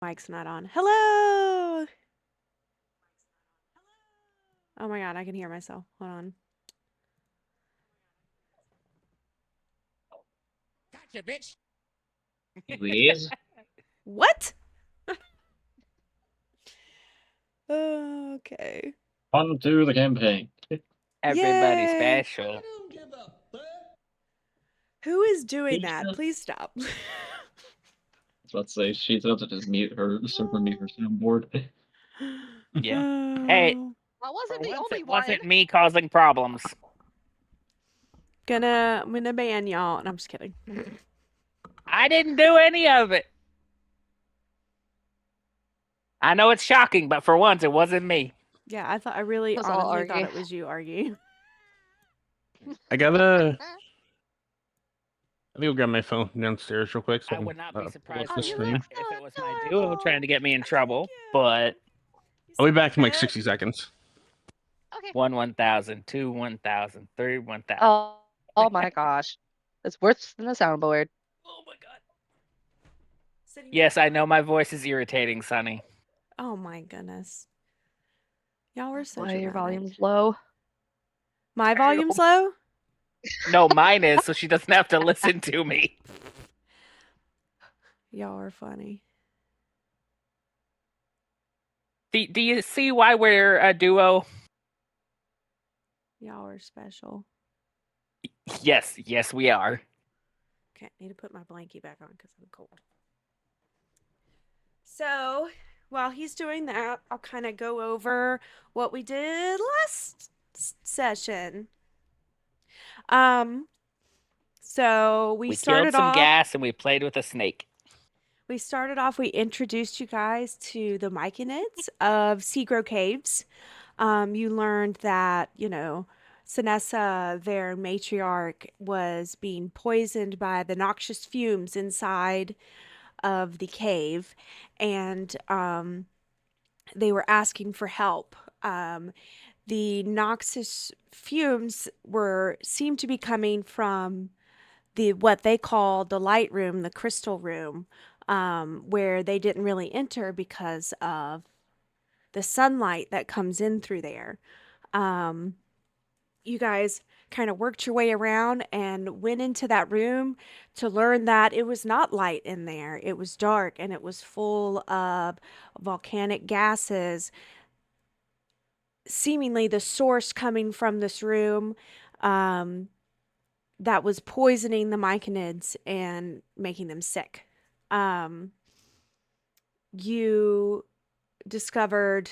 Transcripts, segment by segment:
Mic's not on. Hello! Oh my god, I can hear myself. Hold on. Gotcha, bitch. Anyways, What? Okay. on to the campaign. Everybody Yay! special. Who is doing that? Keisha, Please stop. let's say she's about to just mute her, super mute her soundboard. Yeah. Hey, Oh. I for wasn't the once only it one. wasn't me causing problems. I'm gonna ban y'all. And I'm just kidding. I didn't do any of it. I know it's shocking, but for once it wasn't me. Yeah, I really It was all honestly thought Argy. it was you, Argy. I gotta. Let me go grab my phone downstairs real quick. So I would not be pull up surprised the if it, stream. if it was my duo trying to get me in trouble. you. But I'll be back in like 60 seconds. Okay. 1,000, 2 1,000, 3 1,000. Oh my gosh. It's worse than the soundboard. Oh my god. Sitting Yes, down. I know my voice is irritating, Sonny. Oh my goodness. Y'all were so Why your dramatic. volume's low? My volume's low? No, mine is, so she doesn't have to listen to me. Y'all are funny. Do you see why we're a duo? Y'all are special. Yes, we are. Okay, need to put my blankie back on because I'm cold. So, while he's doing that, I'll kind of go over what we did last session. Um, so we We started killed some off. gas and we played with a snake. We started off. We introduced you guys to the Myconids of Seagrow Caves. You learned that Sinessa, their matriarch, was being poisoned by the noxious fumes inside of the cave, and they were asking for help. The noxious fumes seemed to be coming from what they call the light room, the crystal room, where they didn't really enter because of the sunlight that comes in through there. You guys kind of worked your way around and went into that room to learn that it was not light in there. It was dark and it was full of volcanic gases, seemingly the source coming from this room, that was poisoning the myconids and making them sick. You discovered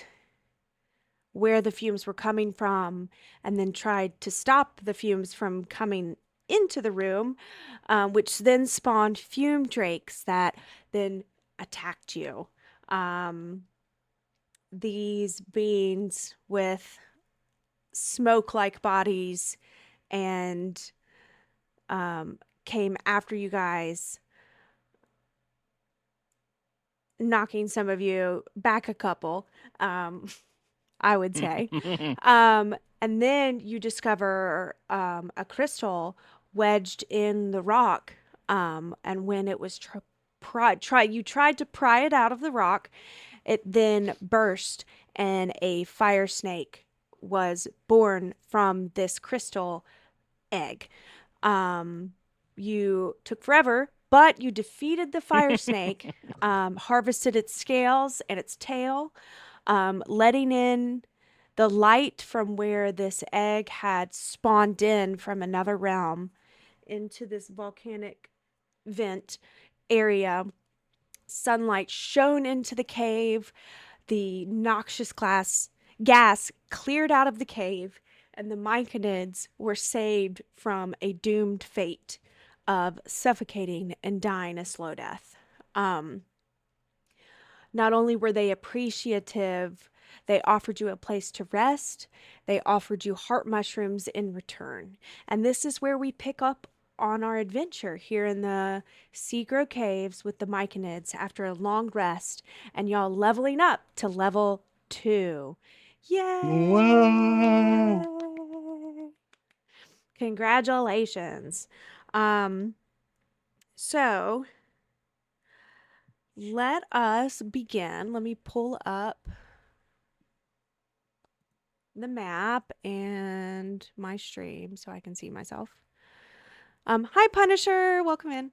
where the fumes were coming from and then tried to stop the fumes from coming into the room, which then spawned fume drakes that then attacked you. These beings with smoke like bodies and came after you guys, knocking some of you back a couple, I would say. And then you discover a crystal wedged in the rock. And when it was you tried to pry it out of the rock, it then burst, and a fire snake was born from this crystal egg. You took forever, but you defeated the fire snake, harvested its scales and its tail, letting in the light from where this egg had spawned in from another realm into this volcanic vent area. Sunlight shone into the cave. The noxious gas cleared out of the cave, and the myconids were saved from a doomed fate of suffocating and dying a slow death. Not only were they appreciative, they offered you a place to rest. They offered you heart mushrooms in return. And this is where we pick up on our adventure here in the Seagrow Caves with the Myconids after a long rest, and y'all leveling up to level 2. Yay! Whoa! Congratulations. So let us begin. Let me pull up the map and my stream so I can see myself. Hi Punisher, welcome in.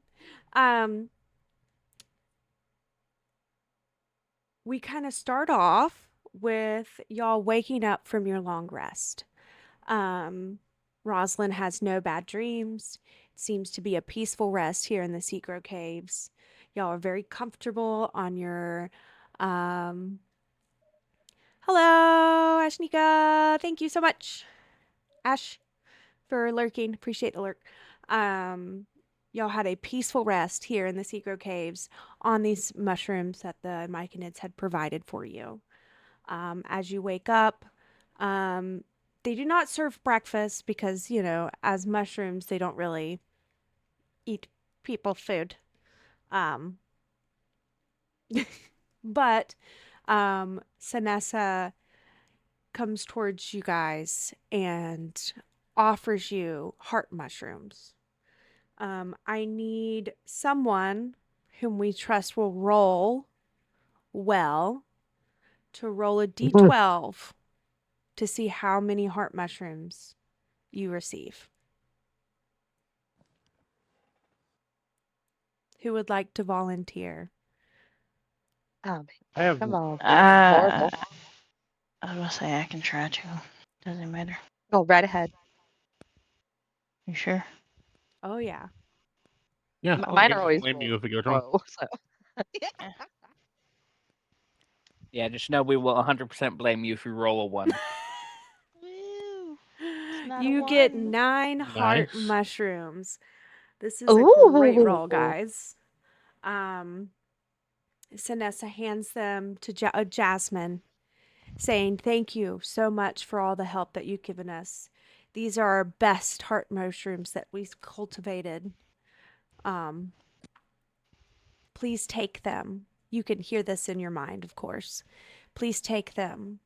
We kind of start off with y'all waking up from your long rest. Rosalind has no bad dreams. It seems to be a peaceful rest here in the Secret Caves. Y'all are very comfortable on your hello, Ashnika. Thank you so much, Ash, for lurking. Appreciate the lurk. Y'all had a peaceful rest here in the Secret Caves on these mushrooms that the Myconids had provided for you. As you wake up, they do not serve breakfast because, as mushrooms, they don't really eat people food. Um, but Sanessa comes towards you guys and offers you heart mushrooms. I need someone whom we trust will roll well to roll a d12 to see how many heart mushrooms you receive. Who would like to volunteer? Oh, I have come on. Uh, Horrible. I was gonna say I can try to. Doesn't matter. Go right ahead. You sure? Oh, yeah. yeah. I'll Mine are always blame you roll if it goes wrong. low, so. Yeah, just know we will 100% blame you if you roll a 1. Woo! It's not a You get one. 9 heart Nice. mushrooms. This is a great roll, Ooh. guys. Sanessa hands them to Jasmine, saying, "Thank you so much for all the help that you've given us. These are our best heart mushrooms that we've cultivated. Um, please take them. You can hear this in your mind, of course. Please take them.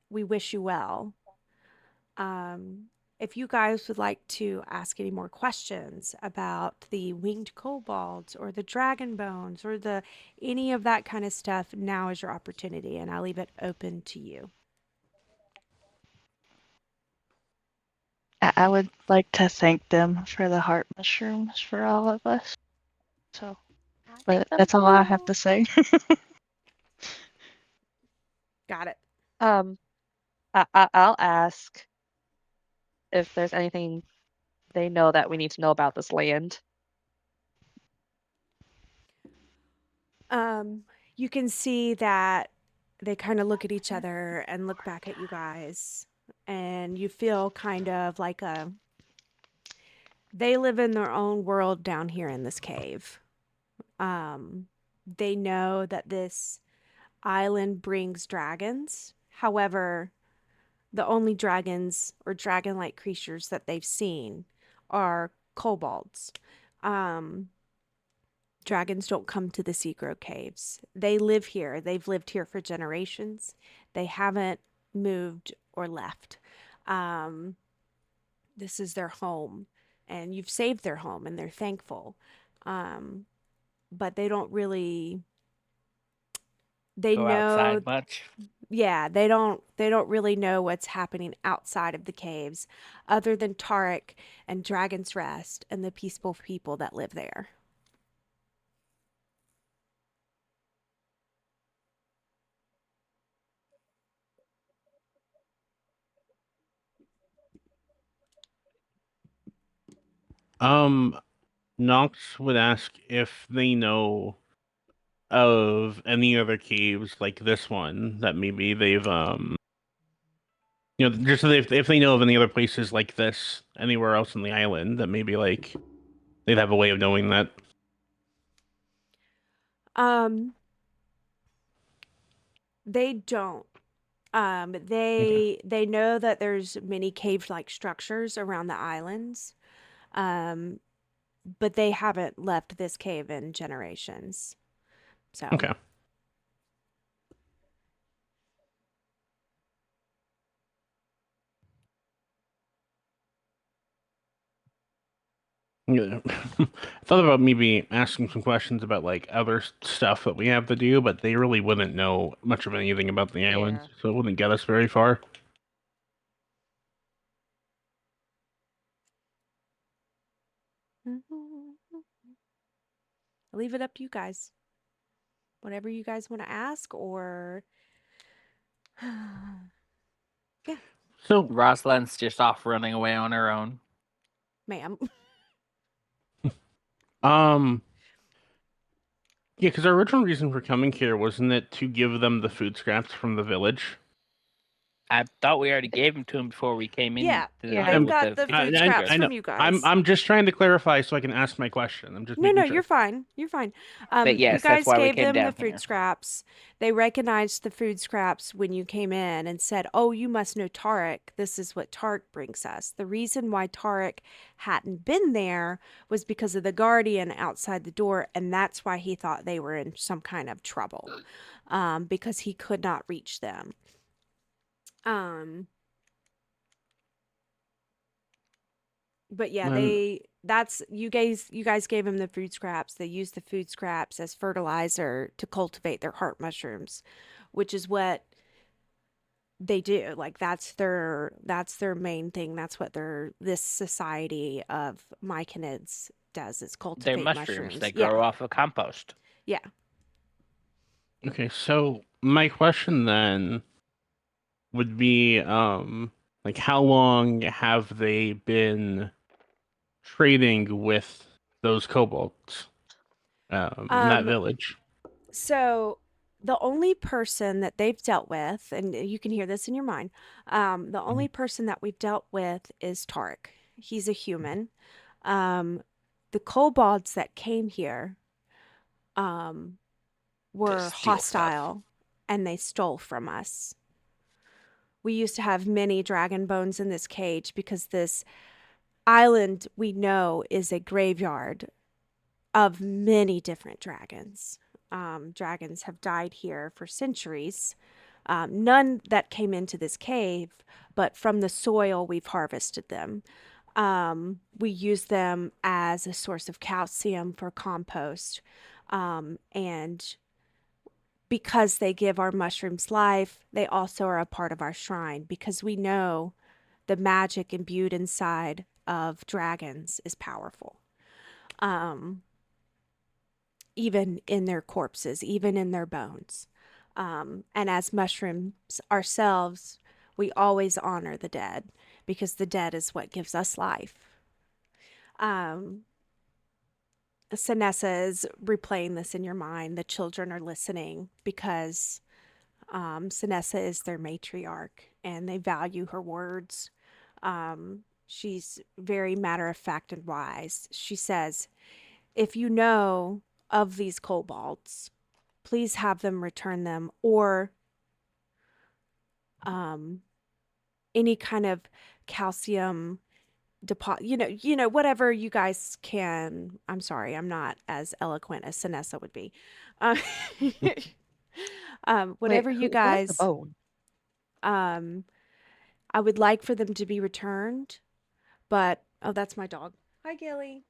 We wish you well." Um, if you guys would like to ask any more questions about the winged kobolds or the dragon bones or the any of that kind of stuff, now is your opportunity, and I'll leave it open to you. I would like to thank them for the heart mushrooms for all of us. So, Thank but them that's all I have too. to say. Got it. Um, I'll ask if there's anything they know that we need to know about this land. You can see that they kind of look at each other and look back at you guys, and you feel kind of like they live in their own world down here in this cave. Um, they know that this island brings dragons. However, the only dragons or dragon-like creatures that they've seen are kobolds. Um, Dragons don't come to the Seagrove Caves. They live here. They've lived here for generations. They haven't moved or left. Um, this is their home, and you've saved their home, and they're thankful. Um, but they don't really. They Go know, outside much. yeah, they don't really know what's happening outside of the caves, other than Tarek and Dragon's Rest and the peaceful people that live there. Um, Nox would ask if they know of any other caves like this one that maybe they've just so if they know of any other places like this anywhere else on the island that maybe like they'd have a way of knowing that. Um, they don't. Okay. They know that there's many cave-like structures around the islands, um, but they haven't left this cave in generations. So, Okay. Yeah. I thought about maybe asking some questions about like other stuff that we have to do, but they really wouldn't know much of anything about the islands, Yeah. so it wouldn't get us very far. I'll leave it up to you guys. Whatever you guys want to ask, or yeah, So, Rosalind's just off running away on her own. ma'am. um, yeah, because our original reason for coming here wasn't it to give them the food scraps from the village? I thought we already gave them to him before we came in Yeah, to the Yeah. they've with got the I, food I, scraps I know. from you guys. I'm just trying to clarify so I can ask my question. I'm just No, making no, sure. you're fine. You're fine. But You yes, that's guys why we gave came them the down food here. scraps. They recognized the food scraps when you came in and said, "Oh, you must know Tarek. This is what Tarek brings us." The reason why Tarek hadn't been there was because of the guardian outside the door, and that's why he thought they were in some kind of trouble, because he could not reach them. Um, But yeah, Um, that's you guys gave them the food scraps. They used the food scraps as fertilizer to cultivate their heart mushrooms, which is what they do. Like that's their main thing. That's what this society of myconids does, is They're cultivate mushrooms. mushrooms. They Yeah. grow off of compost. Yeah. okay, so my question then would be, like how long have they been trading with those kobolds, in that Um village? so the only person that they've dealt with, and you can hear this in your mind, the only person that we've dealt with is Tarek. He's a human. The kobolds that came here um, To were steal stuff. hostile and they stole from us. We used to have many dragon bones in this cage because this island we know is a graveyard of many different dragons. Dragons have died here for centuries. None that came into this cave, but from the soil we've harvested them. We use them as a source of calcium for compost. And because they give our mushrooms life, they also are a part of our shrine because we know the magic imbued inside of dragons is powerful. Um, Even in their corpses, even in their bones. And as mushrooms ourselves, we always honor the dead because the dead is what gives us life. Sinessa is replaying this in your mind. The children are listening because Sinessa is their matriarch and they value her words. She's very matter of fact and wise. She says, if you know of these kobolds, please have them return them, or any kind of calcium deposit, whatever you guys can. I'm sorry, I'm not as eloquent as Sinessa would be. uh, Wait, whatever you who has the guys, bone? um I would like for them to be returned, but oh, that's my dog. Hi, Gilly.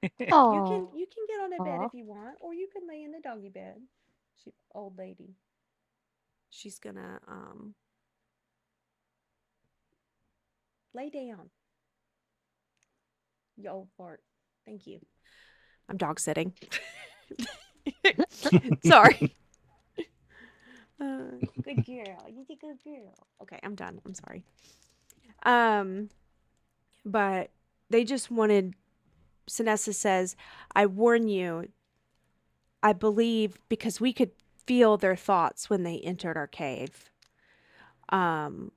You can Oh, you can get on a bed Aw. if you want, or you can lay in the doggy bed. She old lady. She's gonna lay down. You old fart. Thank you. I'm dog sitting. Sorry. Good girl. You did good girl. Okay, I'm done. I'm sorry. Um, but they just wanted. Sinessa says, "I warn you. I believe because we could feel their thoughts when they entered our cave. Um,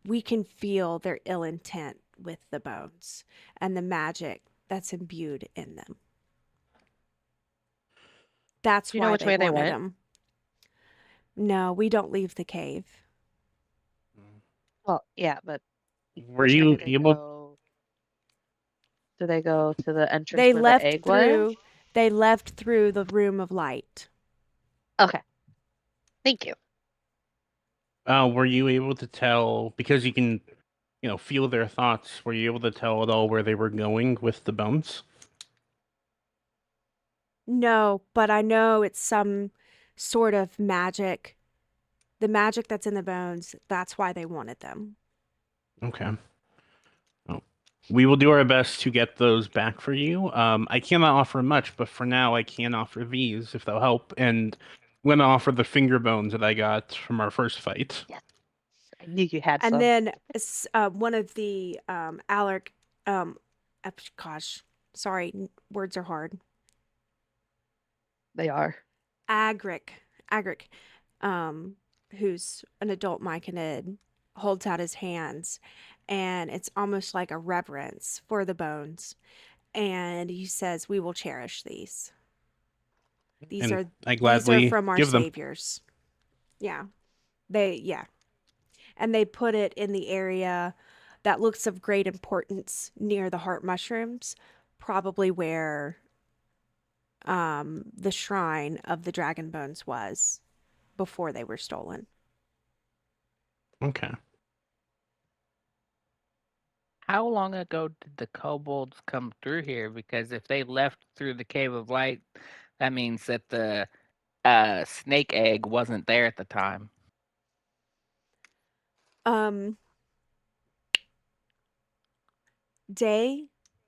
we can feel their ill intent with the bones and the magic that's imbued in them. That's Do you know why which they way they wanted went? them. No, we don't leave the cave. Well, yeah, but Were which way you do they able? go? Do they go to the entrance They where the left egg was? through they left through the room of light. Okay, thank you. Were you able to tell because you can feel their thoughts? Were you able to tell at all where they were going with the bones? No, but I know it's some sort of magic. The magic that's in the bones, that's why they wanted them. Okay. Well, we will do our best to get those back for you. I cannot offer much, but for now, I can offer these if they'll help. And I'm going to offer the finger bones that I got from our first fight. Yes. I knew you had And some. then one of the Alec, gosh, sorry, words are hard. They are. Agric, who's an adult myconid, holds out his hands, and it's almost like a reverence for the bones. And he says, "We will cherish these. These And are I these are gladly from our give them. saviors." Yeah, yeah, and they put it in the area that looks of great importance near the heart mushrooms, probably where the shrine of the dragon bones was before they were stolen. Okay. How long ago did the kobolds come through here? Because if they left through the Cave of Light, that means that the snake egg wasn't there at the time. Um, Day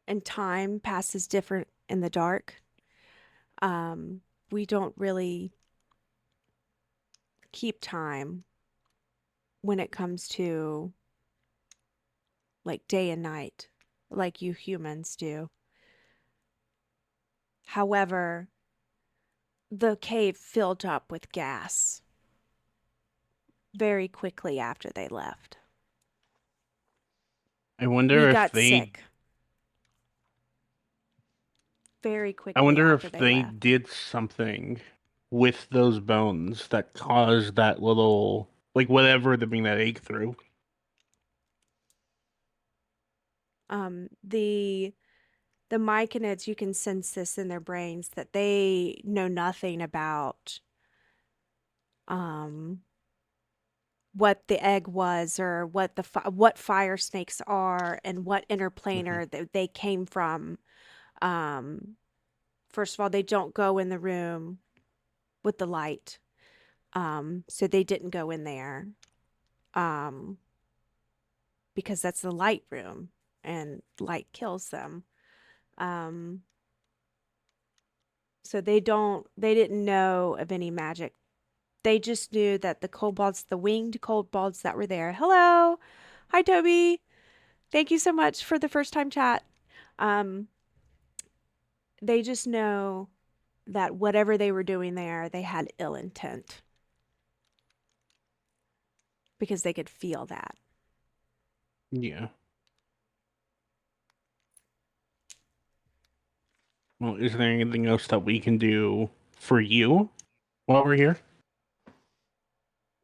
and time passes different in the dark. We don't really keep time when it comes to like day and night, like you humans do. However, the cave filled up with gas very quickly after they left. I wonder We if got they sick very I quickly wonder after if they they left. did something with those bones that caused that little, like whatever to bring that egg through. The myconids, you can sense this in their brains that they know nothing about um what the egg was or what fire snakes are and what interplanar that they came from. Um, First of all, they don't go in the room with the light. So they didn't go in there. Um, because that's the light room and light kills them. Um, so they didn't know of any magic. They just knew that the winged kobolds that were there. Hello. Hi, Toby. Thank you so much for the first time chat. Um, they just know that whatever they were doing there, they had ill intent because they could feel that. Yeah. Well, is there anything else that we can do for you while we're here?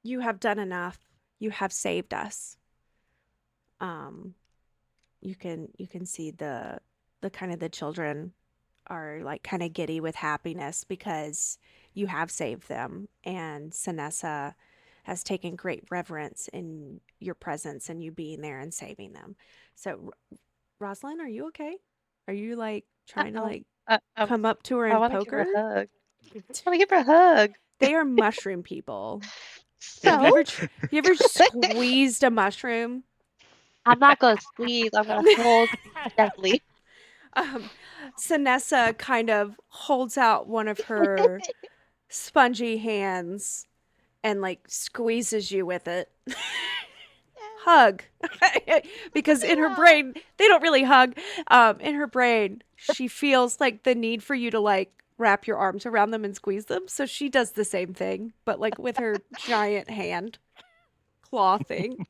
You have done enough. You have saved us. You can see the kind of the children are like kind of giddy with happiness because you have saved them, and Sanessa has taken great reverence in your presence and you being there and saving them. So, Rosalind, are you okay? Are you like trying to Um, like I, I, come up to her I and want to poke give her a her? hug. I want to give her a hug. They are mushroom people. Have you So ever have you ever squeezed a mushroom? I'm not gonna squeeze. I'm gonna hold gently. Um, Sanessa kind of holds out one of her spongy hands and like squeezes you with it. Hug. Because in her brain, they don't really hug. In her brain, she feels like the need for you to like wrap your arms around them and squeeze them. So she does the same thing, but like with her giant hand claw thing.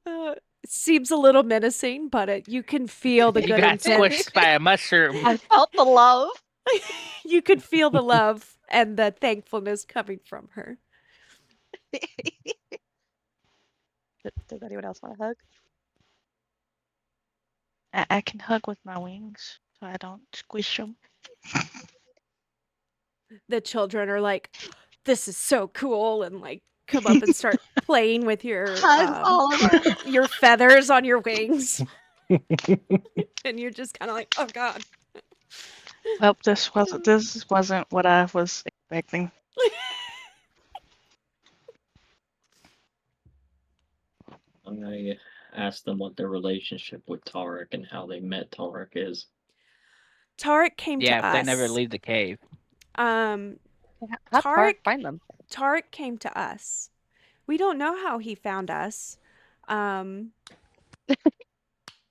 It seems a little menacing, but you can feel the You good got intent. squished by a mushroom. I felt the love. You could feel the love and the thankfulness coming from her. Does anyone else want a hug? I can hug with my wings, so I don't squish them. The children are like, this is so cool, and like come up and start playing with Hugs all of us. your feathers on your wings. And you're just kind of like, oh god. Well, this wasn't what I was expecting. I asked them what their relationship with Tarek and how they met Tarek is. Tarek came Yeah, to if us. they never leave the cave. How'd Tarek- Tarek find them? Tarek came to us. We don't know how he found us.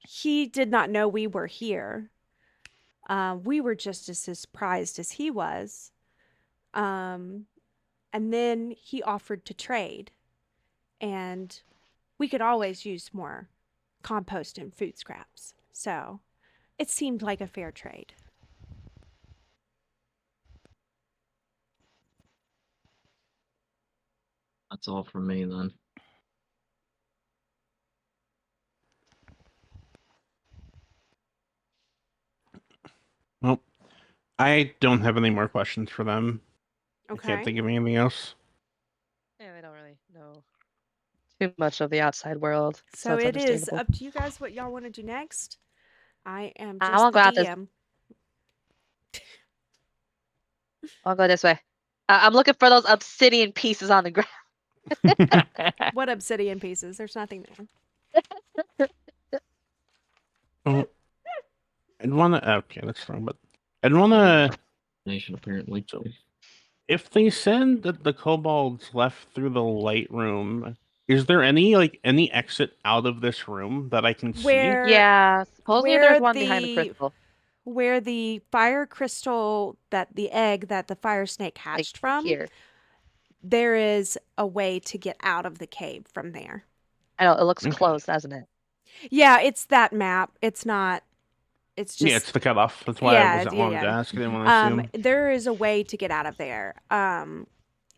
He did not know we were here. We were just as surprised as he was. And then he offered to trade. And we could always use more compost and food scraps. So it seemed like a fair trade. That's all from me then. Well, I don't have any more questions for them. I can't Okay. think of anything else. Yeah, I don't really know too much of the outside world. So That's it is understandable. up to you guys what y'all want to do next. I am I just wanna the go out this- DM. I'll go this way. I'm looking for those obsidian pieces on the ground. What obsidian pieces? There's nothing there. Oh, I'd want to. Okay, that's wrong. But I'd want to. Nation apparently. If they said that the kobolds left through the light room, is there any exit out of this room that I can see? Where Yeah, supposedly where there's one behind the the- crystal. where the fire crystal that the egg that the fire snake Like hatched from, here. there is a way to get out of the cave from there. I know, it looks Okay. closed, doesn't it? Yeah, it's that map. It's not. It's just Yeah, it's the cutoff. That's why I wanted to ask. I didn't want to assume. there is a way to get out of there.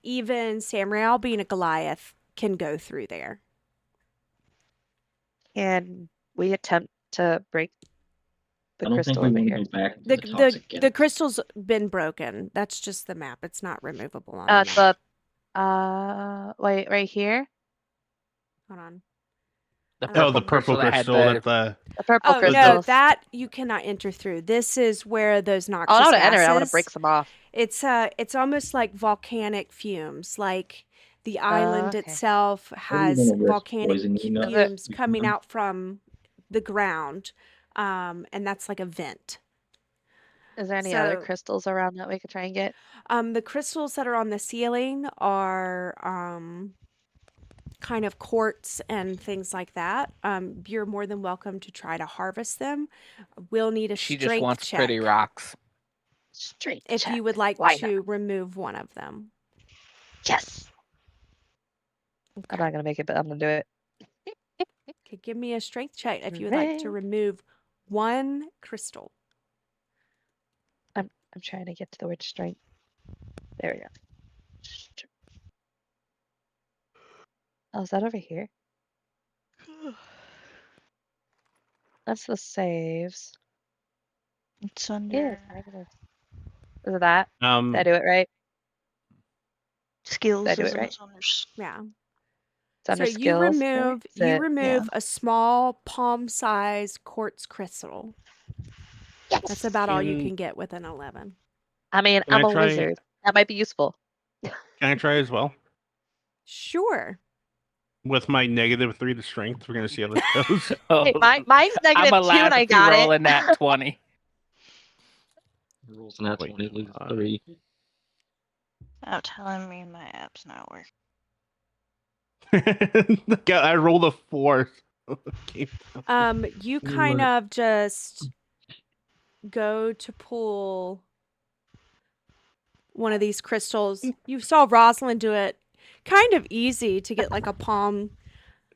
Even Samrael, being a Goliath, can go through there. Can we attempt to break the I don't think crystal we over want to here? go back to The the toxic the gas. crystal's been broken. That's just the map. It's not removable on the map. Wait, right here? Hold on. The Oh, purple The purple that had crystal the- that the. The purple Oh crystals. no, that you cannot enter through. This is where those noxious I want to gases. enter it. I want to break some off. It's almost like volcanic fumes. Like the island okay. itself do you has wanna risk volcanic poisoning us? fumes Is it- coming out from the ground, and that's like a vent. Is there any other So- crystals around that we could try and get? The crystals that are on the ceiling are kind of quartz and things like that. You're more than welcome to try to harvest them. We'll need a She strength just wants check pretty rocks. Straight if check. you would like Why to remove one of them. Yes. I'm not gonna make it, but I'm gonna do it. Okay, give me a strength check if you would like to Hooray. remove one crystal. I'm trying to get to the word strength. There we go. Oh, is that over here? That's the saves. It's Yeah. under Is it that? Did I do it right? skills. Did I do it isn't right? it? Under Yeah. It's under So skills. you remove a small palm-sized quartz crystal. Yes. That's about all you Can- can get with an 11. I mean, Can I I'm a try- wizard. That might be useful. Can I try as well? Sure. With my -3 to strength, we're gonna see how this goes. Hey, mine's I'm -2 allowed and I to got roll it. in that 20. Rolls in that Wait, 20, lose uh, 3. Stop telling me my app's not working. I rolled a 4. Okay. You kind of just go to pull one of these crystals. You saw Rosalind do it kind of easy to get like a palm,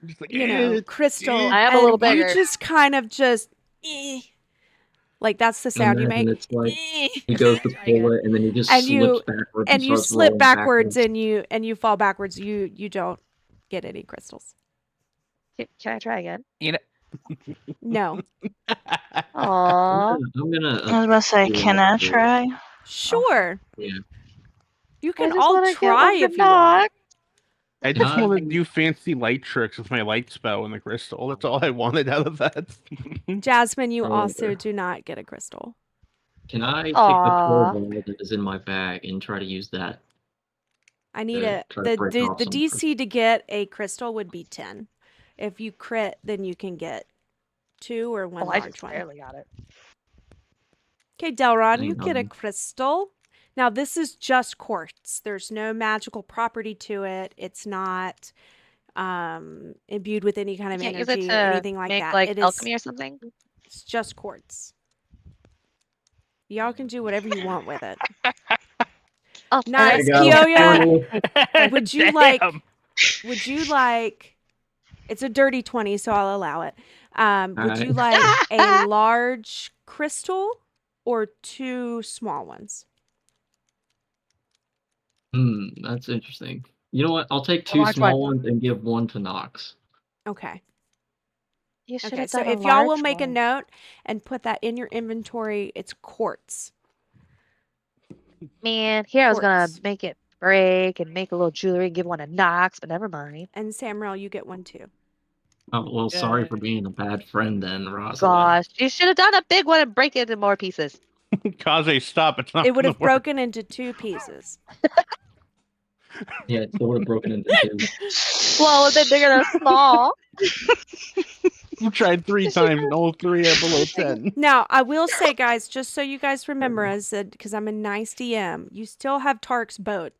Just like, crystal. I am a little and you bigger. just kind of just like that's the sound you make. It's like Eh. he goes to pull it and then he just And slips you- backwards and you starts slip rolling backwards and you fall backwards. You don't get any crystals. Can I try again? You know, No. Aww. I'm gonna I was about to say, do can that I too. Oh. Sure. Yeah. You I can just all wanna get try one to if you want. knock. I just want to do fancy light tricks with my light spell and the crystal. That's all I wanted out of that. Jasmine, you Oh, also okay. do not get a crystal. Can I take the Aw. crowbar that is in my bag and try to use that I need to a try to break off the some DC to get a crystal would be 10. If you crit, then you can get 2 or 1 Oh, I large just one. barely got it. Okay, Delron, Hang you get a on. crystal. Now this is just quartz. There's no magical property to it. It's not imbued with any kind You of can't use it energy or to anything like make that. like It is alchemy or something? it's just quartz. Y'all can do whatever you want with it. Oh, Nice. There you Keoya, go. would you like it's a dirty 20, so I'll allow it. Would you Alright. like a large crystal or 2 small ones? That's interesting. You know what? I'll take A 2 large one. small ones and give 1 to Nox. Okay. You should Okay, have so done a if y'all will large make a one. note and put that in your inventory, it's quartz. Man, here I was gonna Quartz. make it break and make a little jewelry and give one to Knox, but never mind. And Samuel, you get one too. Oh, well, sorry for Yay. being a bad friend then, Rosalind. Gosh, you should have done a big one and break it into more pieces. Kaze, stop. It's not It would going have to work. broken into 2 pieces. Yeah, it still would have broken into 2. Well, if they're bigger than small. You tried 3 times and all 3 are below 10. Now, I will say, guys, just so you guys remember, I said, because I'm a nice DM, you still have Tark's boat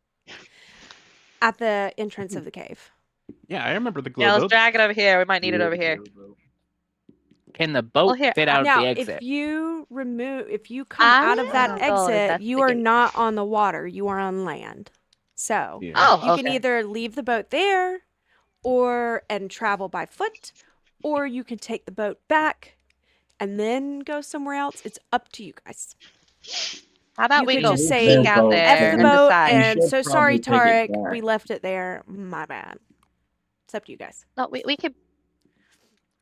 at the entrance of the cave. Yeah, I remember the glow Yeah, let's boat. drag it over here. We might need it over here. Can the boat here, fit out of Now, the if exit? you come out of that Oh, exit, that's you the are gate. not on the water, you are on land. So, Yeah. Oh, you can okay. either leave the boat there and travel by foot, or you can take the boat back and then go somewhere else. It's up to you guys. How about You we could go just It's say their sneak out boat, F there the so and boat decide? we and should so sorry, probably take it Tarek, we back. left it there. My bad. It's up to you guys. No, we could.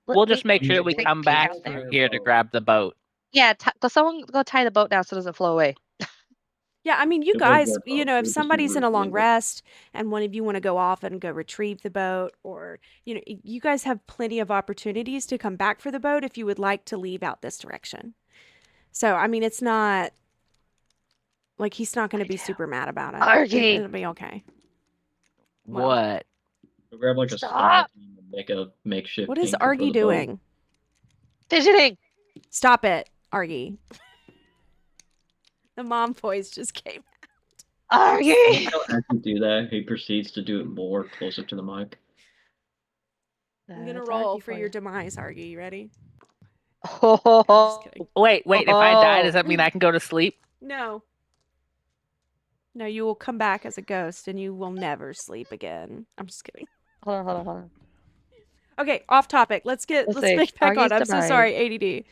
We'll just make I sure mean, that we it's come back out there. through their here to boat. grab the boat. Yeah, someone go tie the boat down so it doesn't flow away. Yeah, I mean, you It was guys, their boat. if We just somebody's in a long retrieved it. rest and one of you want to go off and go retrieve the boat, or, you guys have plenty of opportunities to come back for the boat if you would like to leave out this direction. So, I mean, it's not like he's not going to be super mad about it. Argy! It'll be okay. Well, What? We'll grab like a small Stop team and make a makeshift what is anchor for Argy the boat. doing? fidgeting! Stop it, Argy. The mom voice just came. Argy! As you do that, he proceeds to do it more closer to the mic. I'm going to That's roll Argy for for your you. demise, Argy. You ready? Oh, I'm just kidding. Wait. If I die, does that mean I can go to sleep? No. No, you will come back as a ghost and you will never sleep again. I'm just kidding. Hold on. Okay, off topic. Let's Let's see. make back on. Argy's I'm so demise. sorry, ADD.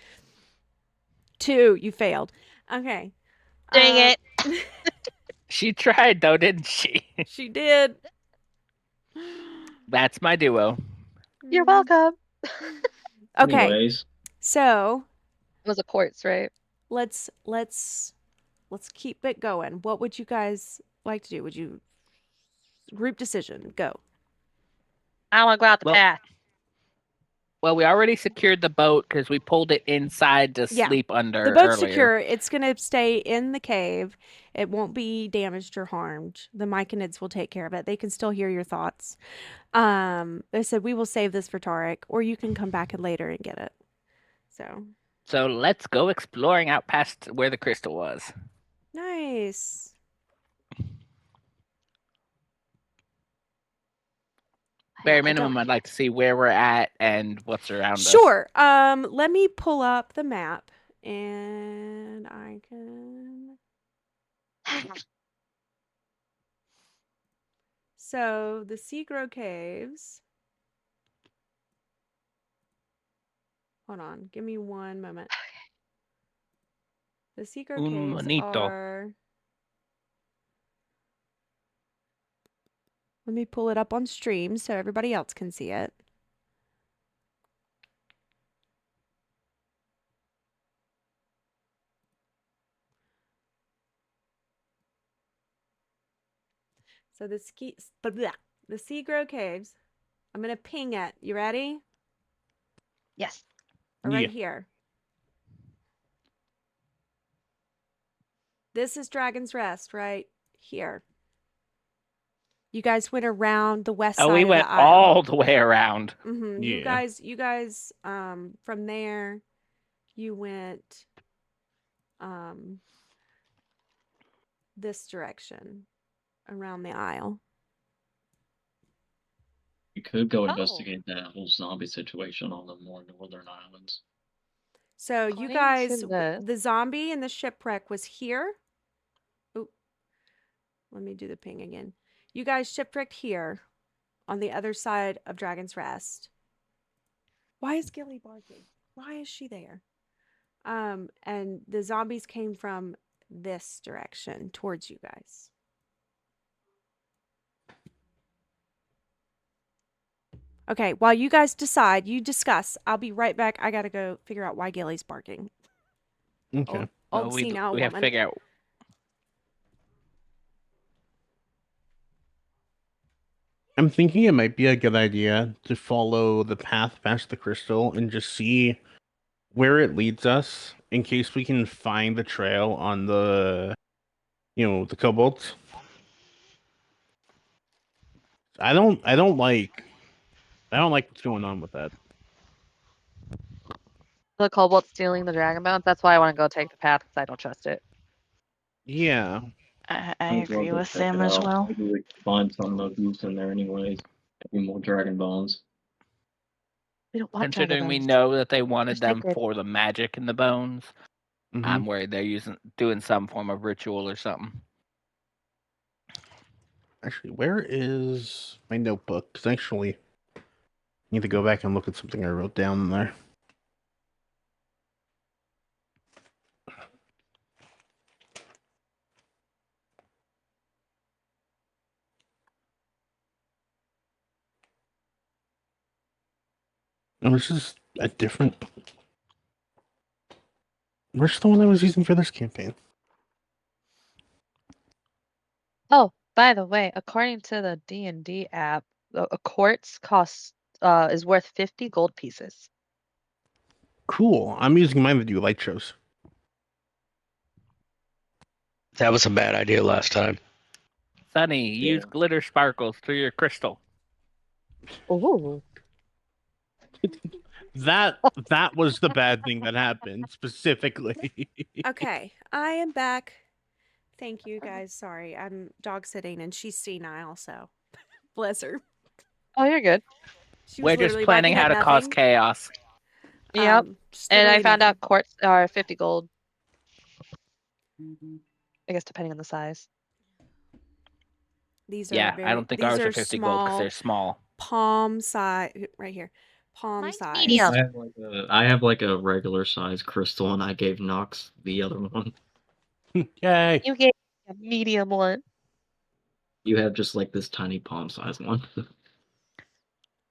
2, you failed. Okay. Dang it. She tried though, didn't she? She did. That's my duo. You're welcome. Okay, Anyways, so It was a quartz, right? let's keep it going. What would you guys like to do? Would you group decision? Go. I want to go out the Well- path. Well, we already secured the boat because we pulled it inside to Yeah. sleep under The boat's earlier. secure. It's gonna stay in the cave. It won't be damaged or harmed. The myconids will take care of it. They can still hear your thoughts. They said we will save this for Tarek, or you can come back later and get it. So let's go exploring out past where the crystal was. nice. Bare I minimum, don't- I'd like to see where we're at and what's around us. Sure. Let me pull up the map and I can. So the Seagrow Caves. Hold on, give me one moment. The Seagrow Un Caves monito. are. Let me pull it up on stream so everybody else can see it. So the The Seagrow Caves. I'm gonna ping it. You ready? Yes. Or right Yeah. here. This is Dragon's Rest right here. You guys went around the west Oh, side we of went the aisle. all the way around. Mm-hmm. Yeah. You guys, from there, you went, this direction around the aisle. You could go Oh. investigate that whole zombie situation on the more northern islands. So you According guys, to this, the zombie and the shipwreck was here. Oh, let me do the ping again. You guys shipwrecked here on the other side of Dragon's Rest. Why is Gilly barking? Why is she there? And the zombies came from this direction towards you guys. Okay, while you guys decide, you discuss. I'll be right back. I gotta go figure out why Gilly's barking. Okay. Old we senile we have to woman. figure out. I'm thinking it might be a good idea to follow the path past the crystal and just see where it leads us in case we can find the trail on the kobolds. I don't like what's going on with that. The cobalt stealing the dragon bones. That's why I want to go take the path because I don't trust it. Yeah. I Might as well agree go with check Sam it as out. well. Maybe we can find some of use in there anyways. Maybe more dragon bones. We don't want dragon Considering we bones. know that they wanted They're them sacred. for the magic in the bones, Mhm. I'm worried they're doing some form of ritual or something. Actually, where is my notebook? Because actually, I need to go back and look at something I wrote down in there. Oh, this is a different. Where's the one I was using for this campaign? Oh, by the way, according to the D&D app, a quartz costs is worth 50 gold pieces. Cool. I'm using mine to do light shows. That was a bad idea last time. Sunny, use Yeah. glitter sparkles through your crystal. Ooh. That was the bad thing that happened specifically. Okay, I am back. Thank you guys. Sorry, I'm dog sitting and she's senile, so bless her. Oh, you're good. She was We're just literally planning barking how at to cause nothing. chaos. Yep. Just And I literally found nothing. out quartz are 50 gold. I guess depending on the size. These are Yeah, I don't think ours are 50 gold because they're small. palm size right here. Palm Mine's size. medium. I have like a regular size crystal, and I gave Nox the other one. Yay. You gave me a medium one. You have just like this tiny palm size one.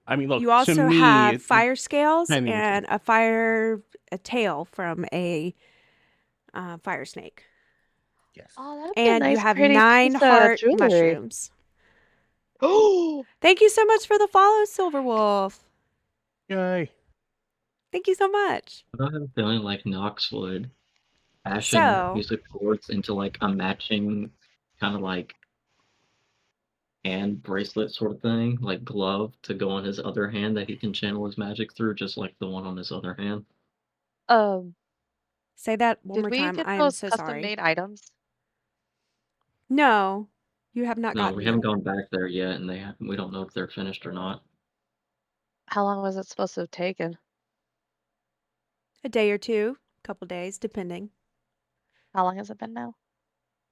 I mean, look, You to also me, have fire scales tiny and a tail from a fire snake. yes. Oh, that'd be a And you nice, have pretty 9 piece of heart jewelry. mushrooms. Oh, Thank you so much for the follow, Silverwolf. Yay. Thank you so much. I have a feeling like Nox would fashion a So, piece of quartz into like a matching kind of like hand bracelet sort of thing, like glove to go on his other hand that he can channel his magic through, just like the one on his other hand. say that one did more we time. get I am those so custom sorry. made items? No, you have not No, gotten we them. haven't gone back there yet, and we don't know if they're finished or not. How long was it supposed to have taken? A day or two, a couple days, depending. How long has it been now?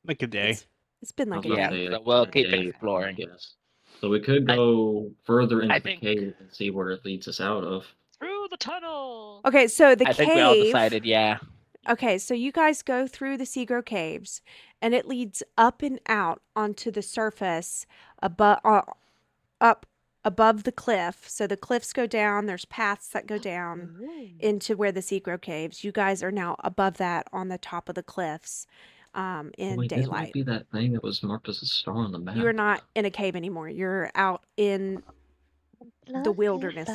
Like a day. It's been I like was a gonna Yeah, day. say so like we'll a keep day, exploring. yes. So we could go further into I the think cave and see where it leads us out of. Through the tunnel. Okay, so the I think we all cave. decided, yeah. Okay, so you guys go through the Seagrow Caves, and it leads up and out onto the surface up above the cliff. So the cliffs go down. There's paths that go down into where the Seagrow Caves. You guys are now above that on the top of the cliffs. in Wait, this might daylight. be that thing that was marked as a star on the map. You are not in a cave anymore. You're out in the wilderness.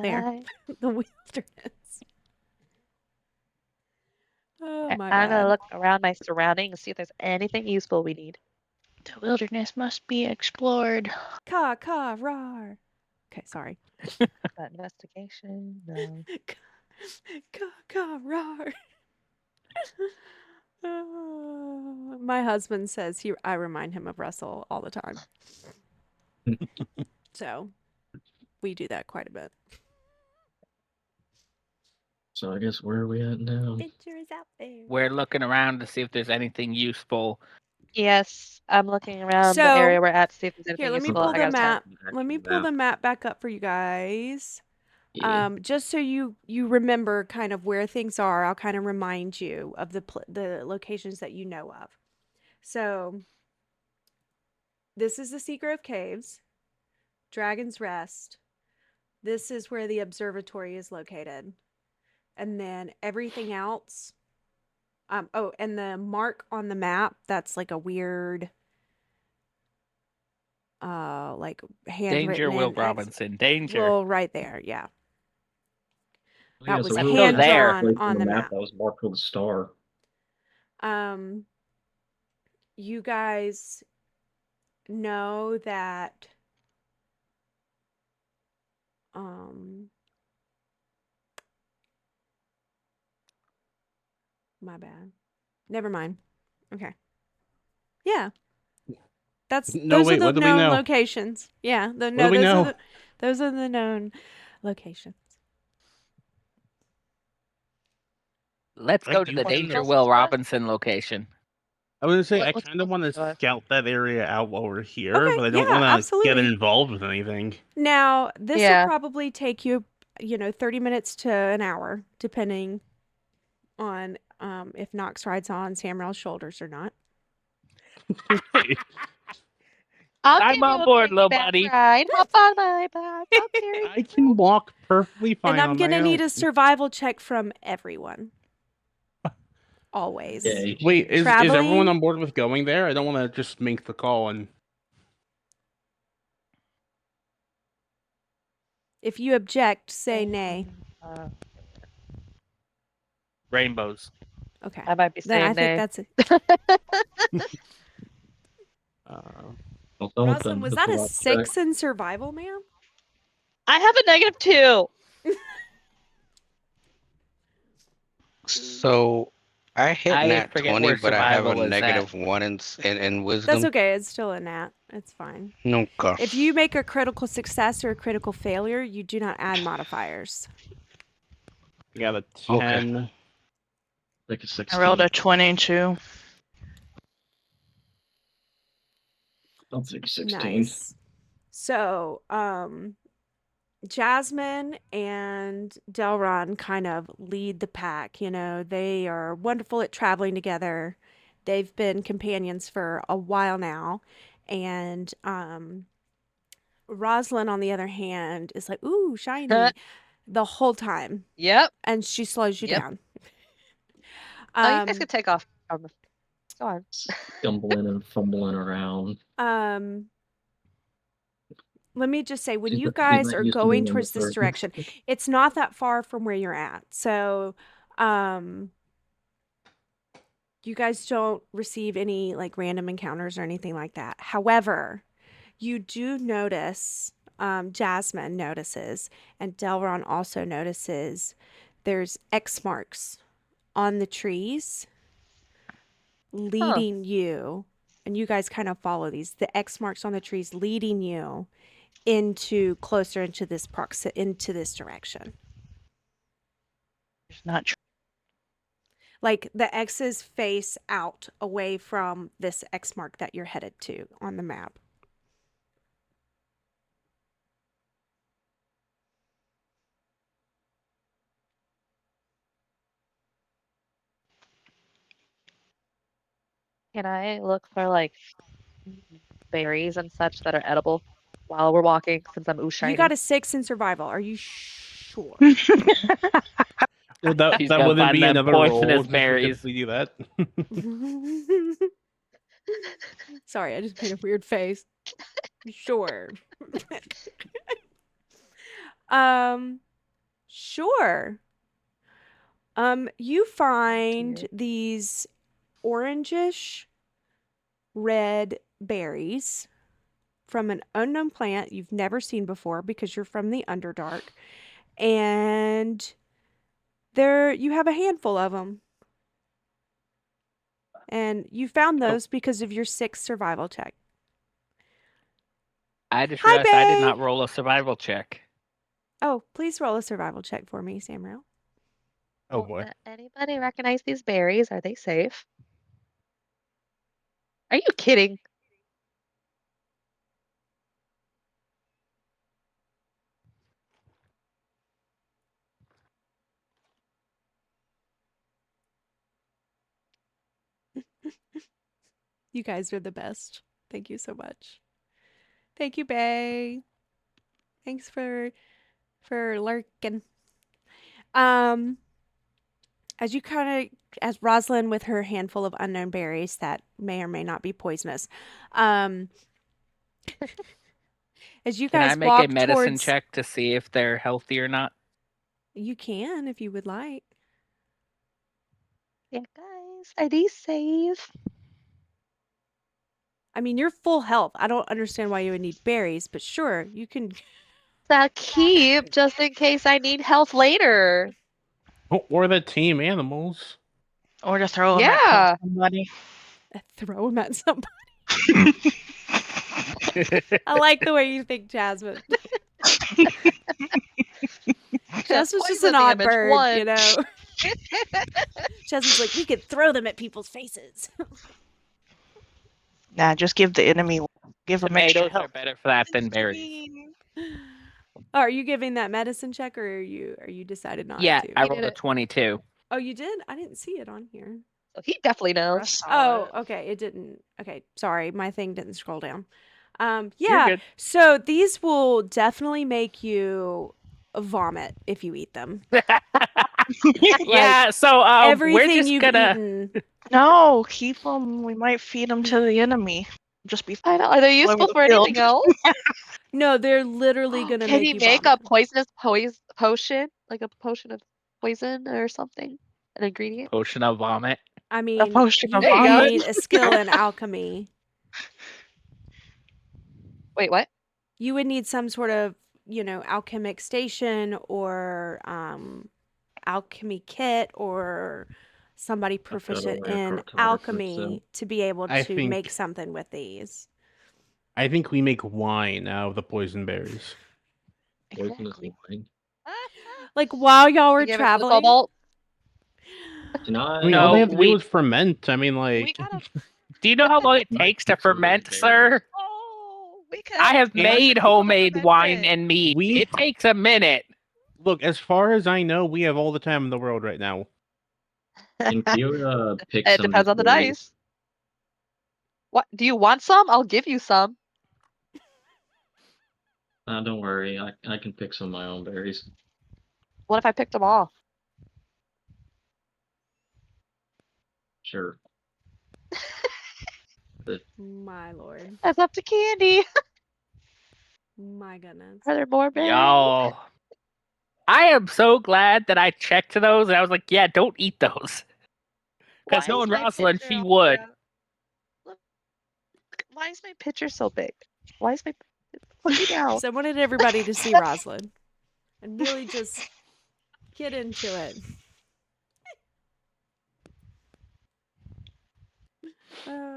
There. The wilderness. Oh my I'm gonna god. look around my surroundings and see if there's anything useful we need. The wilderness must be explored. Ka ka rar. Okay, sorry. That investigation, no. Ka ka rar. Oh, my husband says I remind him of Russell all the time. So we do that quite a bit. So I guess where are we at now? Adventures out there. We're looking around to see if there's anything useful. Yes, I'm looking around the So, area we're at to see if there's anything Here, let me useful. pull I the gotta start. map. Let me pull the map back up for you guys. Yeah. Just so you remember kind of where things are. I'll kind of remind you of the locations that you know of. So, this is the Seagrove Caves, Dragon's Rest. This is where the observatory is located. And then everything else. Oh, and the mark on the map, that's like a weird like handwritten Danger, Will in Robinson. Danger. Well, right there, yeah. Oh, That yeah, was so Let's we go were there. hand-drawn on the map. That was marked with a star. You guys know that my bad. Never mind. Okay. Yeah. No, Those wait, are what the do we known know? locations. Yeah, What do we know? those are the known locations. Let's I go to do the wanna Danger know. Will Robinson location. I was gonna say I What's kind of want to closest scout that area out while we're here, Okay, but I don't yeah, want to get absolutely. involved with anything. Now, this will Yeah. probably take you, 30 minutes to an hour, depending on if Knox rides on Samuel's shoulders or not. I'll I'm give you on a board, little piggyback buddy. ride. Hop on my back. I'll carry I you. can walk perfectly fine And I'm on going my to need own. a survival check from everyone. Always. Yeah. Wait, is everyone Traveling? on board with going there? I don't want to just make the call and If you object, say nay. Rainbows. Okay. I might be Then I saying think nay. that's it. Well, Rosalind, was that a survival 6 in survival, ma'am? I have a -2. So I hit I nat forget 20, where but I have a survival is at. -1 in That's wisdom. okay. It's still a nat. It's fine. No If you make a critical success or a critical failure, you do not add modifiers. I got a Okay. 10. Like a 16. I rolled a 22. I'll take 16. Nice. So, Jasmine and Delron kind of lead the pack. They are wonderful at traveling together. They've been companions for a while now. And Rosalind, on the other hand, is like, ooh, shiny the whole time. Yep. And she slows you Yep. down. Oh, you guys can take off. Go on. Stumbling and fumbling around. Let me just say, when She's you not guys are used to going being on the towards this first. direction, it's not that far from where you're at. So, you guys don't receive any like random encounters or anything like that. However, you do notice, Jasmine notices, and Delron also notices, there's X marks on the trees leading you, and you guys kind of follow these. The X marks on the trees leading you closer into this into this direction. It's not true. Like the X's face out away from this X mark that you're headed to on the map. Can I look for like berries and such that are edible while we're walking since I'm ooh shiny? You got a 6 in survival. Are you sure? That She's that gonna wouldn't find be them another roll poisonous just berries. because we do that. Sorry, I just made a weird face. Sure. um, sure. You find dear. these orangish red berries from an unknown plant you've never seen before because you're from the Underdark. And you have a handful of them. And you found Oh, those because of your 6th survival check. I just Hi, realized I did Bay. not roll a survival check. Oh, please roll a survival check for me, Samuel. Oh Well, boy. anybody recognize these berries? Are they safe? Are you kidding? You guys are the best. Thank you so much. Thank you, Bay. Thanks for lurking. Um, as Rosalind with her handful of unknown berries that may or may not be poisonous, um, as you Can I guys make a walk medicine towards, check to see if they're healthy or not? you can if you would like. Yeah, guys, are these safe? I mean, you're full health. I don't understand why you would need berries, but sure, you can. I'll keep just in case I need health later. Oh, or the tame animals. Or to throw them at Yeah. somebody. Throw them at somebody. I like the way you think, Jasmine. Jasmine's just Poison an odd damage, bird, one. you know. Jasmine's like, we could throw them at people's faces. Nah, just give the enemy. Give them extra Tomatoes are health. better for that than berries. Oh, are you giving that medicine check, or are you decided not Yeah, to? I He did rolled a it. 22. Oh, you did? I didn't see it on here. So he definitely I knows. saw Oh, it. okay. It didn't. Okay, sorry, my thing didn't scroll down. You're Yeah. good. So these will definitely make you vomit if you eat them. Yeah, so we're Everything just you've gonna eaten. No, keep them. We might feed them to the enemy. Just be I know. Are they all over useful the for field. anything else? No, they're literally gonna Can make he you make vomit. a poisonous potion? Like a potion of poison or something? An ingredient? potion of vomit. I A mean, potion you of There would you go. vomit. need a skill in alchemy. Wait, what? You would need some sort of, alchemic station or alchemy kit or somebody I've got proficient only a in cartographer, so alchemy to be able I to make think something with these. we make wine out of the poison berries. poisonous Exactly. wine. Like while y'all You were gave it to the traveling, cobalt? Can I mean, all they No, have to do we. is ferment. I mean, We like, gotta. Do you know how long it I takes to pick some of those ferment, berries? sir? Oh, we could I have and made people to homemade ferment wine it. and mead. we It takes a minute. look. As far as I know, we have all the time in the world right now. Can Kira pick It some of these depends on the berries? dice. What? Do you want some? I'll give you some. Don't worry, I can pick some of my own berries. What if I picked them all? Sure. But my lord, That's up to Candy. my goodness. Are there more berries? Y'all. I am so glad that I checked those and I was like, yeah, don't eat those. Because Why is knowing my Rosalind, picture she all would. around? Look, why is my picture so big? Why is my put me down? So I wanted everybody to see Rosalind and really just get into it.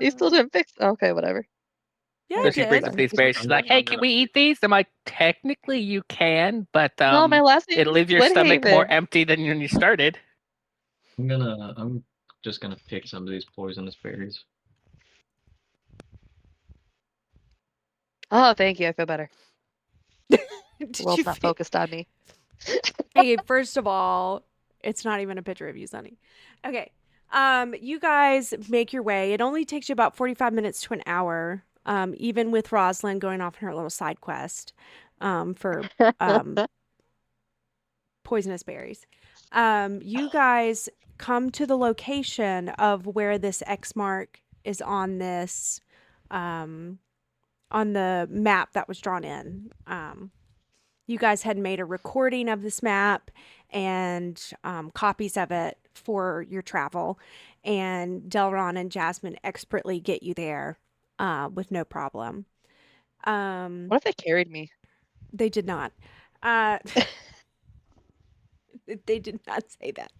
You still didn't fix. Okay, whatever. Yeah, So I she brings did. up these berries. She's like, hey, can we eat these? I'm like, technically you can, but No, my last name it'll is leave your stomach more Woodhaven. empty than when you started. I'm just gonna pick some of these poisonous berries. Oh, thank you. I feel better. The Did world's you not feel? focused on me. Hey, first of all, it's not even a picture of you, Sunny. Okay. You guys make your way. It only takes you about 45 minutes to an hour, even with Rosalind going off on her little side quest for poisonous berries. You guys come to the location of where this X mark is on the map that was drawn in. You guys had made a recording of this map and copies of it for your travel, and Delron and Jasmine expertly get you there with no problem. What if they carried me? They did not. Uh, they did not say that.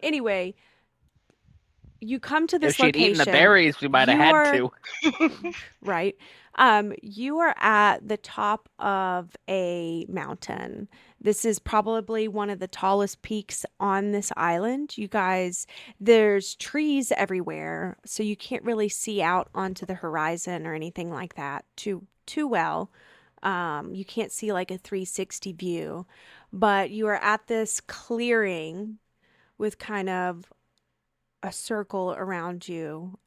Anyway, you come to If this she'd eaten the location. berries, we might have You had are to. right. You are at the top of a mountain. This is probably one of the tallest peaks on this island. You guys, there's trees everywhere, so you can't really see out onto the horizon or anything like that too well. You can't see like a 360 view, but you are at this clearing with kind of a circle around you.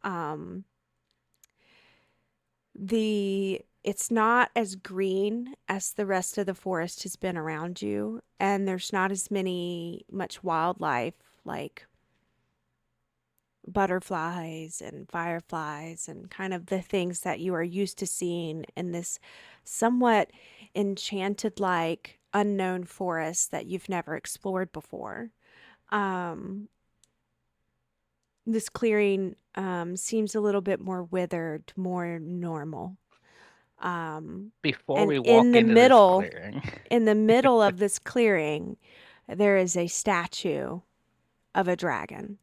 It's not as green as the rest of the forest has been around you, and there's not as much wildlife like butterflies and fireflies and kind of the things that you are used to seeing in this somewhat enchanted like unknown forest that you've never explored before. Um, this clearing seems a little bit more withered, more normal. Before And we walk into this clearing. in the middle of this clearing, there is a statue of a dragon.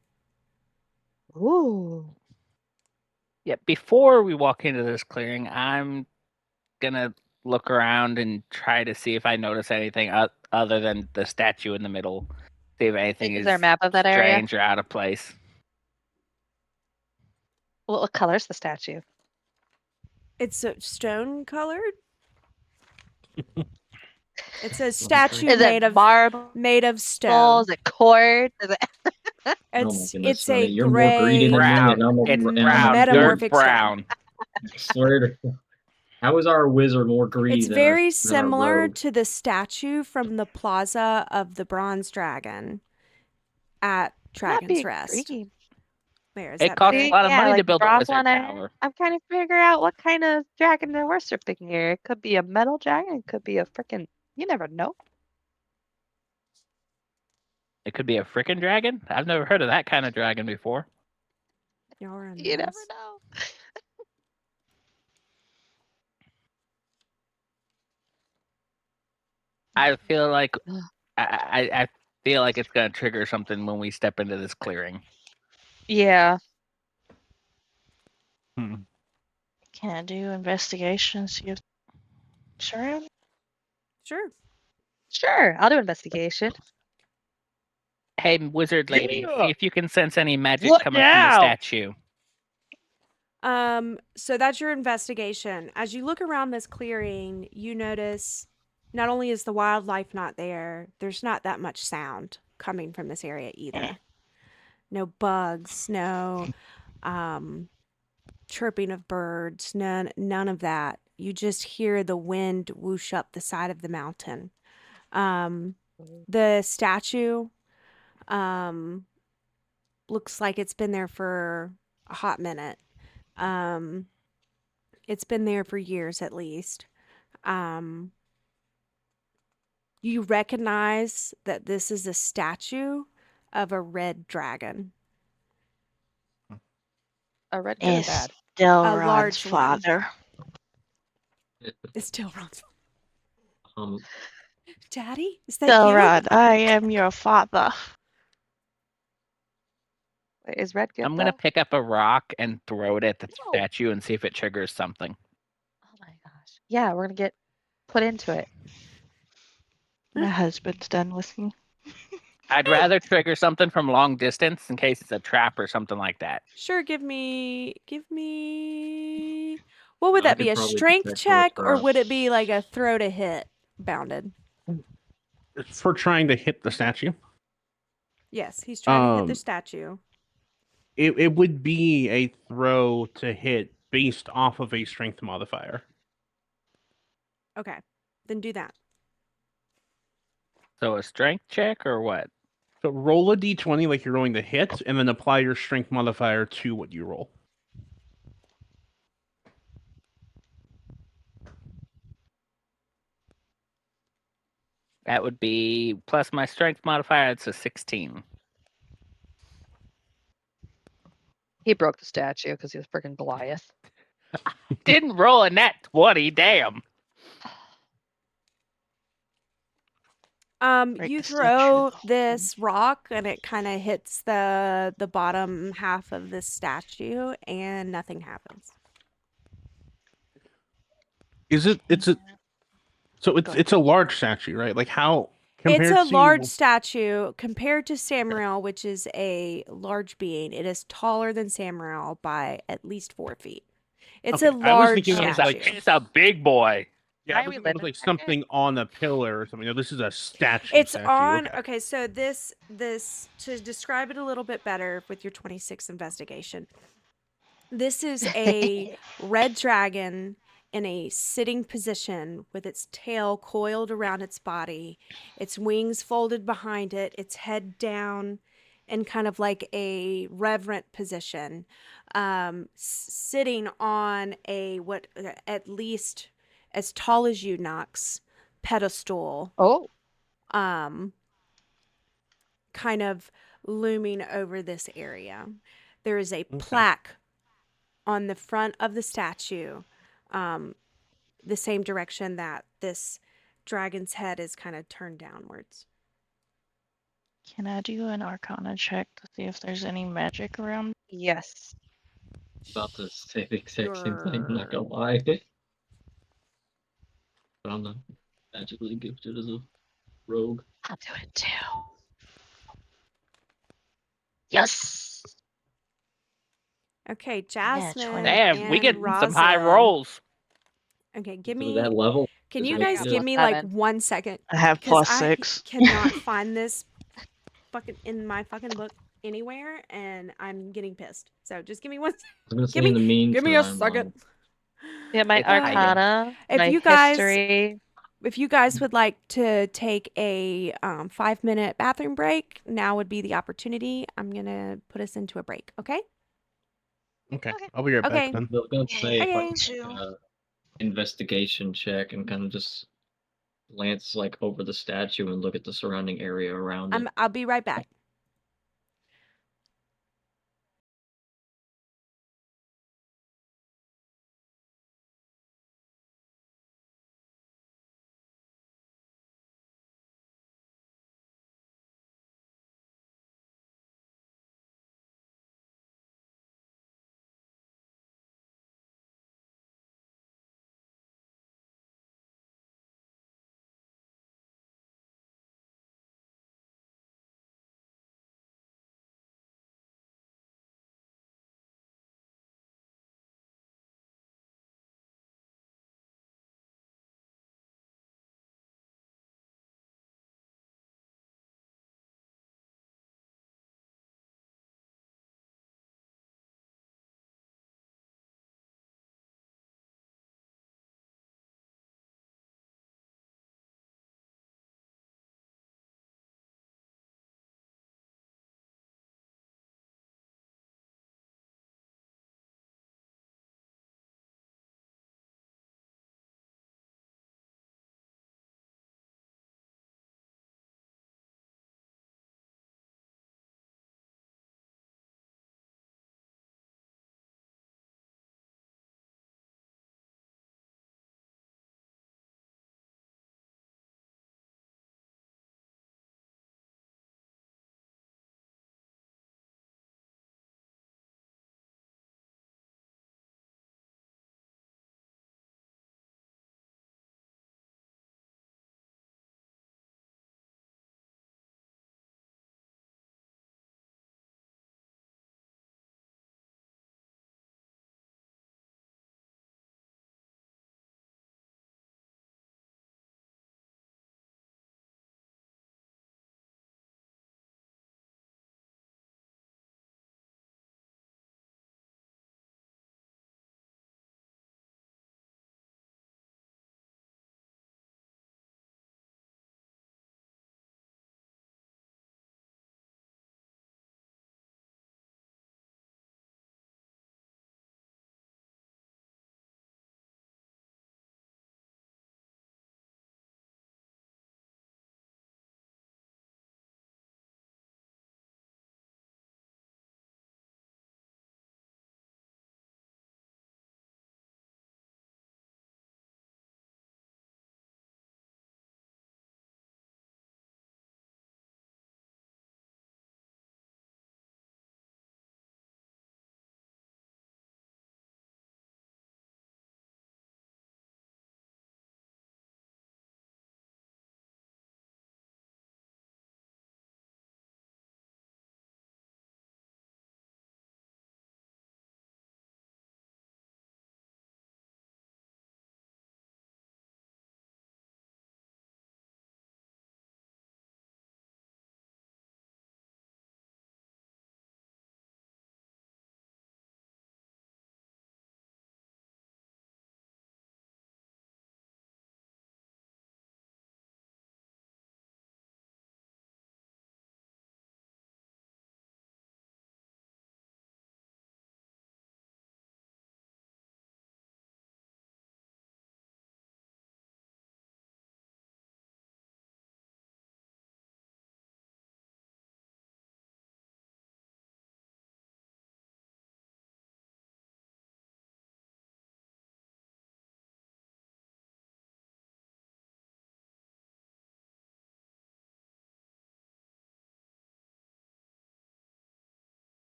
Ooh. Yeah, before we walk into this clearing, I'm gonna look around and try to see if I notice anything other than the statue in the middle. See if anything Is there a is map of that area? strange or out of place. What color's the statue? It's stone colored. It's a Let me statue Is it marble? made of stone. Is it quartz? Is it Oh my It's goodness, a Sonny, you're more greedy than me, Brown. and I'm It's and I'm a brown. dirt. Dirt metamorphic stone. brown. I swear to how is our wizard more greedy It's than very our similar rogue? to the statue from the plaza of the bronze dragon at not Dragon's being Rest. greedy? There, is It that costs a better? See, lot of yeah, money to like the build a bronze wizard one. tower. I'm kind of figuring out what kind of dragon they're worshiping here. It could be a metal dragon. It could be a freaking. You never know. It could be a frickin' dragon. I've never heard of that kind of dragon before. Y'all are a You never mess. know. I feel like I feel like it's gonna trigger something when we step into this clearing. Yeah. Hmm. Can I do investigation? See if surround? Sure. Sure. I'll do investigation. Hey, wizard lady, Yeah. see if you can sense any magic What coming from the now? statue. So that's your investigation. As you look around this clearing, you notice not only is the wildlife not there, there's not that much sound coming from this area either. No bugs, no chirping of birds, none of that. You just hear the wind whoosh up the side of the mountain. The statue looks like it's been there for a hot minute. It's been there for years at least. You recognize that this is a statue of a red dragon, A red good or It's bad? Delrod's large one. father. It's still wrong. Um, Daddy, is that you? Delrod, I am your father. Wait, is red good I'm gonna though? pick up a rock and throw it at the No. statue and see if it triggers something. Oh my gosh. Yeah, we're gonna get put into it. My husband's done with me. I'd rather trigger something from long distance in case it's a trap or something like that. Sure, give me what would I that be? could A probably strength detect where check it's or at. would it be like a throw to hit bounded? For trying to hit the statue. Yes, he's trying to hit the Um, statue. it would be a throw to hit based off of a strength modifier. Okay. Then do that. So a strength check or what? So roll a d20 like you're rolling the hit, and then apply your strength modifier to what you roll. That would be plus my strength modifier. It's a 16. He broke the statue because he was freaking Goliath. Didn't roll a nat 20. Damn. Break You the throw statue. this rock and it kind of hits the bottom half of the statue and nothing happens. Is it? It's a. So Go it's a large statue, right? Like how It's compared a large to. statue compared to Samrail, which is a large being. It is taller than Samrail by at least 4 feet. It's Okay, a I was large thinking it was statue. like. It's a big boy. Yeah, I Why was we thinking it live was in like Target? something on a pillar or something. No, this is a statue. It's Statue. on. Okay. Okay, so this to describe it a little bit better with your 26 investigation. This is a red dragon in a sitting position with its tail coiled around its body, its wings folded behind it, its head down in kind of like a reverent position, sitting on a what at least as tall as you, Knox, pedestal, Oh, um, kind of looming over this area. There is a Okay. plaque on the front of the statue, um, the same direction that this dragon's head is kind of turned downwards. Can I do an Arcana check to see if there's any magic around? yes. About to say the exact same thing, I'm not Sure. gonna lie. But I'm not magically gifted as a rogue. I'll do it too. Yes. Okay, Yeah, Jasmine 20. Damn, we and getting some high Raza. rolls. Okay, To that level can is you I guys got give ridiculous. me like +7. 1 second? I have Because plus I 6. cannot find this fucking in my fucking book anywhere and I'm getting pissed. So just give me one. I was gonna Give say in me the give me a meantime, second. Yeah, my It's hiding. Arcana, If my you guys history. If you guys would like to take a 5-minute bathroom break, now would be the opportunity. I'm going to put us into a break. Okay? Okay. Okay. I'll be right back Okay. then. I was gonna say if I Okay. could make a investigation check and kind of just glance like over the statue and look at the surrounding area around it. I'll be right back.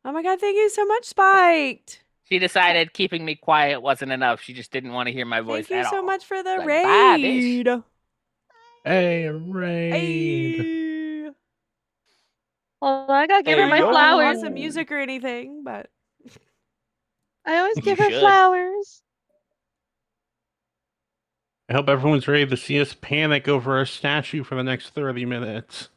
Oh my God, thank you so much, Spiked. She decided keeping me quiet wasn't enough. She just didn't want to hear my voice Thank you at so all. much for the Like, bye, bitch. raid. Hey, raid. Hey. Well, I gotta give her Hey, my I don't have flowers. awesome music or anything, but I always You give her should. flowers. I hope everyone's ready to see us panic over a statue for the next 30 minutes.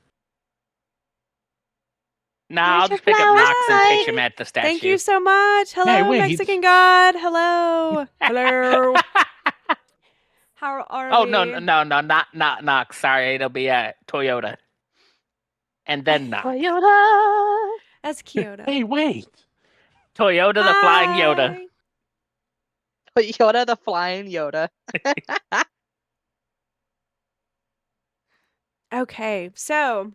Nah, Here's I'll your just pick up flowers, Knox and pitch Spike. him at the statue. thank you so much. Hey, Hello, wait. Mexican God. Hello. Hello. How are Oh, we? not Knox. Sorry, it'll be Toyota. And then Knox. Toyota. That's Kyoto. Hey, wait. Toyota the Flying Yoda. Hi. Yoda the flying Yoda. Okay, so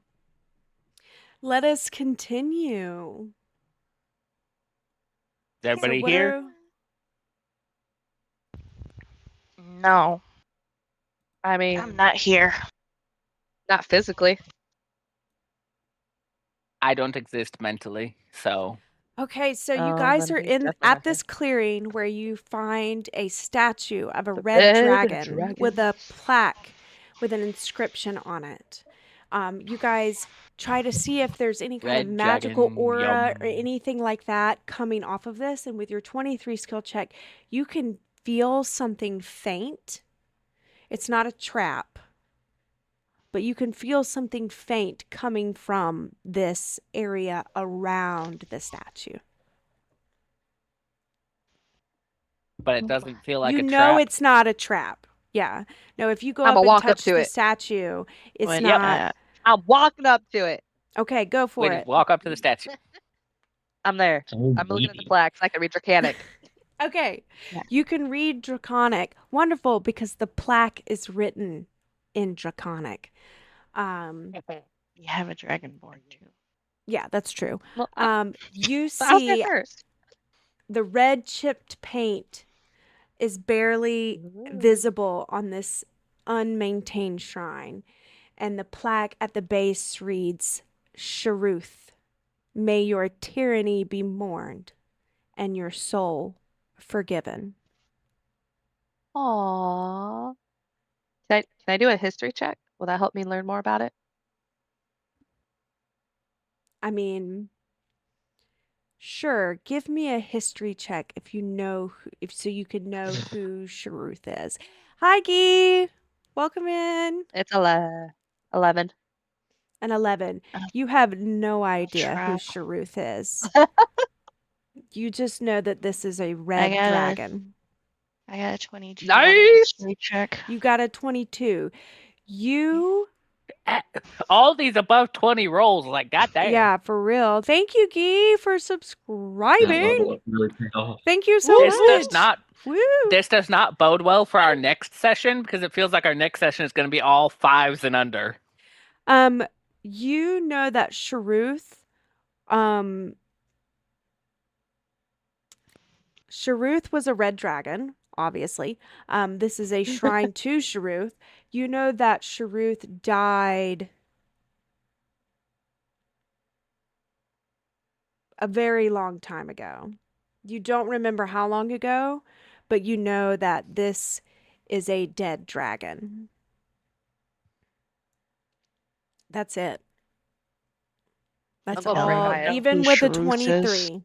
let us continue. Is everybody what here? are No, I mean, I'm not here. not physically. I don't exist mentally, so Okay, so you Oh, guys then are he's in definitely at not here. this clearing where you find a statue of a The red red dragon with dragon. a plaque with an inscription on it. You guys try to see if there's any kind of red magical dragon aura or yum. anything like that coming off of this. And with your 23 skill check, you can feel something faint. It's not a trap, but you can feel something faint coming from this area around the statue. But it doesn't feel like You a know trap. it's not a trap. Yeah. No, if you go I'ma up and walk up touch to the it. statue, it's When, not. I'm walking up to it. Okay, go for Wait, it. just walk up to the statue. I'm there. So I'm looking at the needy. plaques. I can read Dracanic. Okay. Yeah. You can read Draconic. Wonderful, because the plaque is written in Draconic. you have a dragonborn too. Yeah, that's true. Well, You I was there see first. the red chipped paint is barely visible on this unmaintained shrine, and the plaque at the base reads Sharuth. May your tyranny be mourned and your soul forgiven. Aww. Can I do a history check? Will that help me learn more about it? I mean, sure, give me a history check if you know if so you could know who Sharuth is. Hi Gee. Welcome in. It's 11. An 11. Uh, You have no idea who trap. Sharuth is. You just know that this is a I red got dragon. I got a 22 on a Nice. history check. You got a 22. You All these above 20 rolls, like goddamn. Yeah, for real. Thank you, Gee, for That subscribing. level up really paid off. Thank you so This does much. not Woo. this does not bode well for our next session because it feels like our next session is going to be all 5s and under. You know that Sharuth was a red dragon, obviously. This is a shrine to Sharuth. You know that Sharuth died a very long time ago. You don't remember how long ago, but you know that this is a dead dragon. That's it. That's I'll go Tell pray me all, by you it. know even who with a Sharuth is. 23.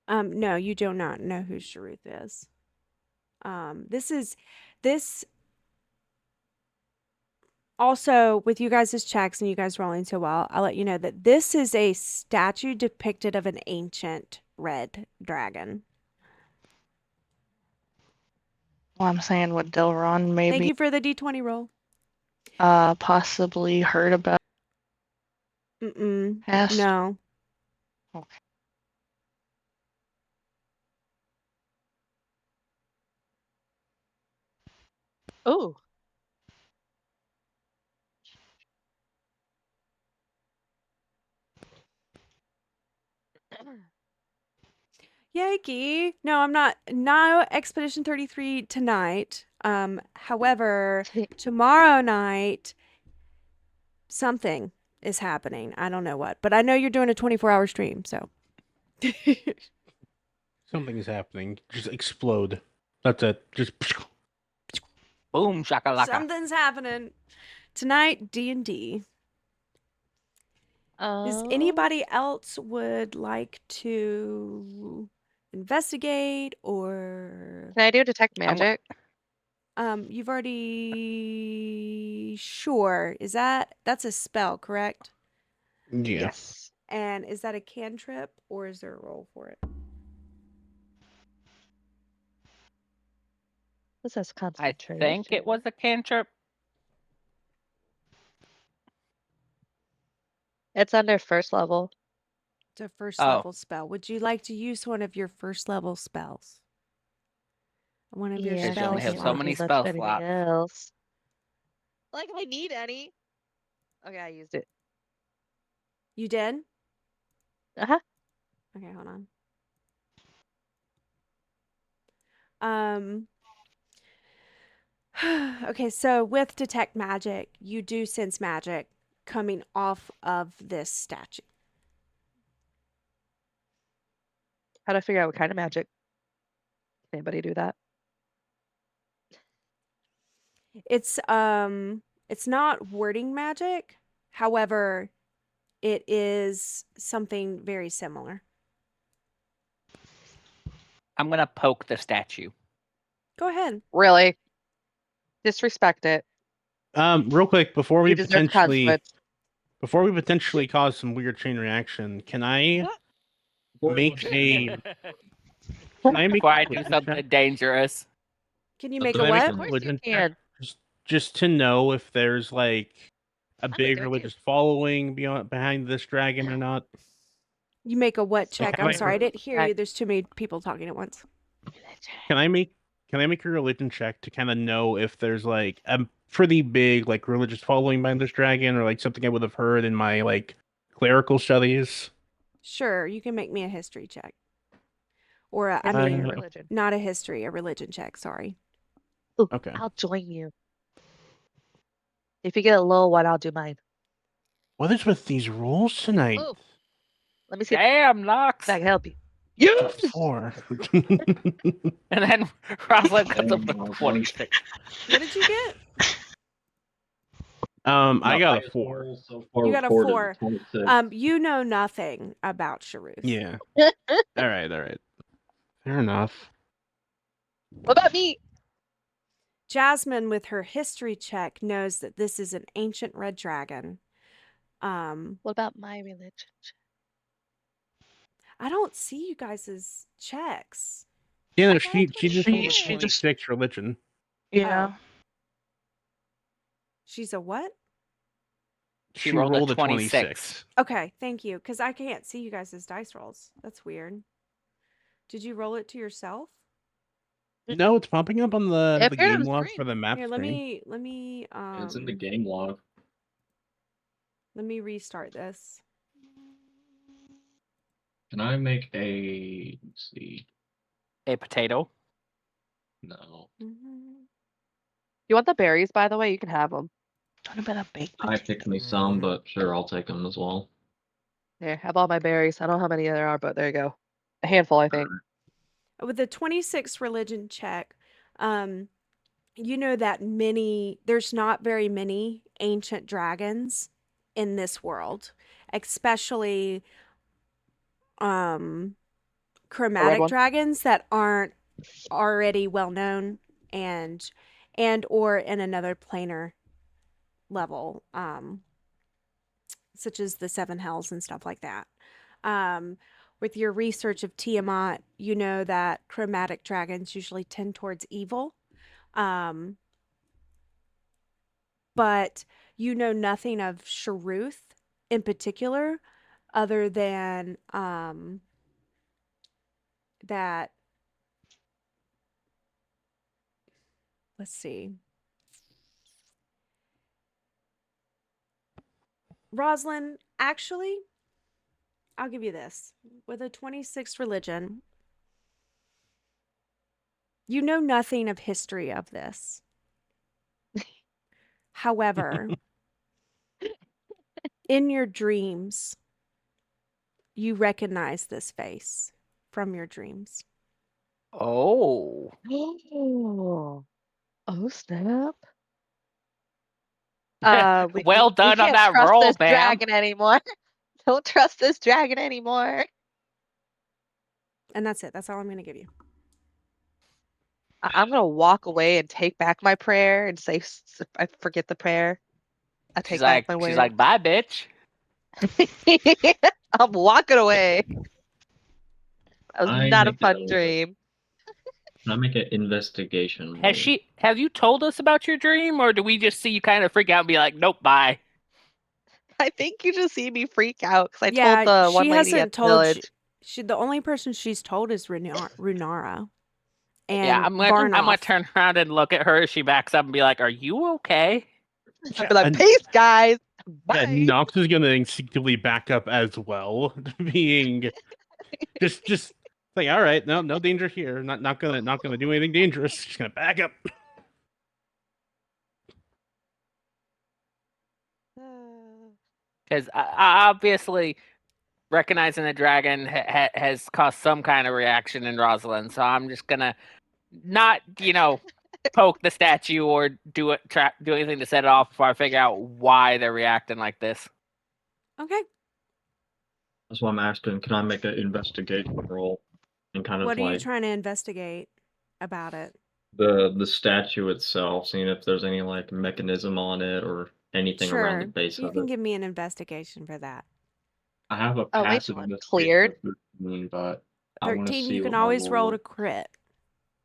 Um, no, you do not know who Sharuth is. This also with you guys' checks and you guys rolling so well, I'll let you know that this is a statue depicted of an ancient red dragon. Well, I'm saying what Delron Thank maybe you for the D20 roll. possibly heard about. Past. No. Okay. Ooh. Yikey. No, I'm not. No Expedition 33 tonight. However, tomorrow night something is happening. I don't know what, but I know you're doing a 24-hour stream, so. Something is happening. Just explode. That's it. Just. Boom shakalaka. Something's happening tonight. D&D. Does anybody else would like to investigate or Can I do detect I'm- magic? you've already sure. That's a spell, correct? Yeah. Yes. And is that a cantrip or is there a roll for it? This says I concentration. think it was a cantrip. It's under first level. It's a first Oh. level spell. Would you like to use one of your first level spells? One of your Yeah, They only spell have so many slots. spell anything slots. else. Like if I need any. Okay, I used it. You did? Uh-huh. Okay, hold on. Okay, so with detect magic, you do sense magic coming off of this statue. How to figure out what kind of magic? Can anybody do that? It's not wording magic. However, it is something very similar. I'm gonna poke the statue. Go ahead. Really? Disrespect it. Real quick before we You deserve consequence. potentially cause some weird chain reaction, can I make a Before I do religion something check? dangerous. Can you That's make a a Can I make what? a Of course you religion check? can. Just to know if there's like a would big do it too. religious following behind this dragon or not. You make a what Stop check? Can I'm I- sorry, I didn't hear Right. you. There's too many people talking at once. Can I make a religion check to kind of know if there's like a pretty big like religious following behind this dragon or like something I would have heard in my like clerical studies? Sure, you can make me a history check. Or I History or mean, religion. not a history, a religion check, sorry. Ooh, Okay. I'll join you. If you get a low one, I'll do mine. What is with these rules tonight? Ooh. Let me see if Damn, Nox. I can help you. It's a 4. And then Rosalind comes up Damn, with 26. What did you get? I got a highest 4. roll so far You got a recorded, 4. 26. You know nothing about Sharuth. Yeah. All right. Fair enough. What about me? Jasmine, with her history check, knows that this is an ancient red dragon. What about my religion? I don't see you guys' checks. Yeah, no, I thought I she put just it rolled a in. She just- 26 religion. Yeah. She's a what? She rolled a 26. Okay, thank you. Because I can't see you guys' dice rolls. That's weird. Did you roll it to yourself? No, it's popping up on the It appeared on game the log screen. for the map Here, screen. let me It's in the game log. let me restart this. Can I make a, let's see, A potato. no. You want the berries, by the way? You can have them. What about a baked I picked me some, but sure, I'll take them as well. Here, have all my berries. I don't know how many there are, but there you go. A handful, I think. With the 26 religion check, you know that there's not very many ancient dragons in this world, especially chromatic one. dragons that aren't already well known and or in another planar level, such as the seven hells and stuff like that. With your research of Tiamat, you know that chromatic dragons usually tend towards evil. But you know nothing of Sharuth in particular, other than that. Let's see. Rosalind, actually, I'll give you this. With a 26 religion, You know nothing of history of this. However, in your dreams, you recognize this face from your dreams. Oh. Oh snap. Well We done on can't that trust roll, this ma'am. dragon anymore. Don't trust this dragon anymore. And that's it. That's all I'm going to give you. I'm gonna walk away and take back my prayer and say I forget the prayer. I take back my She's word. like, bye, bitch. I'm walking away. That was I not a make fun a, dream. Can I make an investigation roll? Have you told us about your dream, or do we just see you kind of freak out and be like, nope, bye? I think you just see me freak out because I told Yeah, the one she lady at hasn't the told you. village. The only person she's told is Runara Yeah, and I'm gonna Varnoff. turn around and look at her as she backs up and be like, are you okay? I'd be like, And peace, guys. yeah, Bye. Nox is gonna instinctively back up as well, being just like, all right, no danger here. Not gonna do anything dangerous. Just gonna back up. Because obviously, recognizing the dragon has caused some kind of reaction in Rosalind, so I'm just gonna not, poke the statue or do anything to set it off before I figure out why they're reacting like this. Okay. That's why I'm asking, can I make an investigation roll? And kind of What are you like trying to investigate about it? the statue itself, seeing if there's any like mechanism on it or anything around the Sure. base You of can it. give me an investigation for that. I have a Oh, wait passive till it's investigation cleared. of 13, but I want to 13, you see can what my always roll to roll. crit.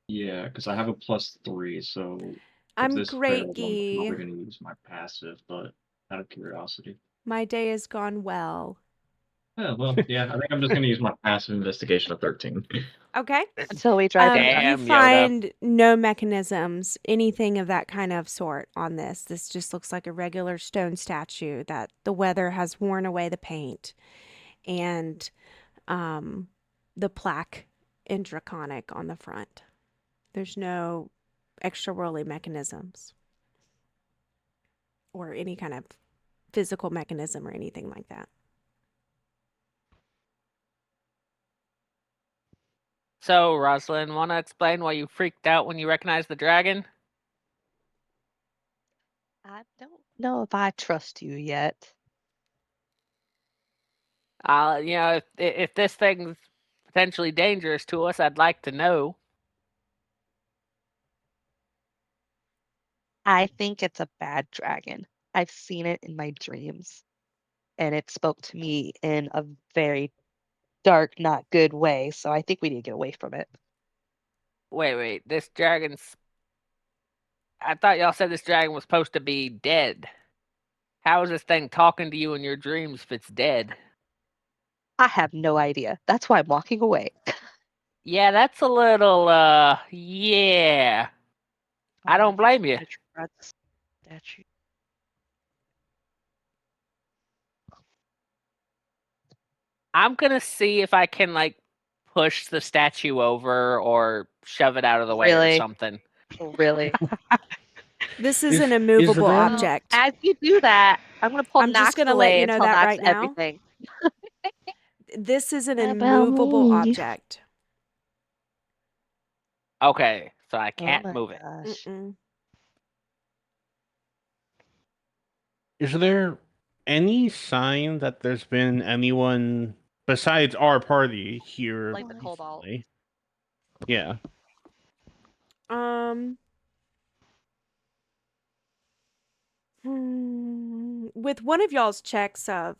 Yeah, because I have a +3, so if I'm this great, fails, I'm Gee. probably going to use my passive, but out of curiosity. My day has gone well. Yeah, well, yeah, I think I'm just going to use my passive investigation of 13. Okay. Until we drive it up. You Damn, Yoda. find no mechanisms, anything of that kind of sort on this. This just looks like a regular stone statue that the weather has worn away the paint and the plaque in Draconic on the front. There's no extraworldly mechanisms or any kind of physical mechanism or anything like that. So, Rosalind, want to explain why you freaked out when you recognized the dragon? I don't know if I trust you yet. If this thing's potentially dangerous to us, I'd like to know. I think it's a bad dragon. I've seen it in my dreams, and it spoke to me in a very dark, not good way. So I think we need to get away from it. Wait, this dragon's. I thought y'all said this dragon was supposed to be dead. How is this thing talking to you in your dreams if it's dead? I have no idea. That's why I'm walking away. Yeah, that's a little, yeah. I don't blame you. Statue. I'm gonna see if I can, like, push the statue over or shove it out of the way or Really? something. Really? This is an Is immovable there- object. As you do that, I'm gonna pull I'm just Nox going to let away you and know tell that Nox right now. everything. This is an What about immovable me? object. Okay, so I Oh can't my move it. gosh. Mm-mm. Is there any sign that there's been anyone besides our party here Like the cobalt. recently? Yeah. With one of y'all's checks of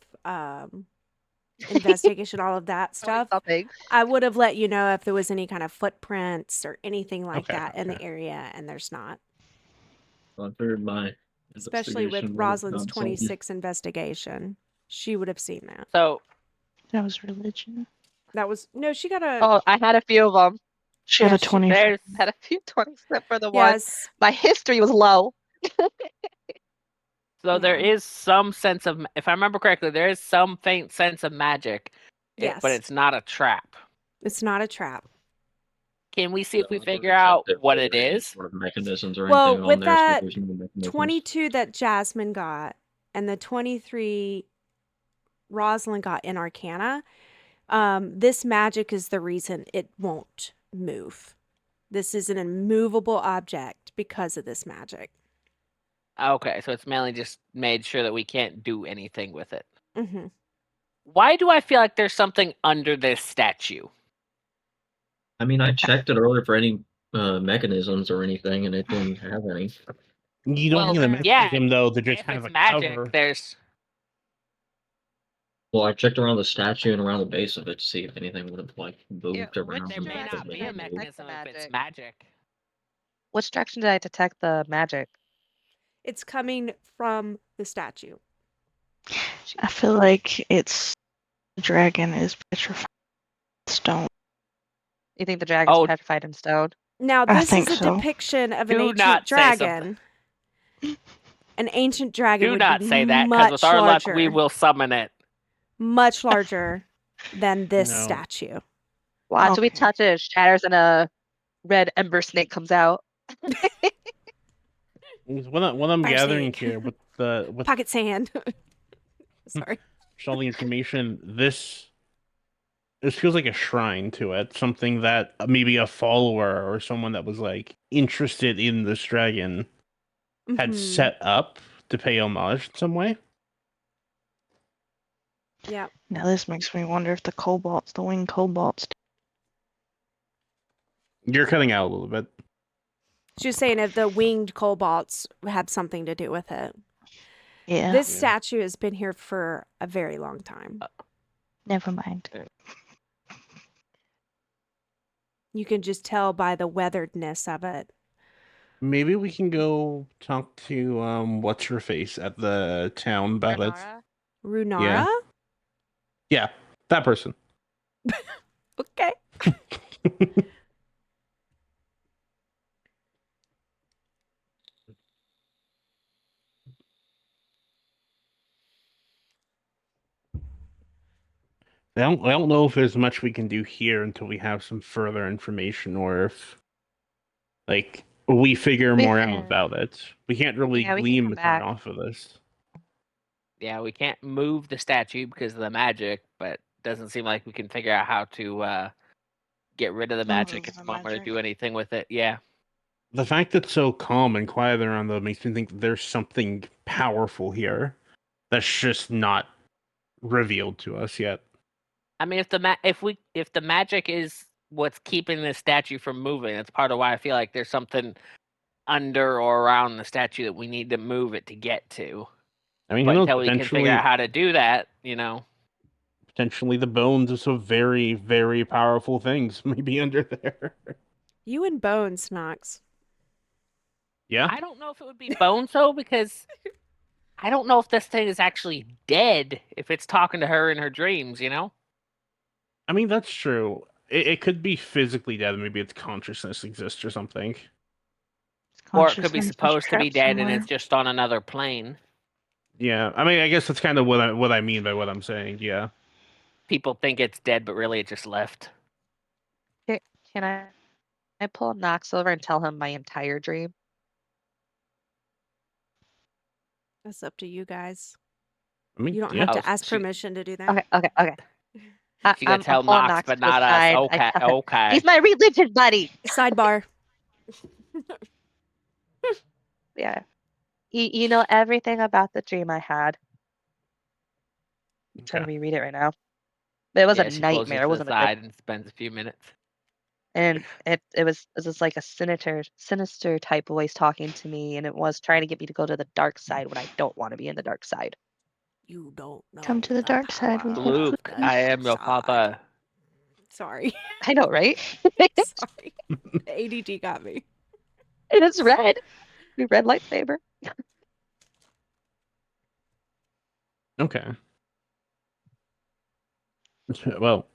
investigation, all of that stuff, Something. I would have let you know if there was any kind of footprints or anything like Okay, that in the okay. area, and there's not. So I figured my Especially with investigation would have Rosalind's done something. 26 investigation. She would have seen that. So, That was religion. That was, no, she got a, Oh, I had a few of them. She had Yeah, a 20. there's Had a few 20 except for the one. yes. My history was low. there Yeah. is some sense of, if I remember correctly, there is some faint sense of magic. Yes. But it's not a trap. It's not a trap. Can we see if we Don't figure accept out it what for it any is? sort of mechanisms or Well, anything on with there, so that there's no mechanisms. 22 that Jasmine got and the 23 Rosalind got in Arcana, this magic is the reason it won't move. This is an immovable object because of this magic. Okay, so it's mainly just made sure that we can't do anything with it. Hmm. Why do I feel like there's something under this statue? I mean, I checked it earlier for any mechanisms or anything, and it didn't have any. You don't Well, need a yeah, mechanism though. They're just if kind of it's a magic, cover. there's Well, I checked around the statue and around the base of it to see if anything would have like Yeah, moved around. which there may direction not did be I a detect the mechanism if it's magic? magic. Which direction did I detect the magic? It's coming from the statue. I feel like it's the dragon is petrified in stone. You think the dragon's Oh, petrified in stone? Now, I this think is a so. depiction of an do ancient not say something. dragon. An ancient dragon Do would be not say that, because with much our luck, we larger, will summon it. much larger than this No. statue. Watch we Okay. touch it, it shatters, and a red ember snake comes out. What I'm Fire gathering snake. here with Pocket sand. Sorry. all the information, this feels like a shrine to it. Something that maybe a follower or someone that was like interested in this dragon had Mhm. set up to pay homage in some way. Yeah. Now this makes me wonder if the winged kobolds. You're cutting out a little bit. She was saying if the winged cobalts had something to do with it. Yeah. This Yeah. statue has been here for a very long time. Never mind. You can just tell by the weatheredness of it. Maybe we can go talk to what's her face at the town about it. Runara? Yeah, that person. Okay. I don't know if there's much we can do here until we have some further information, or if like we figure We more out can- about it. We can't really Yeah, we can glean come much back. off of this. Yeah, we can't move the statue because of the magic, but doesn't seem like we can figure out how to get rid of the magic Remove at the the moment or magic. do anything with it. Yeah. The fact that it's so calm and quiet around though makes me think that there's something powerful here that's just not revealed to us yet. I mean, if the magic is what's keeping the statue from moving, that's part of why I feel like there's something under or around the statue that we need to move it to get to. I mean, But who knows? until we can figure out how to do that, Potentially the bones of some very, very powerful things may be under there. You and Bones, Knox. Yeah. I don't know if it would be bones though, because I don't know if this thing is actually dead if it's talking to her in her dreams. I mean, that's true. It could be physically dead, maybe its consciousness exists or something. Or it could be Consciousness is supposed to be trapped dead and somewhere. it's just on another plane. Yeah, I mean, I guess that's kind of what I mean by what I'm saying. Yeah. People think it's dead, but really it just left. Can I pull Knox over and tell him my entire dream? That's up to you guys. I mean, You don't yeah. have Oh, to ask she- permission to do that. Okay. She gonna I'm tell pulling Knox, but to the not us. side. I Okay, tell him, okay. he's my religion buddy. Sidebar. Yeah. You know everything about the dream I had. I'm trying to reread it right now. But it was Yeah, a she pulls you nightmare. It to the wasn't a good. side and spends a few minutes. And it was just like a sinister type voice talking to me, and it was trying to get me to go to the dark side when I don't want to be in the dark side. You don't know. Come to the dark side with power me, of Luke, the please. I am your side. papa. Sorry. I know, right? Sorry. ADD got me. It is red. The red lightsaber. Okay. Well,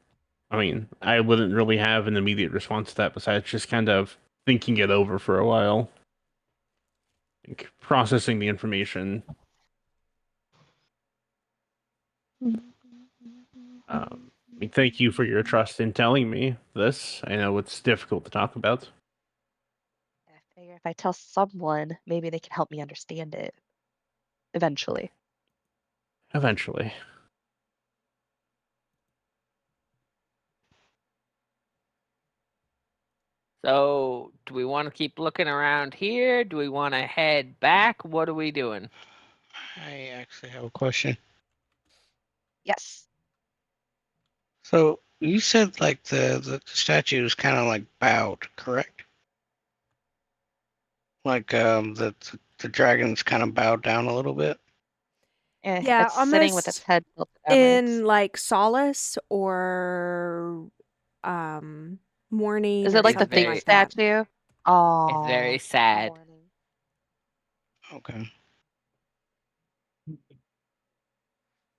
I mean, I wouldn't really have an immediate response to that besides just kind of thinking it over for a while. Like, processing the information. I mean, thank you for your trust in telling me this. I know it's difficult to talk about. I figure if I tell someone, maybe they can help me understand it eventually. Eventually. So, do we want to keep looking around here? Do we want to head back? What are we doing? I actually have a question. Yes. So you said like the statue is kind of like bowed, correct? Like the dragon's kind of bowed down a little bit. Yeah, It's sitting with its almost head tilted downwards. in like solace or mourning Is or it like the something thief very- like that. statue? It's very Oh, sad. mourning. Okay.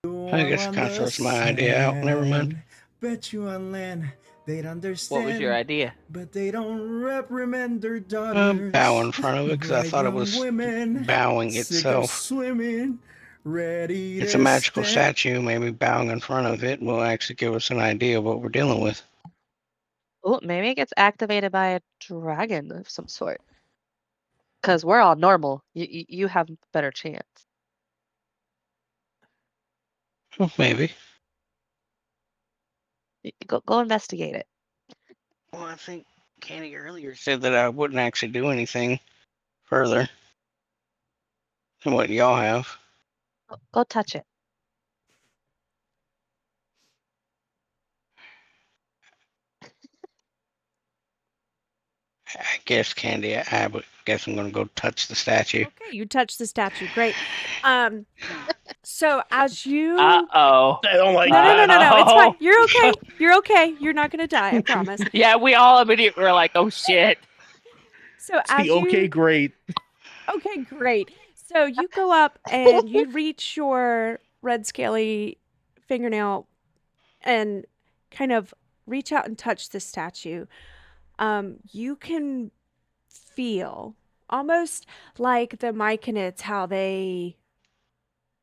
I guess it kind of throws my idea out. Never mind. Bet you on land they'd understand. What was your idea? But they don't reprimand their Bow in daughters. front of it because I Bright thought it young was women, bowing sick of itself. swimming, ready It's a to magical stand. statue. Maybe bowing in front of it will actually give us an idea of what we're dealing with. Oh, maybe it gets activated by a dragon of some sort. Because we're all normal. You have a better chance. Well, maybe. Go investigate it. Well, I think Candy earlier said that I wouldn't actually do anything further than what y'all have. Go touch it. I guess, Candy, I would guess I'm going to go touch the statue. Okay, you touch the statue. Great. So as you Uh-oh. I don't like No, no, no, no, no. It's fine. Uh-oh. You're okay. You're okay. You're not gonna die, I promise. Yeah, we all immediately were like, oh shit. So as See, okay, you great. Okay, great. So you go up and you reach your red scaly fingernail and kind of reach out and touch the statue. You can feel almost like the Myconids, how they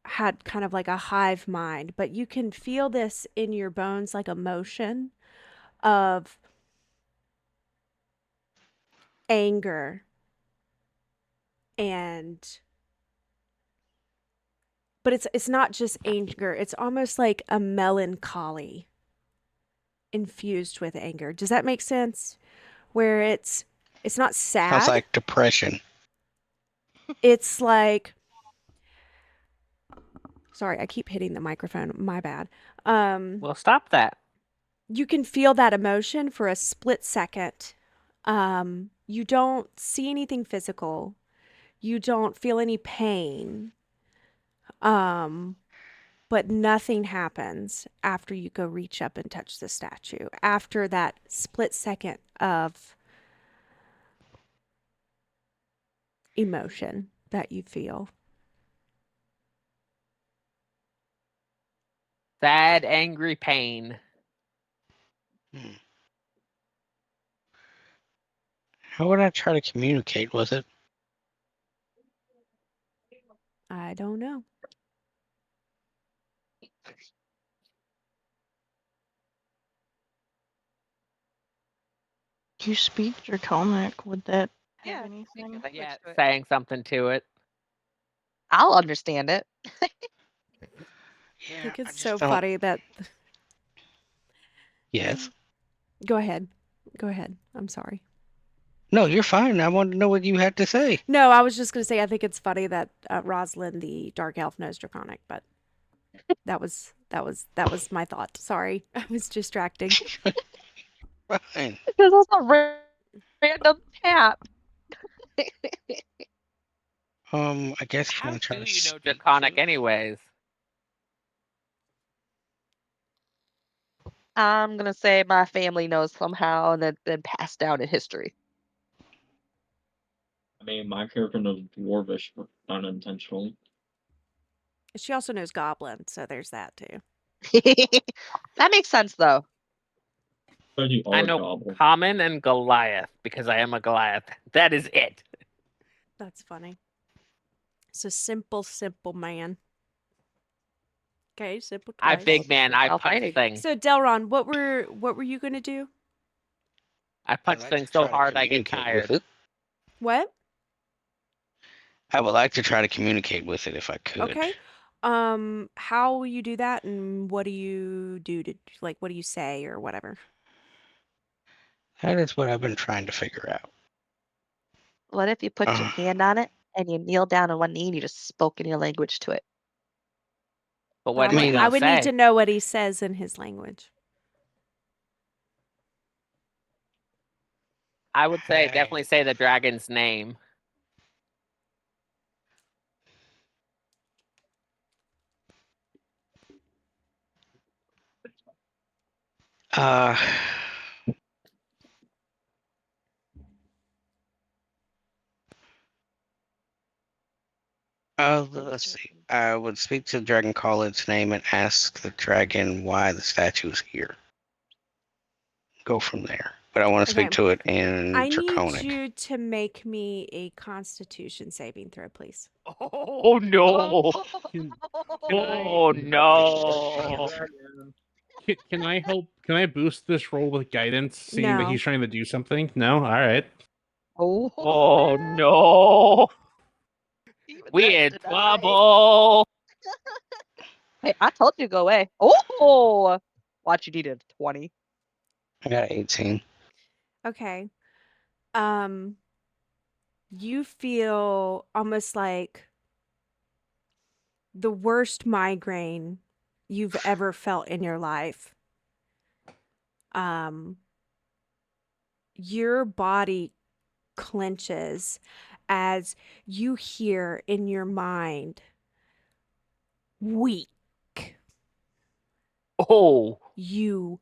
had kind of like a hive mind, but you can feel this in your bones like emotion of anger and but it's not just anger, it's almost like a melancholy infused with anger. Does that make sense? Where it's not Sounds sad, like depression. it's like sorry, I keep hitting the microphone, my bad. Well, stop that. You can feel that emotion for a split second. You don't see anything physical. You don't feel any pain. But nothing happens after you go reach up and touch the statue. After that split second of emotion that you feel. Sad, angry pain. Hmm. How would I try to communicate with it? I don't know. Do you speak Draconic? Would that have Yeah, anything? language Yeah, to it. saying something to it. I'll understand it. I Yeah, think I it's just so don't. funny that Yes. go ahead. Go ahead. I'm sorry. No, you're fine. I wanted to know what you had to say. No, I was just going to say I think it's funny that Rosalind the dark elf knows Draconic, but that was my thought. Sorry. I was distracting. Fine. Because that's a random tap. I guess if you How want to try do to you know speak Draconic to it. anyways? I'm gonna say my family knows somehow and then been passed down in history. I mean, my character knows Dwarvish unintentionally. She also knows Goblin, so there's that too. That makes sense though. But you I are know Goblin. Common and Goliath because I am a Goliath. That is it. That's funny. It's a simple, simple man. Okay, simple I twice. big man. I Style punch fighting. things. So Delron, what were you gonna do? I punch I'd like things to so try to hard I get communicate with tired. it. What? I would like to try to communicate with it if I could. Okay. How will you do that, and what do you do to like? What do you say or whatever? That is what I've been trying to figure out. What if you put your hand on it and you kneel down on one knee and you just spoke in your language to it? But Well, what is he I gonna would need say? to know what he says in his language. I would say definitely say the dragon's name. Uh, let's see. I would speak to the dragon, call its name, and ask the dragon why the statue is here. Go from there. But I want to Okay. speak to it in I need Draconic. you to make me a Constitution saving throw, please. Oh no! Can Oh no! can I help? Can I boost this roll with guidance, seeing that No. he's trying to do something? No. All right. Oh, Oh no! even We that's in denied. trouble. Hey, I told you to go away. Oh, watch, you needed 20. I got 18. Okay. Um, you feel almost like the worst migraine you've ever felt in your life. Your body clenches as you hear in your mind, weak. Oh, You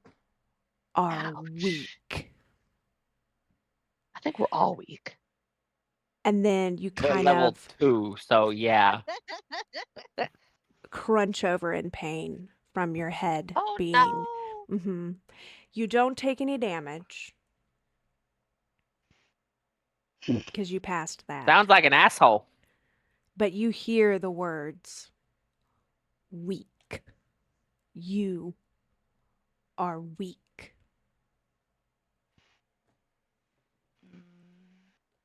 are Ouch. weak. I think we're all weak. And then you we're kind level of 2, so yeah. crunch over in pain from your head Oh being. no. You don't take any damage Hmm. because you passed that. Sounds like an asshole. But you hear the words, weak. You are weak.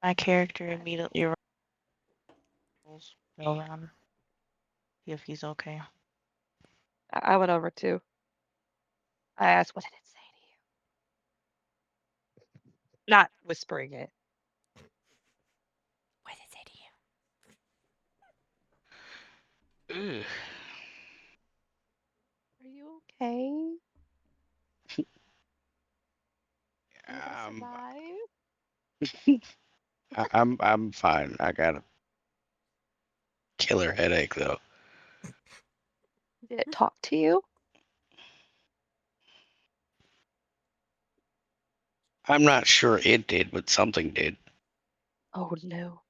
My character immediately rolls go around. See if he's okay. I went over too. I asked, what did it say to you? Not whispering it. What did it say to you? Ugh. Are you okay? Are you gonna Um, survive? I'm fine. I got a killer headache though. Did it talk to you? I'm not sure it did, but something did. Oh no.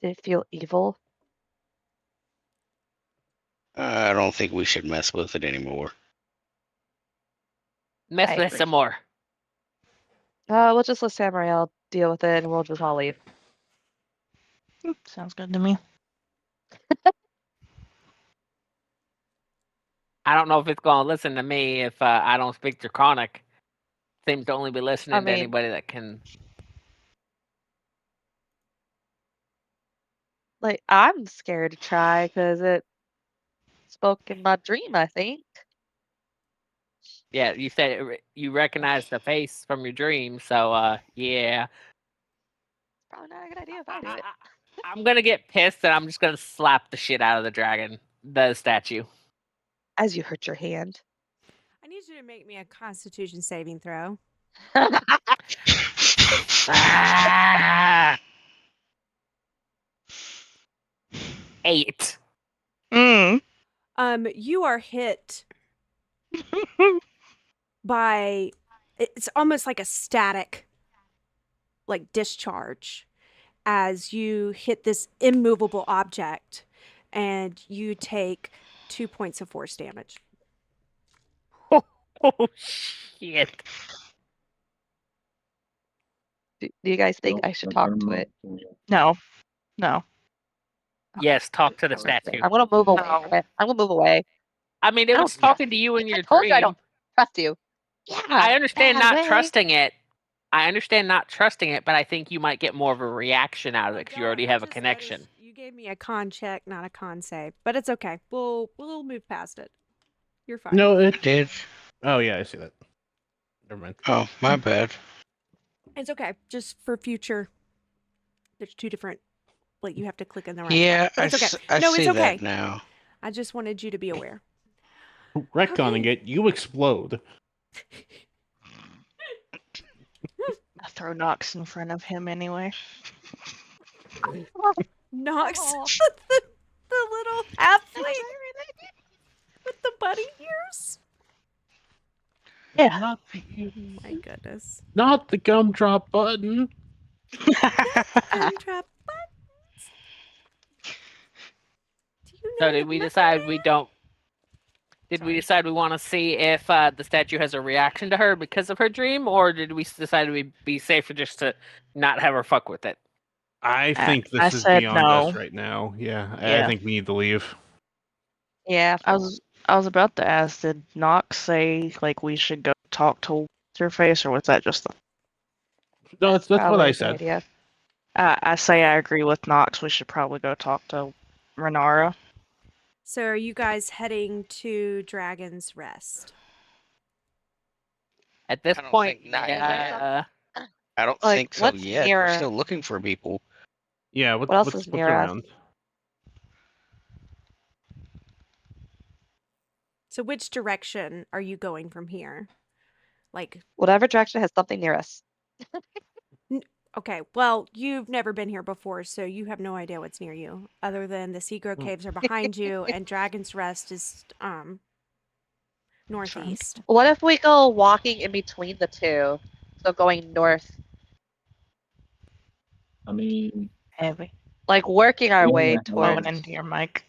Did it feel evil? I don't think we should mess with it anymore. Mess I with it agree. some more. We'll just let Samariel deal with it and we'll just all leave. Sounds good to me. I don't know if it's gonna listen to me if I don't speak Draconic. Seems to only be listening to mean- anybody that can. Like, I'm scared to try because it spoke in my dream, I think. Yeah, you said you recognize the face from your dream, so yeah. Probably not a good idea if I do it. I'm gonna get pissed and I'm just gonna slap the shit out of the dragon, the statue. As you hurt your hand. I need you to make me a Constitution saving throw. Ah! 8. Mm. You are hit by, it's almost like a static, like discharge, as you hit this immovable object, and you take 2 points of force damage. Oh shit. Do you guys think I should talk to it? No. No. Yes, talk to the statue. I'm gonna move away No. from it. I'm gonna move away. I mean, it I was don't trust talking to you in I your told you I dream. don't trust you. Yeah. I understand bad not way. trusting it. I understand not trusting it, but I think you might get more of a reaction out of it because you already have a connection. You gave me a con check, not a con save, but it's okay. We'll move past it. You're fine. No, I it. did. Oh yeah, I see that. Never mind. Oh, my bad. It's okay. Just for future, there's two different. Like you have to click in the right Yeah, spot, but it's okay. I No, see it's okay. that now. I just wanted you to be aware. Retconning Okay. it, you explode. I throw Nox in front of him anyway. Knocks Oh. the little halfling with the bunny ears. Yeah. Not, My goodness. not the gumdrop button. Gumdrop buttons. Do you So know did the we Muppet decide Man? we don't? Did we decide we want to see if the statue has a reaction to her because of her dream, or did we decide we'd be safer just to not have her fuck with it? I think I this is said beyond no. us right now. Yeah, I Yeah. think we need to leave. Yeah. I was about to ask, did Nox say like we should go talk to what's her face, or was that just the? No, that's what probably I a good said. idea. I say I agree with Nox. We should probably go talk to Renara. So are you guys heading to Dragon's Rest? At this I don't point, think not yeah. I don't Like, think so what's yet. near? We're still looking for people. Yeah, What else is what's near us? around? So which direction are you going from here? Like, Whatever direction has something near us. okay, well, you've never been here before, so you have no idea what's near you, other than the Seagrow Caves are behind you, and Dragon's Rest is northeast. What if we go walking in between the two? So going north, I mean, Heavy. like working our Yeah, way yeah. Blowing towards. into your mic.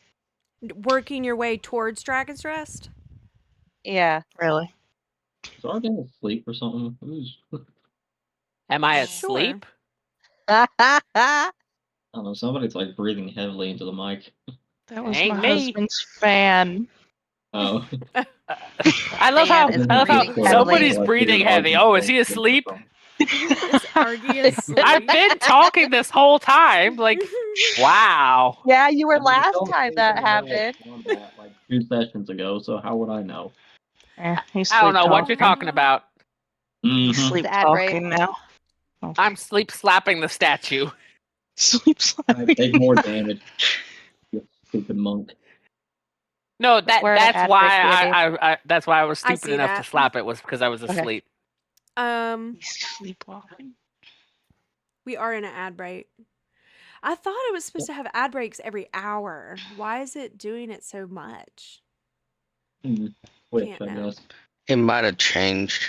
Working your way towards Dragon's Rest? Yeah. Really? is our guy asleep or something? Who's, Am I Sure. asleep? I don't know, somebody's like breathing heavily into the mic. That was Ain't my me. husband's fan. Oh. I love how Fan is I love how breathing heavily. somebody's breathing heavy. Oh, is he asleep? Is Argy asleep? I've been talking this whole time. Like, wow. Yeah, you were I mean, last fell time asleep that in the middle of happened. combat like 2 sessions ago, so how would I know? He's I don't sleep know what you're talking. talking about. He's Mm-hmm. sleep Sad, right? talking now. Okay. I'm sleep slapping the statue. Sleep I slapping. take more damage. You stupid monk. No, We're in an that's ad why break, Andy. that's why I was I stupid see enough that. to slap it was because I was Okay. asleep. He's sleepwalking. We are in an ad break. I thought it was supposed to have ad breaks every hour. Why is it doing it so much? Which, Can't I know. guess. It might have changed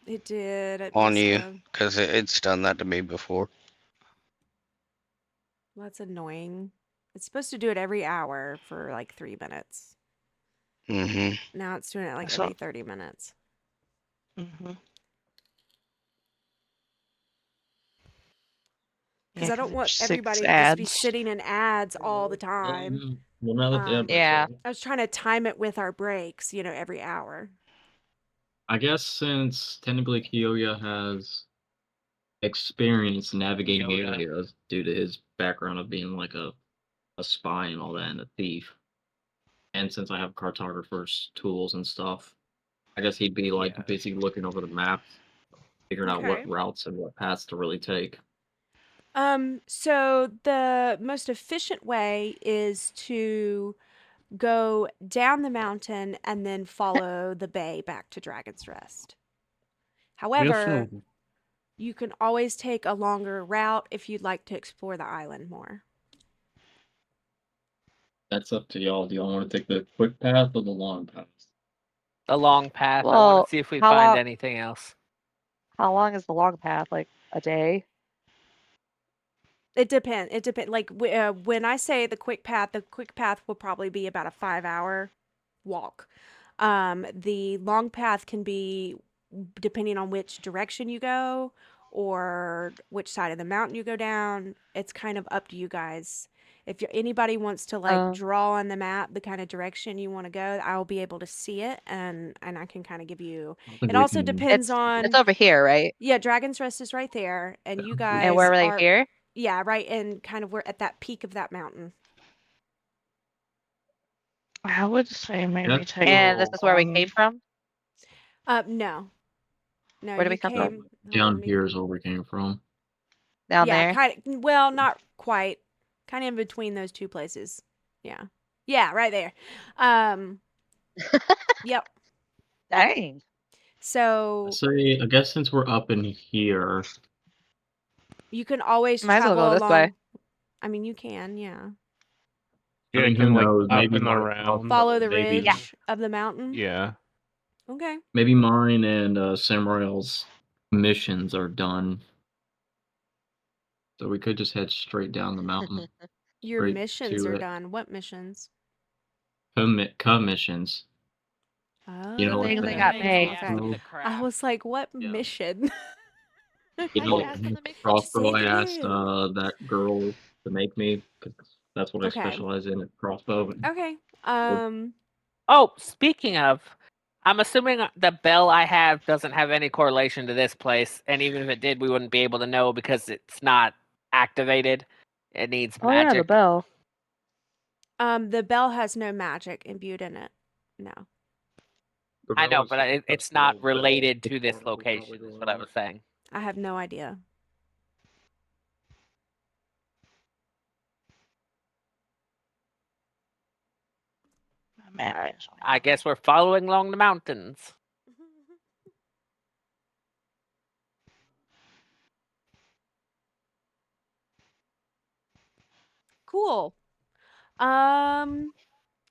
It did. It on must you have. because it's done that to me before. Well, that's annoying. It's supposed to do it every hour for like 3 minutes. Mm-hmm. Now it's doing it like I saw- every 30 minutes. Mm-hmm. Because I don't want 6 everybody to just be ads. sitting in ads all the time. Well, now that the ad break's Yeah. over. I was trying to time it with our breaks, every hour. I guess since technically Kiyoya has experience navigating areas due to his background of being like a spy and all that and a thief. And since I have cartographer's tools and stuff, I guess he'd be like basically looking over the map, figuring out what Okay. routes and what paths to really take. So the most efficient way is to go down the mountain and then follow the bay back to Dragon's Rest. However, you can always take a longer route if you'd like to explore the island more. That's up to y'all. Do y'all want to take the quick path or the long path? The long path. I want Well, to see if we how find long- anything else. How long is the long path? Like a day? It depends. Like when I say the quick path will probably be about a 5-hour walk. The long path can be depending on which direction you go or which side of the mountain you go down. It's kind of up to you guys. If anybody wants to draw on the map the kind of direction you want to go, I'll be able to see it, and I can kind of give you. I don't think It we also can- depends It's on. over here, right? Yeah, Dragon's Rest is right there, and you And guys where were they are. here? Yeah, right, and kind of we're at that peak of that mountain. I would say maybe That's take. And this is where we came from? No, Where did we you come from? came. hold on, Down let me- here is where we came from. Down yeah, there? kind of. Well, not quite. Kind of in between those two places. Yeah, yeah, right there. Yep. Dang. So I guess since we're up in here, you can always Might as well travel go this along. way. I mean, you can, yeah. I Yeah, mean, you who can like knows? up Maybe and my around. Follow the maybe, ridge of the mountain. Yeah. Okay. maybe mine and Samrail's missions are done. So we could just head straight down the mountain. Your Straight missions to are it. done. What missions? Commissions. Oh. You know, Things like that got Things made. we asked Okay. them to I craft. was like, what Yeah. mission? You I know, asked them to make crossbow Say I the asked name. that girl to make me, because that's what I Okay. specialize in, at crossbow. Okay. Oh, speaking of, I'm assuming the bell I have doesn't have any correlation to this place, and even if it did, we wouldn't be able to know because it's not activated. It needs Oh yeah, the magic. bell. The bell has no magic imbued in it. No. I know, but it's not related to this location, is what I was saying. I have no idea. I guess we're following along the mountains. Cool.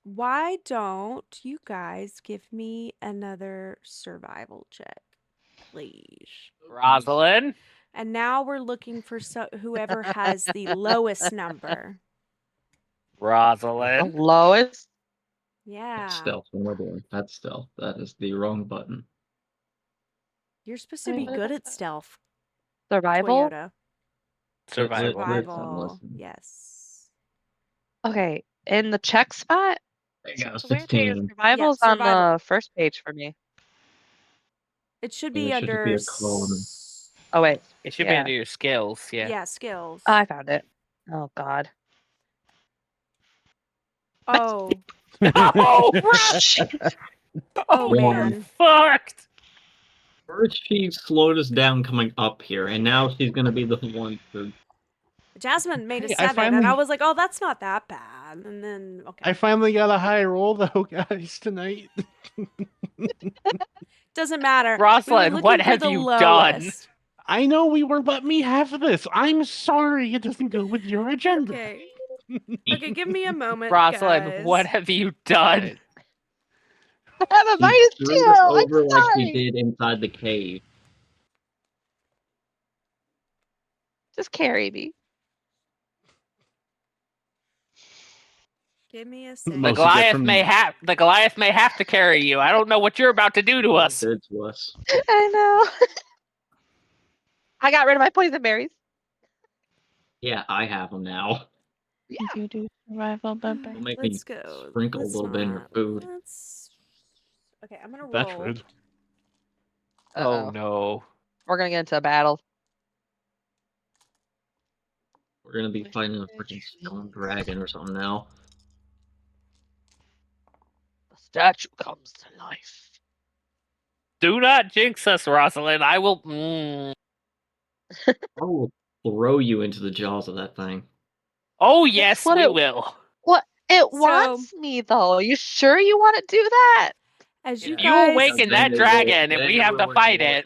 Why don't you guys give me another survival check, please? Rosalind? And now we're looking for whoever has the lowest number. The Rosalind? lowest? Yeah. That's stealth. What am I doing? That's stealth. That is the wrong button. You're supposed to be good at stealth, Survival? Toyota. Survival. Survival. Yes. Okay, in the check spot? There you go, The weird thing is 16. survival's Yeah, on survival. the first page for me. It should Yeah, be it should just under. be a column. Oh wait. It should be Yeah. under your skills, yeah. Yeah, skills. Oh, I found it. Oh god. Oh. Oh, Oh, One. man. fucked! First, she slowed us down coming up here, and now she's gonna be the one to. Jasmine made Hey, a I 7, and I finally- was like, oh, that's not that bad. And then, okay. I finally got a high roll though, guys, tonight. Doesn't matter. Rosalind, we were what looking for have the you done? lowest. I know we were let me have this. I'm sorry it doesn't go with your agenda. Okay. Okay, give me a moment, Rosalind, guys. what have you done? Alright. I have a She minus threw 2! us I'm over like she sorry! did inside the cave. Just carry me. Give me a The second. most you get from- The Goliath may have to carry you. I don't know what you're about to do to us. Did to us. I know. I got rid of my poison berries. Yeah, I have them now. Yeah. You do survival, Bebe. Don't make me Let's go. sprinkle a Let's little bit in your not- food. let's- Okay, I'm gonna That's roll. rude. Uh-oh. Oh no. We're gonna get into a battle. We're gonna be fighting a freaking stone dragon or something now. The statue comes to life. Do not jinx us, Rosalind. I will. I will throw you into the jaws of that thing. Oh, yes, what we it- will. What? It So- wants me though. You sure you want to do that? As you If you guys, awaken that dragon and we have to fight it,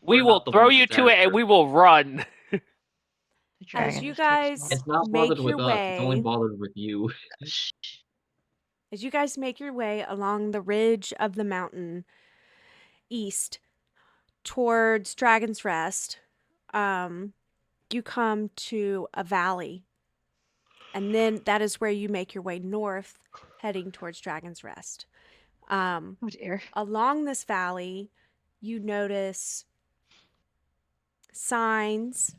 we We're will not the throw ones you that's to it and after. we will run. The as dragon you just takes guys more. It's not make bothered your with us. It's only way, bothered with you. as you guys make your way along the ridge of the mountain east towards Dragon's Rest, you come to a valley, and then that is where you make your way north, heading towards Dragon's Rest. Oh dear. Along this valley, you notice signs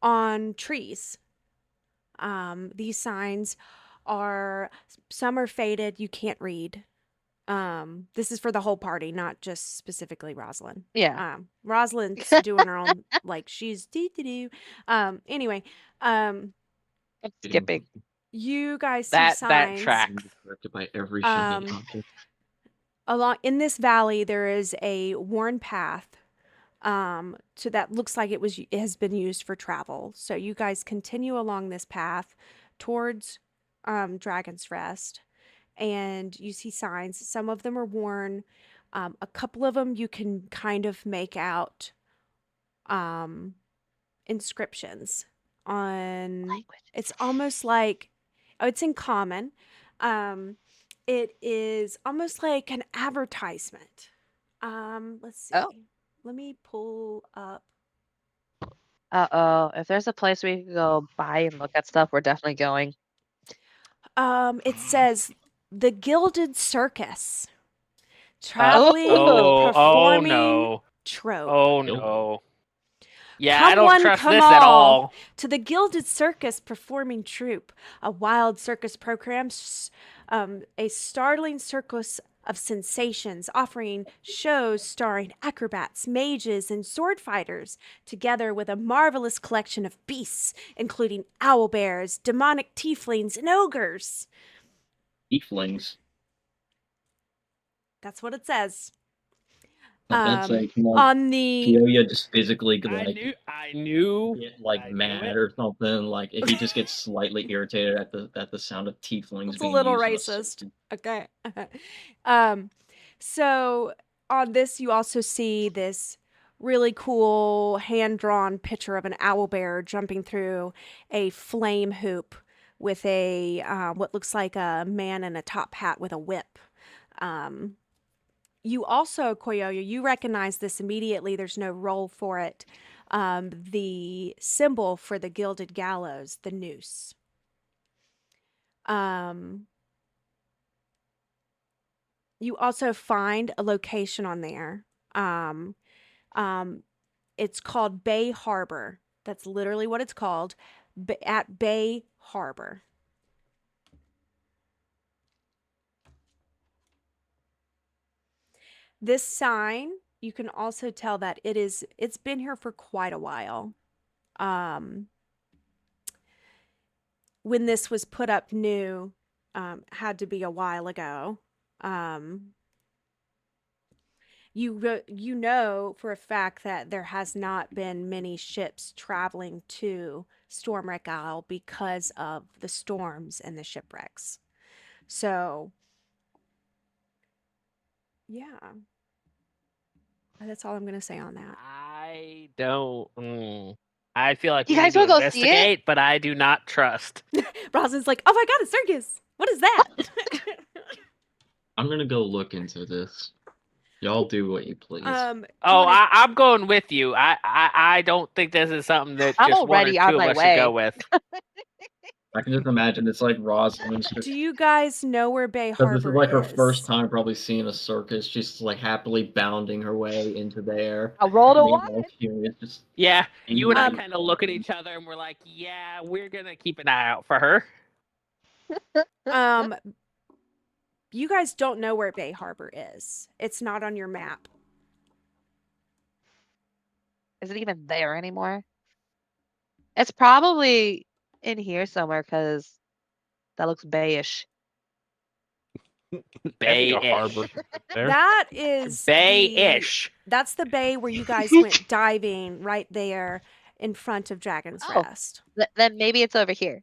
on trees These signs are some are faded, you can't read. This is for the whole party, not just specifically Rosalind. Yeah. Rosalind's doing her own like she's doo doo doo. Anyway, um, I'm skipping. you guys see That signs. tracks. Directed by every shiny Um, object. along in this valley, there is a worn path. So that looks like it has been used for travel. So you guys continue along this path towards Dragon's Rest, and you see signs. Some of them are worn. A couple of them you can kind of make out inscriptions on. Language. It's almost like, oh, it's in common. It is almost like an advertisement. Let's see. Oh. Let me pull up. Uh-oh. If there's a place we can go buy and look at stuff, we're definitely going. It says the Gilded Circus. Traveling, Oh. performing no. trope. Oh Nope. no. Yeah, Come I don't one, trust come this at all. all. To the Gilded Circus performing troupe, a wild circus program, a startling circus of sensations, offering shows starring acrobats, mages, and sword fighters, together with a marvelous collection of beasts, including owl bears, demonic tieflings, and ogres. Tieflings. That's what it says. That's like, come on. On the Kyoya just physically I knew get like I knew mad it. or something. Like if he just gets slightly irritated at the sound of tieflings it's a being little used in a racist. sentence. Okay. So on this, you also see this really cool hand-drawn picture of an owl bear jumping through a flame hoop with a what looks like a man in a top hat with a whip. You also, Koyoyo, you recognize this immediately. There's no role for it. The symbol for the gilded gallows, the noose. You also find a location on there. It's called Bay Harbor. That's literally what it's called, at Bay Harbor. This sign, you can also tell that it's been here for quite a while. When this was put up new, had to be a while ago. You know for a fact that there has not been many ships traveling to Stormwreck Isle because of the storms and the shipwrecks. So, yeah. That's all I'm going to say on that. I don't. I feel like You we guys need to wanna go see it? investigate, but I do not trust. Rosalind's like, oh my god, a circus! What is that? I'm gonna go look into this. Y'all do what you please. Do you Oh, wanna- I'm going with you. I don't think this is something that I'm just one or already on two of my us should go way. with. I can just imagine it's like Rosalind's just do you guys know where Bay because Harbor this is like her is? first time probably seeing a circus. She's like happily bounding her way into there. I rolled a Meanwhile, one. Kyoya's just Yeah, you and I angry. kind of look at each other and we're like, yeah, we're gonna keep an eye out for her. You guys don't know where Bay Harbor is. It's not on your map. Is it even there anymore? It's probably in here somewhere because that looks bayish. That'd be a harbor Bay-ish. there. That is Bay-ish. That's the bay where you guys went diving right there in front of Dragon's Oh. Rest. Then maybe it's over here.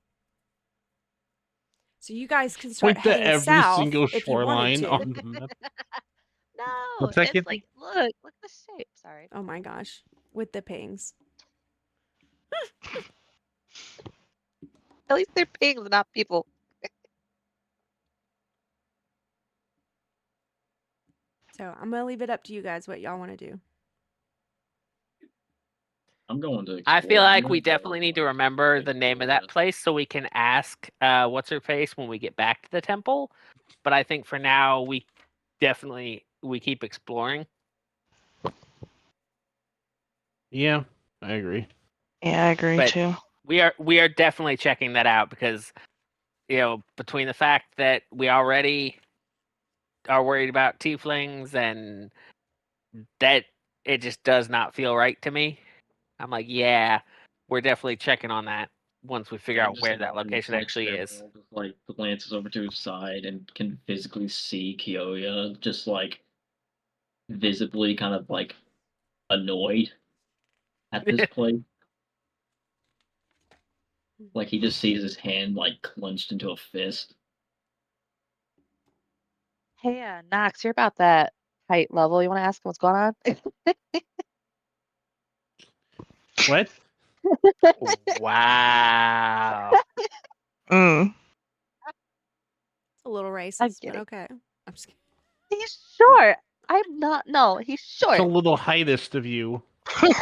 So you guys can start Point to heading every south single if you wanted shoreline to. on the map. No, What's that, it's Kitty? like look at the shape. Sorry. Oh my gosh, with the pings. At least they're pigs, not people. So I'm gonna leave it up to you guys what y'all want to do. I'm going to. I feel explore. I'm like gonna we go, definitely need to like, remember take the a name of look at that it. place so we can ask what's her face when we get back to the temple. But I think for now we keep exploring. Yeah, I agree. Yeah, I agree But- too. we are definitely checking that out because between the fact that we already are worried about tieflings and that it just does not feel right to me. I'm like, yeah, we're definitely checking on that once we figure out where that location actually is. Just like glances over to his side and can physically see Kyoya just like visibly kind of like annoyed at this place. Like he just sees his hand like clenched into a fist. Hey, Nox, you're about that height level. You want to ask him what's going on? What? Wow. Mm. It's a little I'm racist, but kidding. okay. I'm just kidding. He's short. I'm not. No, he's It's short. a little heightest of you. It's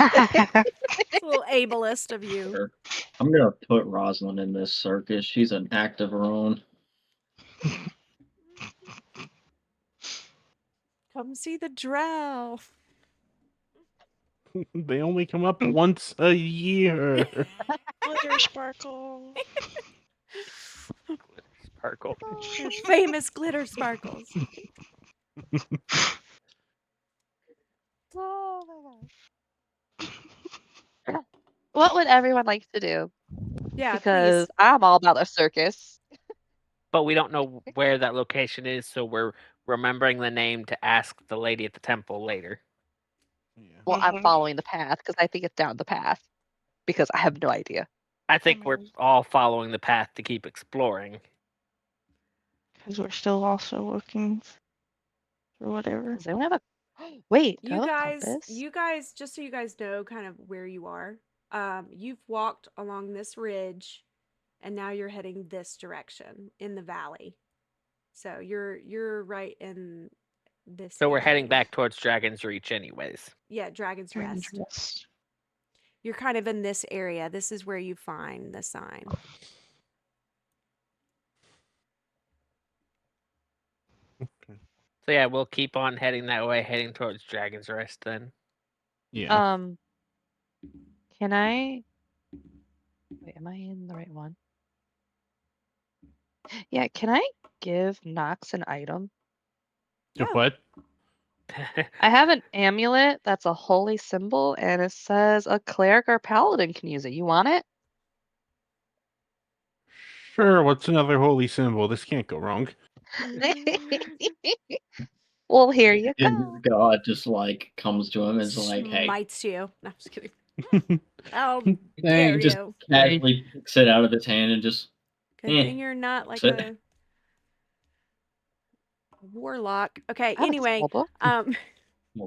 a little ableist of you. Sure. I'm gonna put Rosalind in this circus. She's an act of her own. Come see the drow. They only come up once a year. Glitter sparkle. Sparkle. Your famous glitter sparkles. Oh my gosh. What would everyone like to do? Yeah, Because please. I'm all about a circus. But we don't know where that location is, so we're remembering the name to ask the lady at the temple later. Well, I'm Mhm. following the path because I think it's down the path because I have no idea. I think we're all following the path to keep exploring. Because we're still also looking for whatever. Does anyone have a wait? Do I You have a guys, compass? just so you guys know kind of where you are. You've walked along this ridge and now you're heading this direction in the valley. So you're right in this So we're heading area. back towards Dragon's Reach anyways. Yeah, Dragon's Rest. Rest. You're kind of in this area. This is where you find the sign. So yeah, we'll keep on heading that way, heading towards Dragon's Rest then. Yeah. Can I wait, am I in the right one? Yeah, can I give Nox an item? Yeah. Yeah. What? I have an amulet that's a holy symbol and it says a cleric or paladin can use it. You want it? Sure. What's another holy symbol? This can't go wrong. Well, here you And go. his god just like comes to him and is like, hey, Smites you. No, I'm just kidding. How dang, dare just you? casually picks it out of his hand and just Good thing you're not like Sit. a warlock. Okay, I have a anyway, spell book.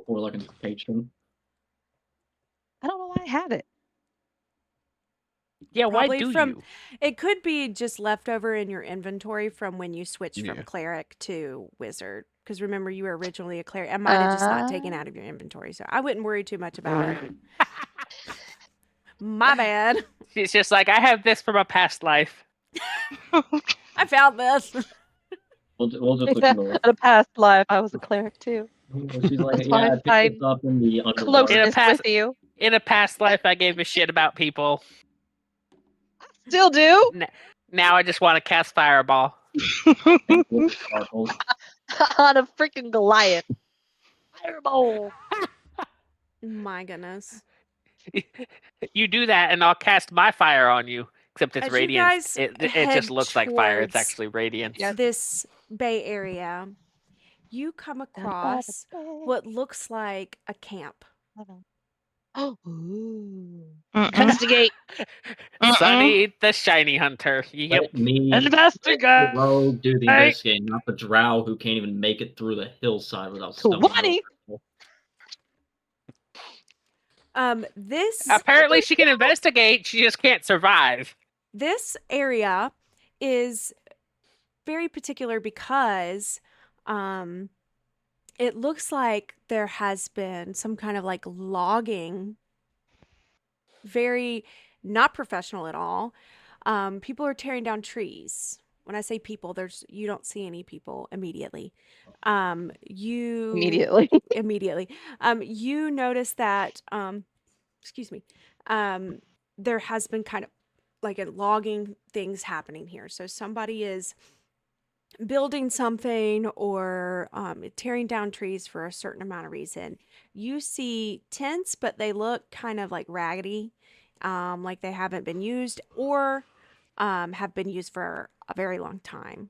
more like a patron. I don't know why I have it. Yeah, why probably do from you? it could be just leftover in your inventory from when you switched from Yeah. cleric to wizard. Because remember, you were originally a cleric. I might have just not taken Uh, out of your inventory, so I wouldn't worry too much about it. My bad. She's just like, I have this from a past life. I found this. We'll just look in into a past life, I was a cleric too. it. She's like, That's yeah, why I I picked this find up in the Underdark. closeness past- with you. In a past life, I gave a shit about people. Still do? Now I just want to cast Fireball. Sparkles. On a freaking Goliath. Fireball. My goodness. You do that, and I'll cast my fire on you. Except it's As you radiant. guys It just head looks like fire. It's towards actually radiant. this bay area, you come across what looks like a camp. Oh, ooh. Mm-mm. Investigate. Sunny the shiny hunter. Yep. Let me Investigate. the rogue do the investigating, not the drow who can't even make it through the hillside without stumbling 20. over. This Apparently, she can investigate. She just can't survive. this area is very particular because it looks like there has been some kind of like logging, very not professional at all. People are tearing down trees. When I say people, you don't see any people immediately. You Immediately. you notice that excuse me, there has been kind of like a logging things happening here. So somebody is building something or tearing down trees for a certain amount of reason. You see tents, but they look kind of like raggedy, like they haven't been used or have been used for a very long time.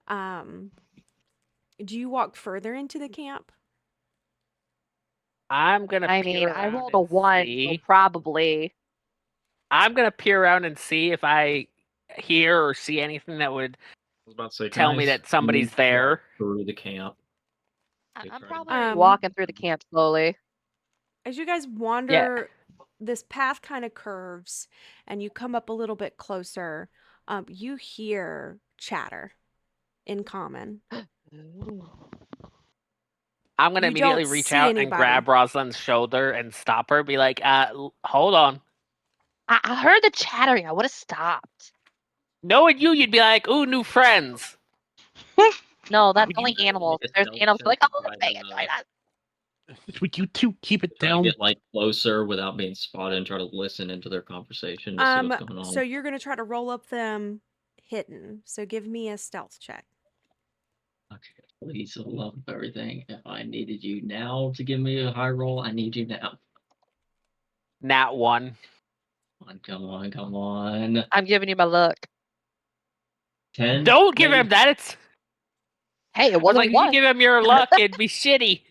Do you walk further into the camp? I'm gonna I peer mean, I around rolled a and 1, so see. probably. I'm gonna peer around and see if I hear or see anything that would I was about to say, can tell I me that sneak somebody's there. walk through the camp? I'm try to probably get- walking through the camp slowly. As you guys Yeah. wander, this path kind of curves and you come up a little bit closer. You hear chatter in common. I'm gonna You immediately don't reach see out and anybody. grab Rosalind's shoulder and stop her. Be like, hold on. I heard the chattering. I would have stopped. Knowing you'd be like, ooh, new friends. No, that's Would only you animals. make a There's stealth animals check like, to oh, try let's make it to, join us. Would you two keep it try to down? get like closer without being spotted and try to listen into their conversation to see what's going on? So you're gonna try to roll up them hidden. So give me a stealth check. Okay, please, for the love of everything. If I needed you now to give me a high roll, I need you now. Nat 1. Come on, come on. I'm giving you my look. 10. Don't give maybe? him that. It's Hey, it I was wasn't like, if you one. give him your luck, it'd be shitty.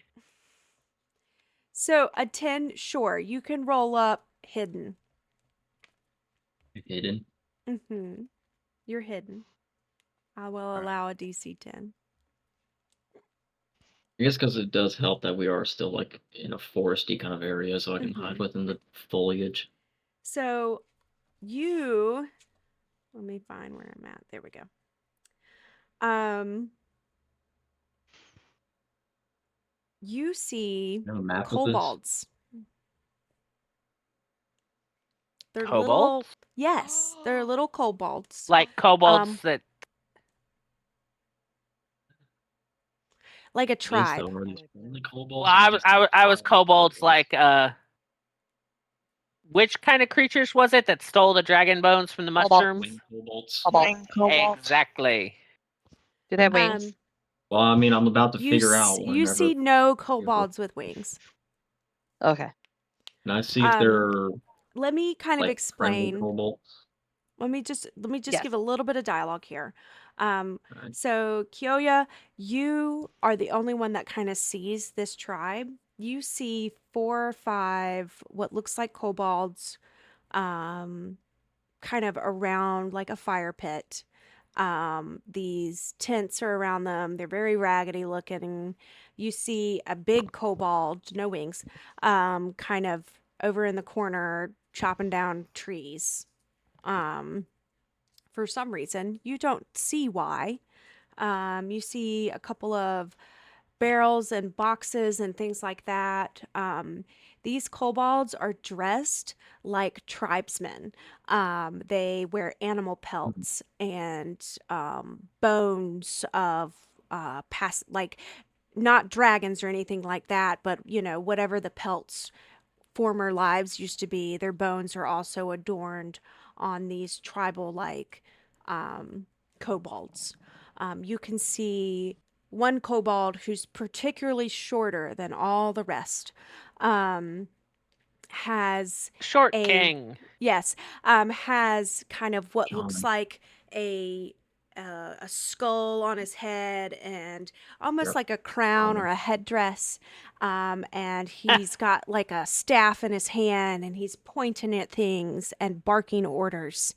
So a 10, sure, you can roll up hidden. Hidden. Mm-hmm. You're hidden. I will Alright. allow a DC 10. I guess because it does help that we are still like in a foresty kind of area, so I can hide within the foliage. So let me find where I'm at. There we go. You see You have a map of this? kobolds. They're little, Kobolds? yes, they're little kobolds. Like kobolds Um, that. like a Is tribe. there already only kobolds? Well, or I was, just I was kobolds kobolds? like, which kind of creatures was it that stole the dragon bones from the Kobold. mushrooms? Winged kobolds. Cobalt. Wing cobalt. Exactly. Do they have wings? Um, Well, I mean, I'm about to figure out you whenever. see no kobolds with wings. Okay. Can I see if they're Let me kind of like friendly explain. kobolds? Let me just Yes. give a little bit of dialogue here. Alright. So Kyoya, you are the only one that kind of sees this tribe. You see 4 or 5 what looks like kobolds, kind of around like a fire pit. These tents are around them. They're very raggedy looking. You see a big kobold, no wings, kind of over in the corner chopping down trees. For some reason, you don't see why. You see a couple of barrels and boxes and things like that. These kobolds are dressed like tribesmen. They wear animal pelts and bones of past, like not dragons or anything like that, but whatever the pelts former lives used to be, their bones are also adorned on these tribal like kobolds. You can see one kobold who's particularly shorter than all the rest. Has Short a king. yes, has kind of what looks John. like a skull on his head and almost Yep. like a crown or Common. a headdress. And he's got like a staff in his hand and he's pointing at things and barking orders.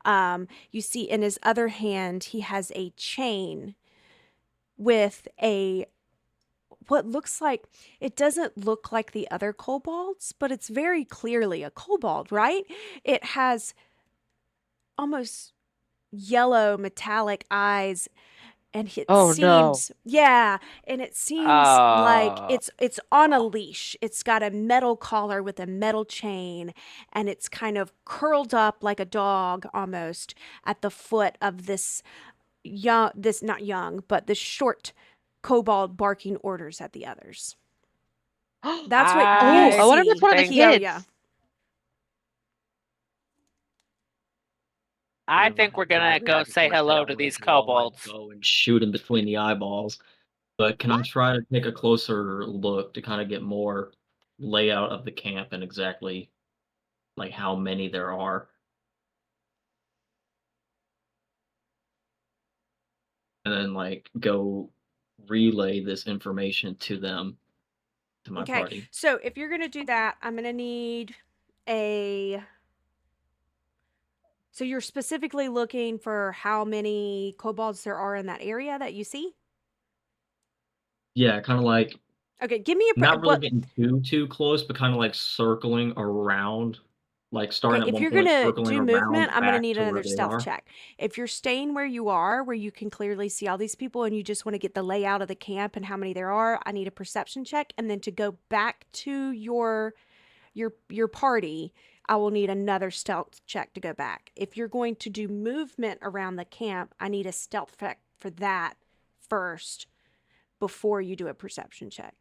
You see in his other hand, he has a chain with what looks like, it doesn't look like the other kobolds, but it's very clearly a kobold, right? It has almost yellow metallic eyes and it Oh, no. seems yeah, and it seems like it's on a leash. It's got a metal collar with a metal chain and it's kind of curled up like a dog almost at the foot of this not young, but this short kobold barking orders at the others. That's what you Oh, I wonder if see, it's one of the think- Kyoya. kids. I You know, think we're gonna drag go back and say forth hello down to this these wall and kobolds. go and shoot him between the eyeballs. But can I try to take a closer look to kind of get more layout of the camp and exactly like how many there are, and then like go relay this information to them, to my Okay, party? so if you're gonna do that, I'm gonna need a. So you're specifically looking for how many kobolds there are in that area that you see? Yeah, kind of like Okay, give me not really what. getting too close, but kind of like circling around, like Okay, starting at if one you're point, gonna circling do movement, around I'm gonna back need to where another they stealth are. check. If you're staying where you are, where you can clearly see all these people, and you just want to get the layout of the camp and how many there are, I need a perception check, and then to go back to your party, I will need another stealth check to go back. If you're going to do movement around the camp, I need a stealth check for that first before you do a perception check.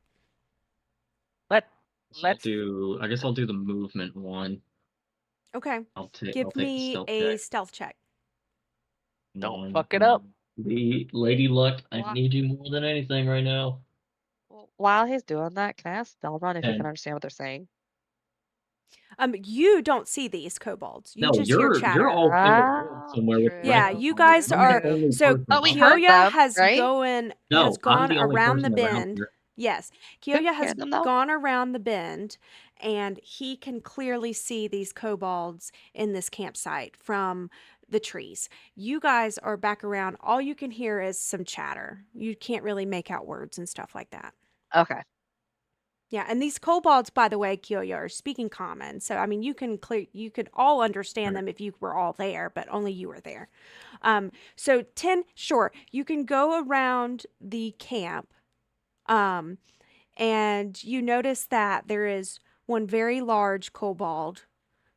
Let So let's I guess I'll do the movement one. Okay. I'll Give take the me stealth a check. stealth check. don't One. fuck it up. The Lady Luck, I Wha- need you more than anything right now. While he's doing that, can I ask Delron if he can And understand what they're saying? You don't see these kobolds. You no, just hear you're chatter. all in the woods Oh, somewhere with the Yeah, rest of true. you them. guys I'm the are. True. only So person But we around. heard Kyoya them, has right? No, I'm gone the only around the person around bend. here. Yes, Couldn't Kyoya hear has them though. gone around the bend, and he can clearly see these kobolds in this campsite from the trees. You guys are back around. All you can hear is some chatter. You can't really make out words and stuff like that. Okay. Yeah, and these kobolds, by the way, Kyoya, are speaking common. So I mean, you could all understand Right. them if you were all there, but only you were there. So 10, sure, you can go around the camp, um, and you notice that there is one very large kobold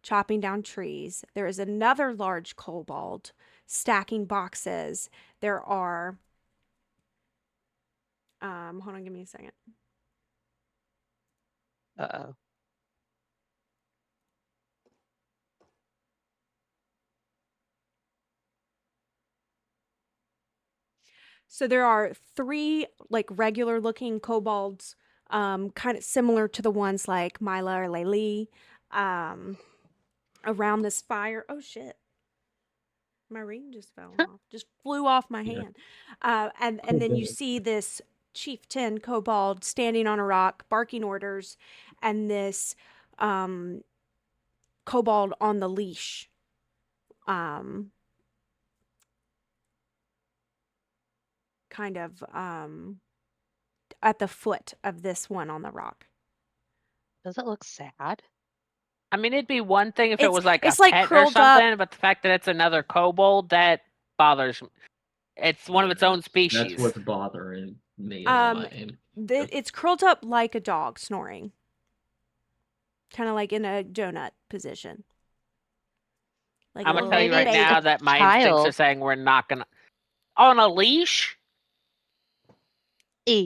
chopping down trees. There is another large kobold stacking boxes. There are, hold on, give me a second. Uh-oh. So there are three like regular looking kobolds, kind of similar to the ones like Mila or Laylee, um, around this fire. Oh shit. My ring just fell off. Just flew off my Yeah. hand. And then you see this chieftain kobold standing on a rock, barking orders, and this um kobold on the leash. Um kind of at the foot of this one on the rock. Does it look sad? I mean, it'd be one thing if it was like a It's like pet or curled up. something, but the fact that it's another kobold, that bothers me. It's one of its own That's species. what's bothering me is Um why. And it's curled up like a dog snoring. Kind of like in a donut position. Like a I'm gonna little tell you Maybe right it's baby. a now that my instincts are child. saying we're not gonna on a leash.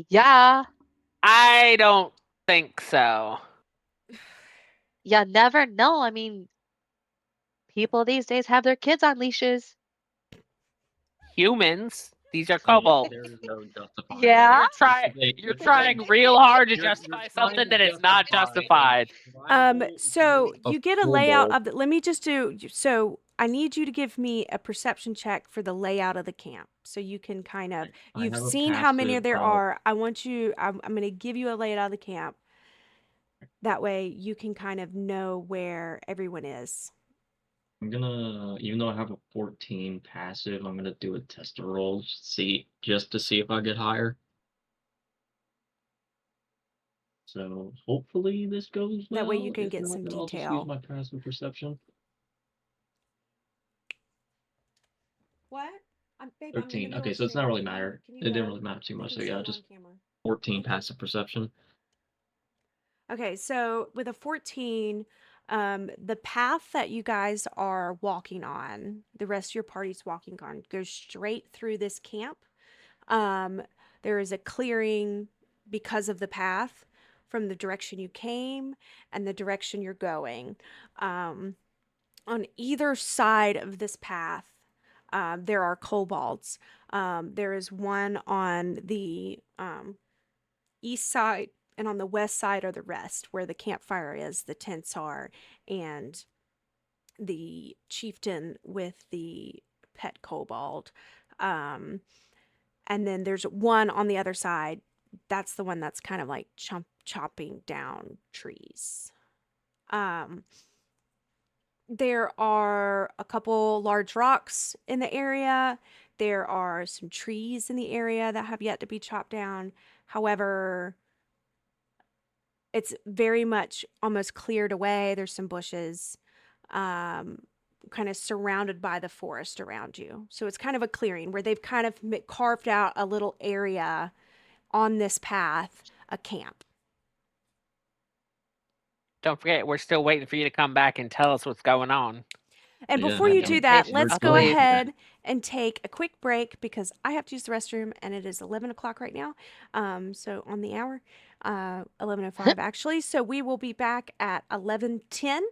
Yeah. I don't think so. You never know. I mean, people these days have their kids on leashes. Humans, these are yeah, kobolds. there is no justifying Yeah. that. You're trying real hard to You're justify trying something to that is not justify a justified. tribal So group of you get a layout kobolds. of the, let me just do, so I need you to give me a perception check for the layout of the camp. So you can kind of, I you've have a seen how many passive there of are. I'm going to give you a layout of the camp. That way you can kind of know where everyone is. I'm gonna, even though I have a 14 passive, I'm gonna do a tester roll, just to see if I get higher. So hopefully this goes That way you well. can If get not, some then I'll just use detail. my passive perception. What? Babe, I'm in the 13. middle Okay, of so it's not streaming. really matter. Can you It didn't go? really matter too I much. can So see yeah, you on just camera. 14 passive perception. Okay, so with a 14, the path that you guys are walking on, the rest of your party's walking on, goes straight through this camp. Um, there is a clearing because of the path from the direction you came and the direction you're going. On either side of this path, there are kobolds. There is one on the east side, and on the west side are the rest, where the campfire is, the tents are, and the chieftain with the pet kobold. And then there's one on the other side. That's the one that's kind of like chopping down trees. Um, there are a couple large rocks in the area. There are some trees in the area that have yet to be chopped down. However, it's very much almost cleared away. There's some bushes, kind of surrounded by the forest around you. So it's kind of a clearing where they've kind of carved out a little area on this path, a camp. Don't forget, we're still waiting for you to come back and tell us what's going on. And Yeah, before you no, do that, Communication, let's I go believe. ahead and take a quick break because I have to use the restroom and it is 11 o'clock right now. So on the hour, 11:05 actually. So we will be back at 11:10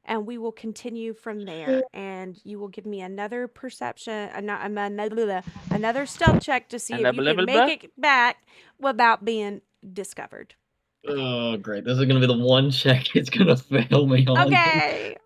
and we will continue from there. And you will give me another perception, another stealth check to see And if blah, you blah, can blah, make blah. it back without being discovered. Okay. Oh, great. This is gonna be the one check it's gonna fail me on. Okay.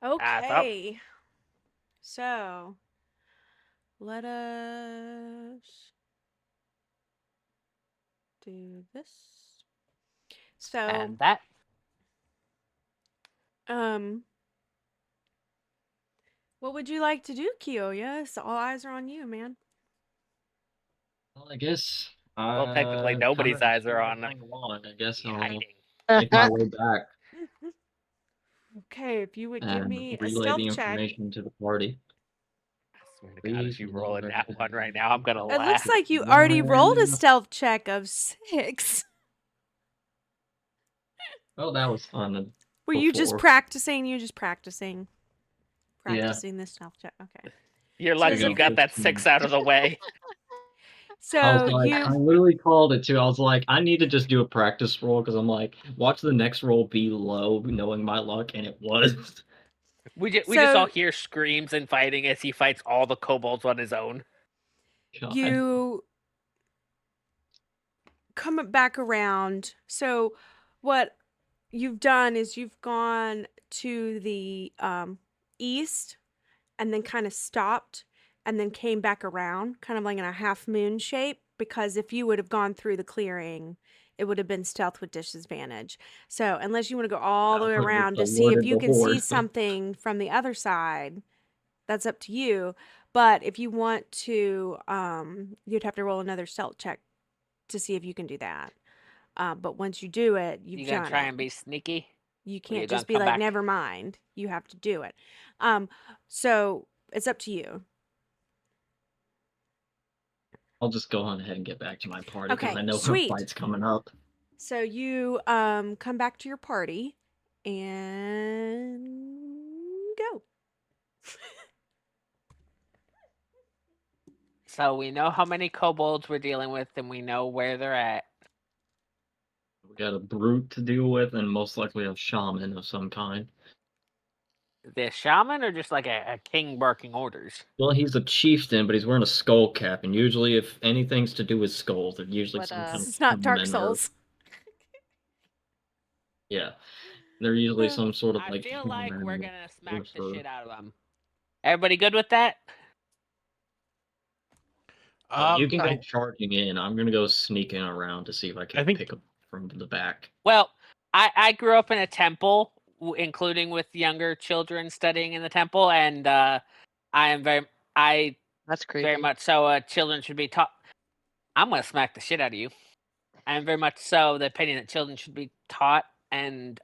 Okay. So let us do this. So And that. what would you like to do, Kyoya? So all eyes are on you, man. Well, I guess Well, technically, kind nobody's of eyes are sort of on hang along. I guess me I'll hiding. make my way back Okay, if you would give and me a relay the stealth check. information to the party. I swear to God, Please, if you no roll a red nat one right now, I'm gonna flags. It looks laugh. like you already rolled a Yeah. stealth check of 6. Oh, that was fun Were you just before. practicing? You just practicing Yeah. the stealth check. Okay. You're So lucky as you a, got that 6 out of the way. I was so like, I you literally called it too. I was like, I need to just do a practice roll because I'm like, watch the next roll be low, knowing my luck, and it was. We just all so hear screams and fighting as he fights all the kobolds on his own. God. you come back around. So what you've done is you've gone to the east and then kind of stopped and then came back around, kind of like in a half moon shape, because if you would have gone through the clearing, it would have been stealth with disadvantage. So unless you want to go all the way That was around the to see if word you of the can see horse. something from the other side, that's up to you. But if you want to, you'd have to roll another stealth check to see if you can do that. But once you do it, you've You gonna done try it. and be sneaky? You Or you can't gonna just be come like, back? never mind. You have to do it. So it's up to you. I'll just go on ahead and get back to my party because Okay, I know her sweet. fight's coming up. So you come back to your party and go. So we know how many kobolds we're dealing with, and we know where they're at. We got a brute to deal with, and most likely a shaman of some kind. The shaman, or just like a king barking orders? Well, he's a chieftain, but he's wearing a skull cap, and usually, if anything's to do with skulls, they're usually What, some kind This of is not Dark shaman or Souls. yeah, they're usually some sort of I like feel like we're shaman gonna smack the sorcerer. shit out of them. Everybody good with that? You can go I charging in. I'm gonna go sneaking around to see if I can think pick up from the back. Well, I grew up in a temple, including with younger children studying in the temple, and I That's very creepy. much so. Children should be taught. I'm gonna smack the shit out of you. I am very much so the opinion that children should be taught and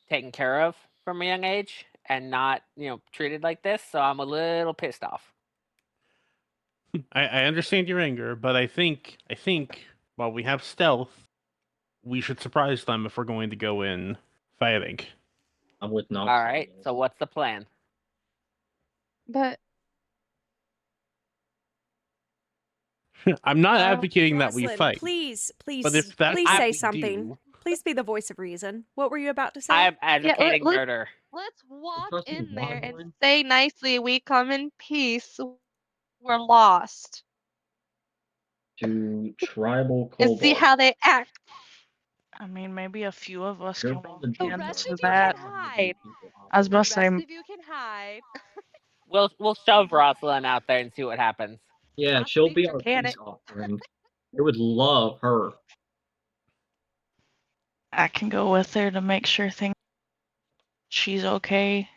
taken care of from a young age, and not treated like this. So I'm a little pissed off. I understand your anger, but I think while we have stealth, we should surprise them if we're going to go in fighting. I'm with Nox. All right. So what's the plan? But I'm not advocating that we Rosalind, fight, please, but if please, that's please what say we something. do, Please be the voice of reason. What were you about to say? I'm yeah, advocating murder. let's walk Trust me, in there and Rosalind. say nicely, we come in peace. We're lost. To tribal And see kobold. how they act. I mean, maybe a few of us They're can from walk the The Dark rest into of Arts. you They can that. know how hide. these people I was The about operate. to rest say, of you can hide. We'll shove Rosalind out there and see what happens. Yeah, Not she'll speak be for our Tanit. peace offering. They would love her. I can go with her to make sure she's okay.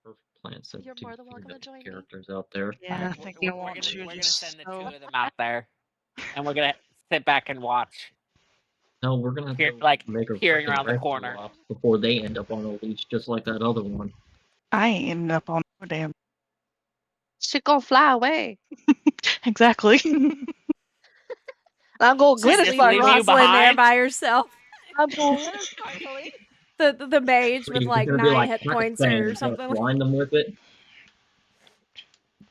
Perfect plan set You're to more than fear welcome to the join me. characters out there. Yeah, I think I want to We're gonna just send the two so. of them out there, and we're gonna sit back and watch, No, we're gonna have to make a peering freaking around the rescue corner. ops before they end up on a leash just like that other one. I ain't ending up on no damn. She gonna fly away. Exactly. I'm gonna Just get us Just leave leave you sparkly. Rosalind there behind. by herself. I'm gonna get us sparkly. The mage What are with you just like gonna be 9 like hit points Pakistan or and try to something. blind them with it?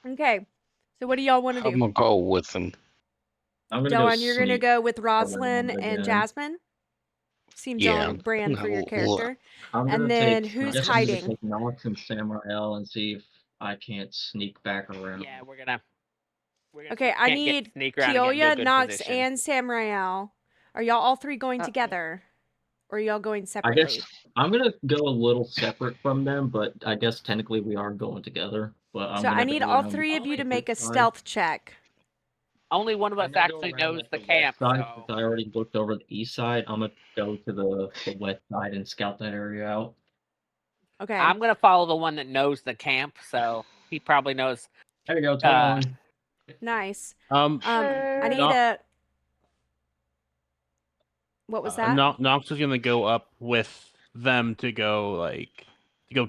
Okay. So what do y'all want to I'm do? gonna go with him. I'm gonna go Dawn, you're gonna sneak go with Rosalind around and again. Jasmine. Seems Yeah. on brand for your Look. character. I'm And gonna then take. I who's guess I'm gonna hiding? take Nox and Samrael and see if I can't sneak back around. Yeah, we're gonna Okay, see if we I can't need sneak around and get into a Keoya, good Nox, position. and Samrael. Are y'all all three going Uh-oh. together? Or are y'all going I separately? guess I'm gonna go a little separate from them, but I guess technically we are going together. But I'm So I gonna need go all around the 3 of you to make a opposite side. stealth check. Only one of I'm us gonna go actually around knows like the the west camp, side so since I already looked over the east side. I'm gonna go to the west side and scout that area out. Okay. I'm gonna follow the one that knows the camp. So he probably knows. There you go, 21. Nice. Um, I need Nox, a What was that? Nox is gonna go up with them to go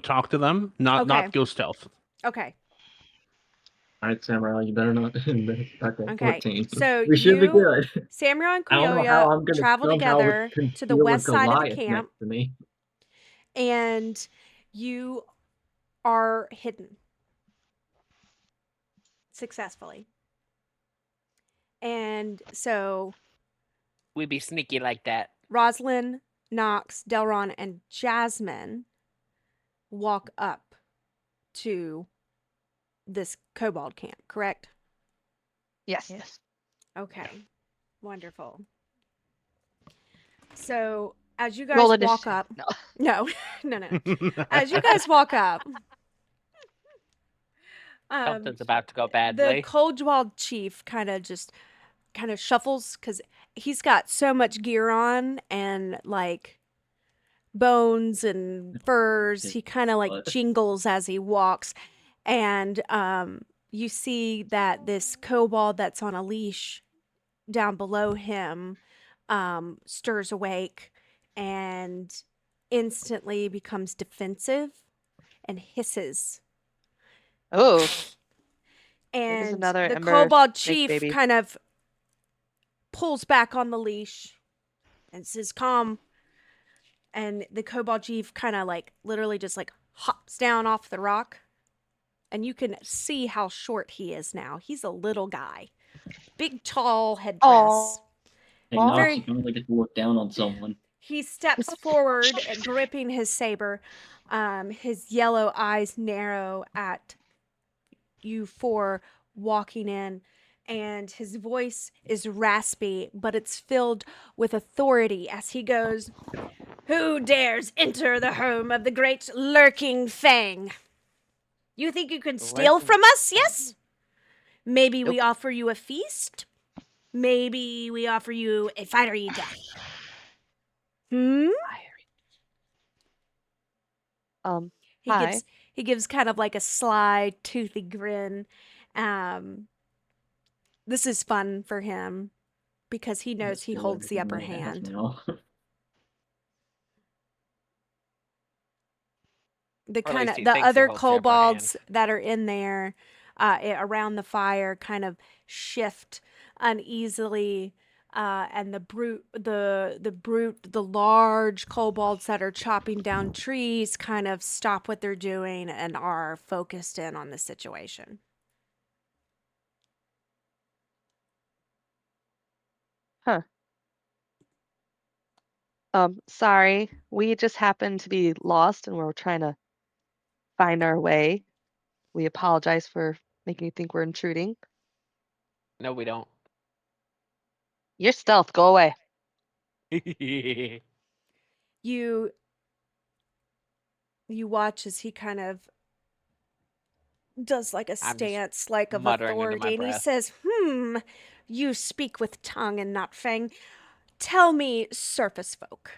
talk to them, not Okay. go stealth. Okay. All right, Samurai, you better not. Okay, Okay. 14. So We should be you, good. Samuel and I don't know how Quioya I'm gonna travel somehow together to the conceal a west side of the Goliath camp, next to me. and you are hidden successfully. And so We be sneaky like that. Rosalind, Knox, Delron, and Jasmine walk up to this kobold camp, correct? Yes. Yes. Okay. Wonderful. So as you Roll guys walk initiative. up, No. no. As you guys walk up, Something's about to go the badly. kobold chief kind of shuffles because he's got so much gear on and like bones and furs. He kind of like But jingles as he walks, and you see that this kobold that's on a leash down below him stirs awake and instantly becomes defensive and hisses. Oh, there's And another the Ember kobold snake chief baby. kind of pulls back on the leash and says, "Calm." And the kobold chief kind of like literally just like hops down off the rock. And you can see how short he is now. He's a little guy, big, tall headdress. hey, Knox, you Very. finally get to look down on someone. He steps forward, gripping his saber. His yellow eyes narrow at you for walking in, and his voice is raspy, but it's filled with authority as he goes, "Who dares enter the home of the great lurking Fang? You think you can steal Lurking from us, yes? Maybe we Nope. offer you a feast? Maybe we offer you a fiery death? Hmm?" He Hi. gives kind of like a sly, toothy grin. This is fun for him because he I'm gonna knows he steal holds the everything upper I have hand. now. Or at least he The thinks he other holds the upper hand. kobolds that are in there around the fire kind of shift uneasily, and the large kobolds that are chopping down trees kind of stop what they're doing and are focused in on the situation. Huh. Sorry. We just happened to be lost and we're trying to find our way. We apologize for making you think we're intruding. No, we don't. You're stealth. Go away. You watch as he kind of does like a I'm just stance like of muttering under my authority, and he breath. says, "You speak with tongue and not fang. Tell me, surface folk,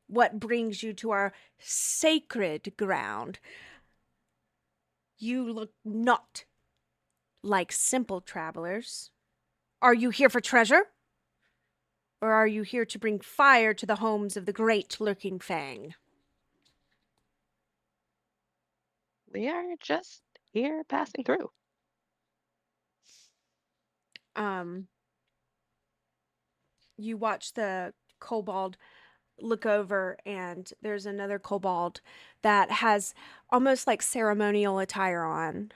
what brings you to our sacred ground? You look not like simple travelers. Are you here for treasure? Or are you here to bring fire to the homes of the great lurking fang?" We are just here passing through. You watch the kobold look over, and there's another kobold that has almost like ceremonial attire on.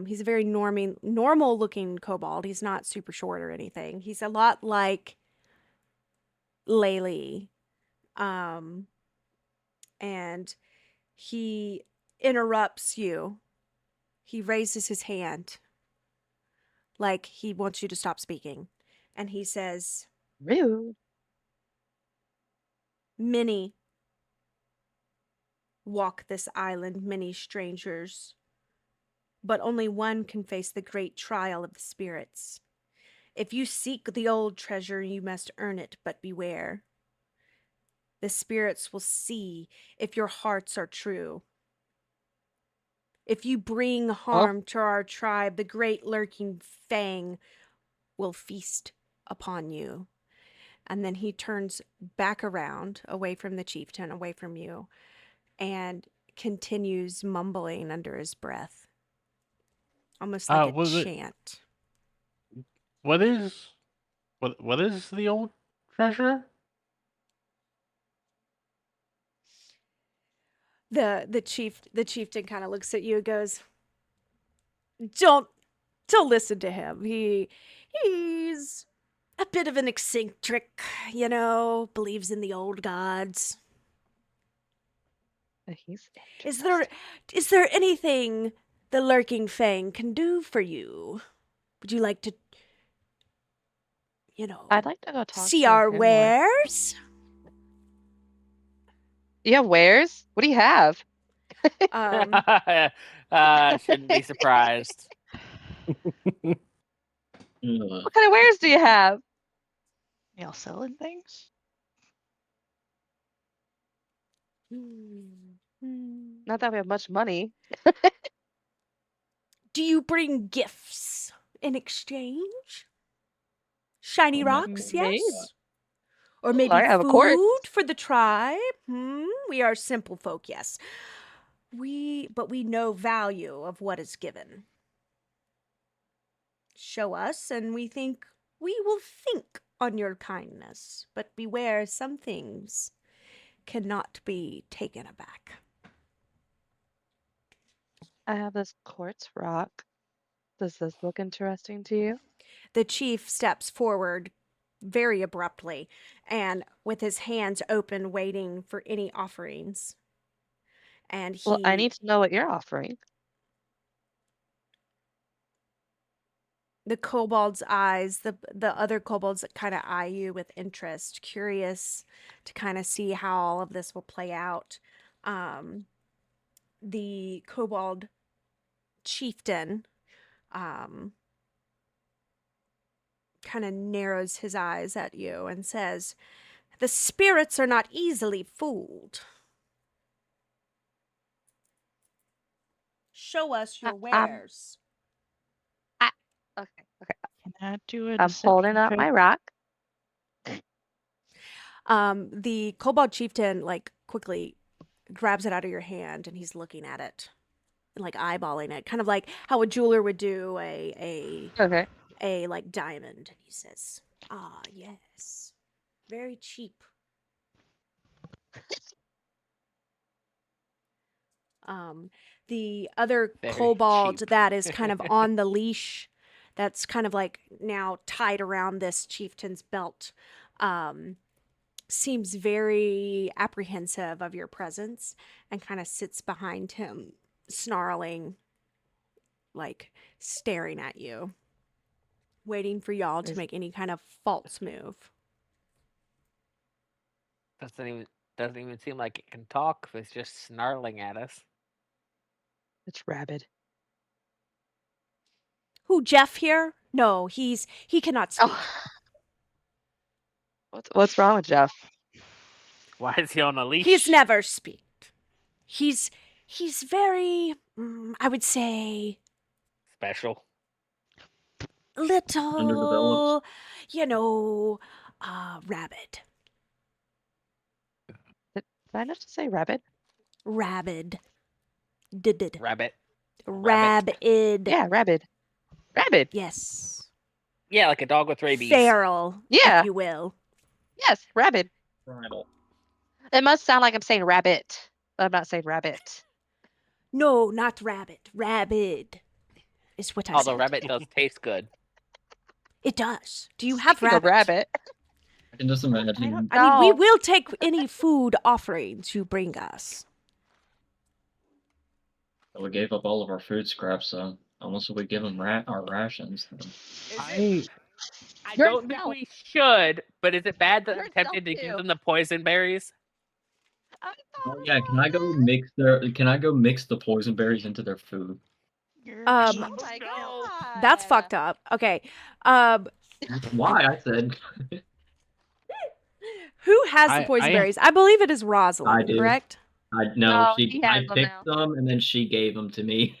He's a very normal looking kobold. He's not super short or anything. He's a lot like Laylee. And he interrupts you. He raises his hand like he wants you to stop speaking. And he says, Rude. Many walk this island, many strangers, but only one can face the great trial of the spirits. If you seek the old treasure, you must earn it, but beware. The spirits will see if your hearts are true. If you bring Oh, harm to our tribe, the great lurking fang will feast upon you. And then he turns back around, away from the chieftain, away from you, and continues mumbling under his breath, almost like a Was it chant. what is the old treasure? The chieftain kind of looks at you and goes, Don't don't listen to him. He's a bit of an eccentric, believes in the old gods. he's Is interesting. there anything the lurking fang can do for you? Would you like to, I'd like to go talk see to our him more. wares? Yeah, wares? What do you have? Um, Shouldn't be surprised. Ugh. What kind of wares do you have? Y'all selling things? Not that we have much money. do you bring gifts in exchange? Shiny Well, rocks, Maybe. yes? Or Ooh, maybe I have a quartz. food for the tribe? We are simple folk, yes. But we know value of what is given. Show us, and we will think on your kindness. But beware, some things cannot be taken aback. I have this quartz rock. Does this look interesting to you? The chief steps forward very abruptly and with his hands open, waiting for any offerings. And Well, I need to know what you're offering. the kobold's eyes, the other kobolds that kind of eye you with interest, curious to kind of see how all of this will play out. The kobold chieftain kind of narrows his eyes at you and says, "The spirits are not easily fooled. Show us your I'm, wares." okay, okay. Can I do a I'm holding deception up check? my rock. The kobold chieftain quickly grabs it out of your hand and he's looking at it, like eyeballing it, kind of like how a jeweler would do Okay. a like diamond. And he says, "Ah, yes, very cheap." The other Very kobold cheap. that is kind of on the leash, that's kind of like now tied around this chieftain's belt, seems very apprehensive of your presence and kind of sits behind him, snarling, like staring at you, waiting for y'all to Is make any kind of false move. Doesn't even seem like it can talk if it's just snarling at us. it's rabid. Who, Jeff here? No, he cannot speak. Oh, what's wrong with Jeff? Why is he on a leash? He's never speak. He's very, I would say, special. little, rabid. Did I not just say rabid? Rabid. Did. Rabbit. Rabid. Yeah, rabid. Rabid. Yes. Yeah, like a dog with rabies. Feral, Yeah. if you will. Yes, rabid. Bridle. It must sound like I'm saying rabbit, but I'm not saying rabbit. No, not rabbit. Rabid is what I Although said. rabbit does taste good. It does. Do you have Speaking of rabbit? rabbit, I can just imagine. I mean, we No. will take any food offerings you bring us. We gave up all of our food scraps, so unless we give them our rations, then I You're don't think self. we should, but is it bad that You're I'm tempted to self give too. them the poison berries? Oh yeah, can I go mix the poison berries into their food? You're Um, mean. Oh my no. That's god. fucked up. Okay. Um, Why? I said who has the poison I berries? I believe it is I Rosalind, do. correct? I no, No, he has I them picked now. some and then she gave them to me.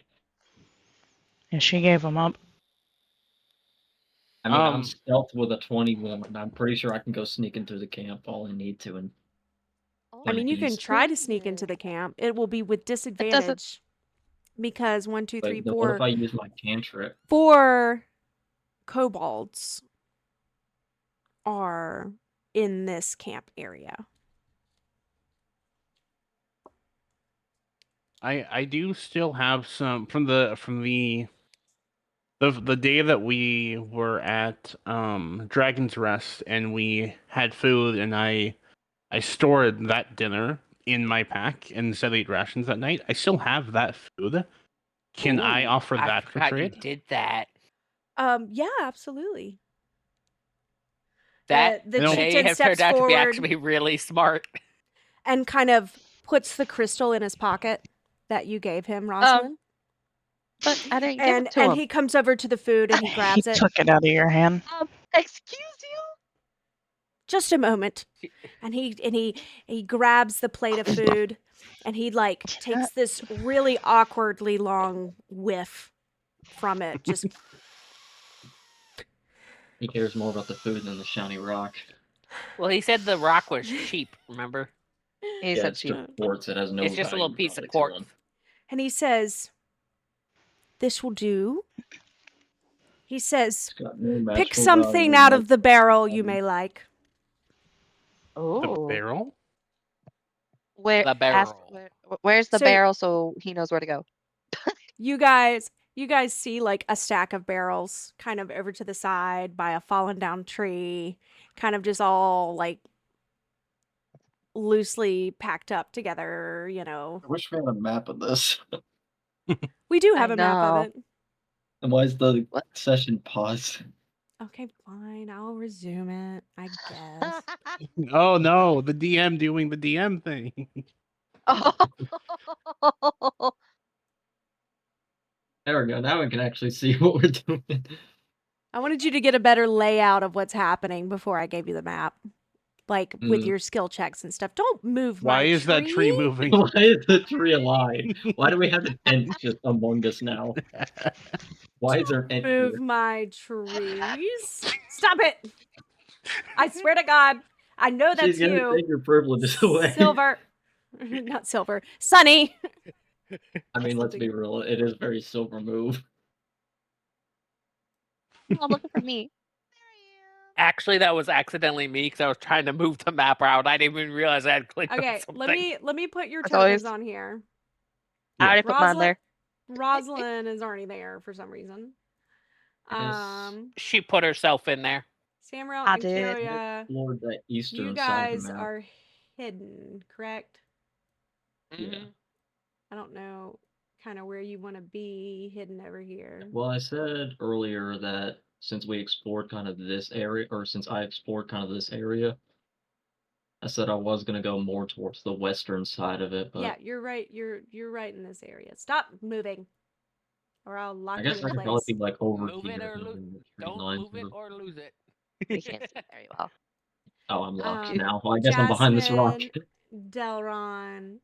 Yeah, she gave him up. I mean, I'm stealth with a 21, and I'm pretty sure I can go sneak into the camp all I need to and Oh I get a mean, you can piece. try to sneak into the goodness. camp. It will be with It doesn't. disadvantage because one, two, three, But then what if four, I use my cantrip? four kobolds are in this camp area. I do still have some from the day that we were at Dragon's Rest and we had food and I stored that dinner in my pack and instead of eat rations that night. I still have that food. Can I Ooh, offer I that for forgot you trade? did that. Yeah, absolutely. That The No. may chieftain have turned steps out to be forward actually really smart. and kind of puts the crystal in his pocket that you gave him, Um, Rosalind. but I didn't give it to And him. he comes over to the food and he He grabs it. took it out of your hand. Excuse you? Just a moment. And he grabs the plate of food and he like takes this really awkwardly long whiff from it. Just He cares more about the food than the shiny rock. Well, he said the rock was cheap, remember? He Yeah, said it's cheap. just quartz. It has no It's just a little value piece of probably to quartz. him. and he says, "This will do." He says, It's got no "Pick magical something value, out no of the barrel you value. may like." The Oh. barrel? Where The ask barrel. where's the So barrel so he knows where to go? you guys see like a stack of barrels kind of over to the side by a fallen down tree, kind of just all like loosely packed up together, you know. I wish we had a map of this. We do I have a map of know. it. And why is the What? session paused? Okay, fine. I'll resume it, I guess. Oh no, the DM doing the DM thing. Oh. There we go. Now we can actually see what we're doing. I wanted you to get a better layout of what's happening before I gave you the map. Like with your skill checks and stuff. Don't move Why my is that tree tree. moving? Why is the tree alive? Why do we have an ant just among us now? Why is there an ant Move here? my trees. Stop it. I swear to God. I know She's that's gonna you. take your privileges away. Silver. Not Silver. Sunny. I mean, let's be real. It is very silver move. I'm looking for me. Actually, that was accidentally me because I was trying to move the map around. I didn't even realize I had clicked on Okay, something. let me put your As tokens always. on here. I Yeah. already put mine there. Rosalind is already there for some reason. Yes. She put herself in there. Samuel I and did. Kyoya, Explored that you eastern side of the guys map. are hidden, correct? Yeah. Mhm. I don't know kind of where you want to be hidden over here. Well, I said earlier that since we explored kind of this area, or since I explored kind of this area, I said I was gonna go more towards the western side of it, Yeah, but you're right. You're right in this area. Stop moving, or I'll I lock you guess in I could probably place. be like over Move it here or lose. in the straight Don't line. move it or lose it. We can't see very well. Oh, I'm locked Um, now. Well, I guess I'm behind this rock. Jasmine, Delron,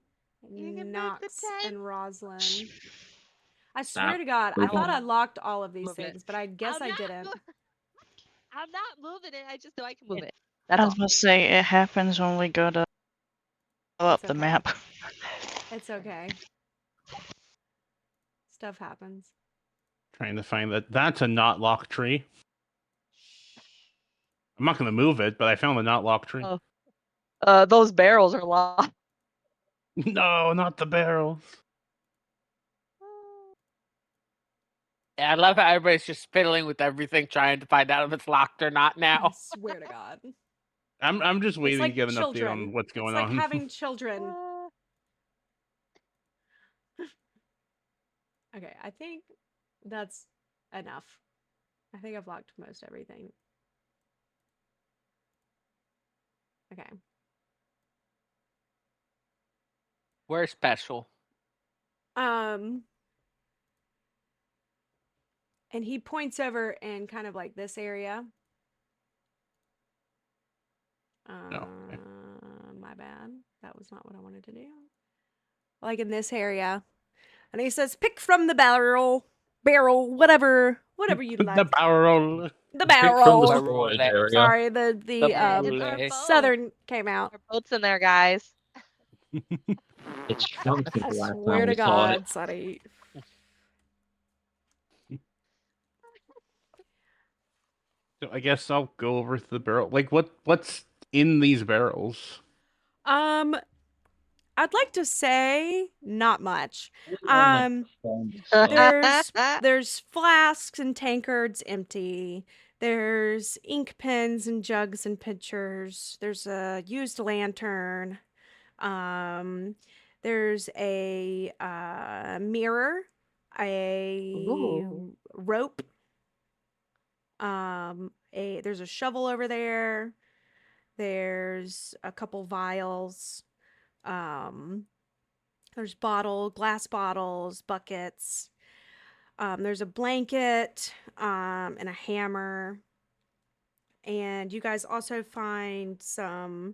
You can move the Knox, tent. and Rosalind. I swear Stop. to God, I thought Moving. I locked all of these Moving it. things, but I guess I didn't. I'm not moving it. I just know I can move it. That's I all. was gonna say it happens when we go to blow up It's the okay. map. It's okay. Stuff happens. Trying to find that. That's a not locked tree. I'm not gonna move it, but I found a not locked tree. Those barrels are locked. No, not the barrels. I love how everybody's just fiddling with everything, trying to find out if it's locked or not I now. swear to God. I'm just It's waiting to like get an update children. on what's going It's like on. having children. Okay, I think that's enough. I think I've locked most everything. Okay. We're special. And he points over in kind of like this area. No. Okay. My bad. That was not what I wanted to do. Like in this area. And he says, pick from the barrel, whatever you'd The like. barrel. The Pick from the barrel. storage area. Sorry, The It's our barrel. boat. Southern came out. Our boat's in there, guys. It shrunk since I the last swear time to we saw it. God, Sonny. So I guess I'll go over to the barrel. Like, what's in these barrels? I'd like to say not much. Like, foam stuff. There's flasks and tankards empty. There's ink pens and jugs and pitchers. There's a used lantern. Um, there's a mirror, a Ooh. rope. There's a shovel over there. There's a couple vials. Um, there's glass bottles, buckets. There's a blanket, and a hammer. And you guys also find some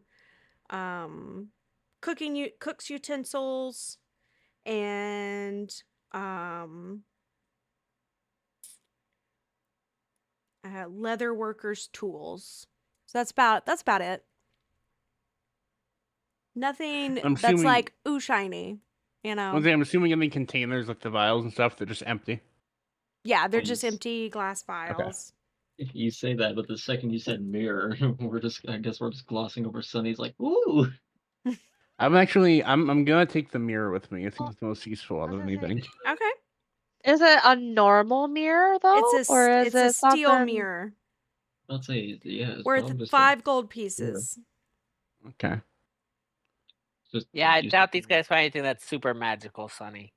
cook's utensils and leather workers' tools. So that's about it. Nothing I'm that's assuming. like ooh shiny, you know. I'm assuming in the containers, like the vials and stuff, they're just empty. Yeah, they're just Jeez. empty glass vials. You say that, but the second you said mirror, I guess we're just glossing over Sunny's like, ooh. I'm gonna take the mirror with me. I think Well, it's the most useful out I was of gonna say, anything. Okay. is it a normal mirror though, or is It's a it steel something? mirror I'd say, yeah, it's worth probably just 5 gold pieces. Okay. just Yeah, I use doubt the- these guys find anything that's super magical, Sonny.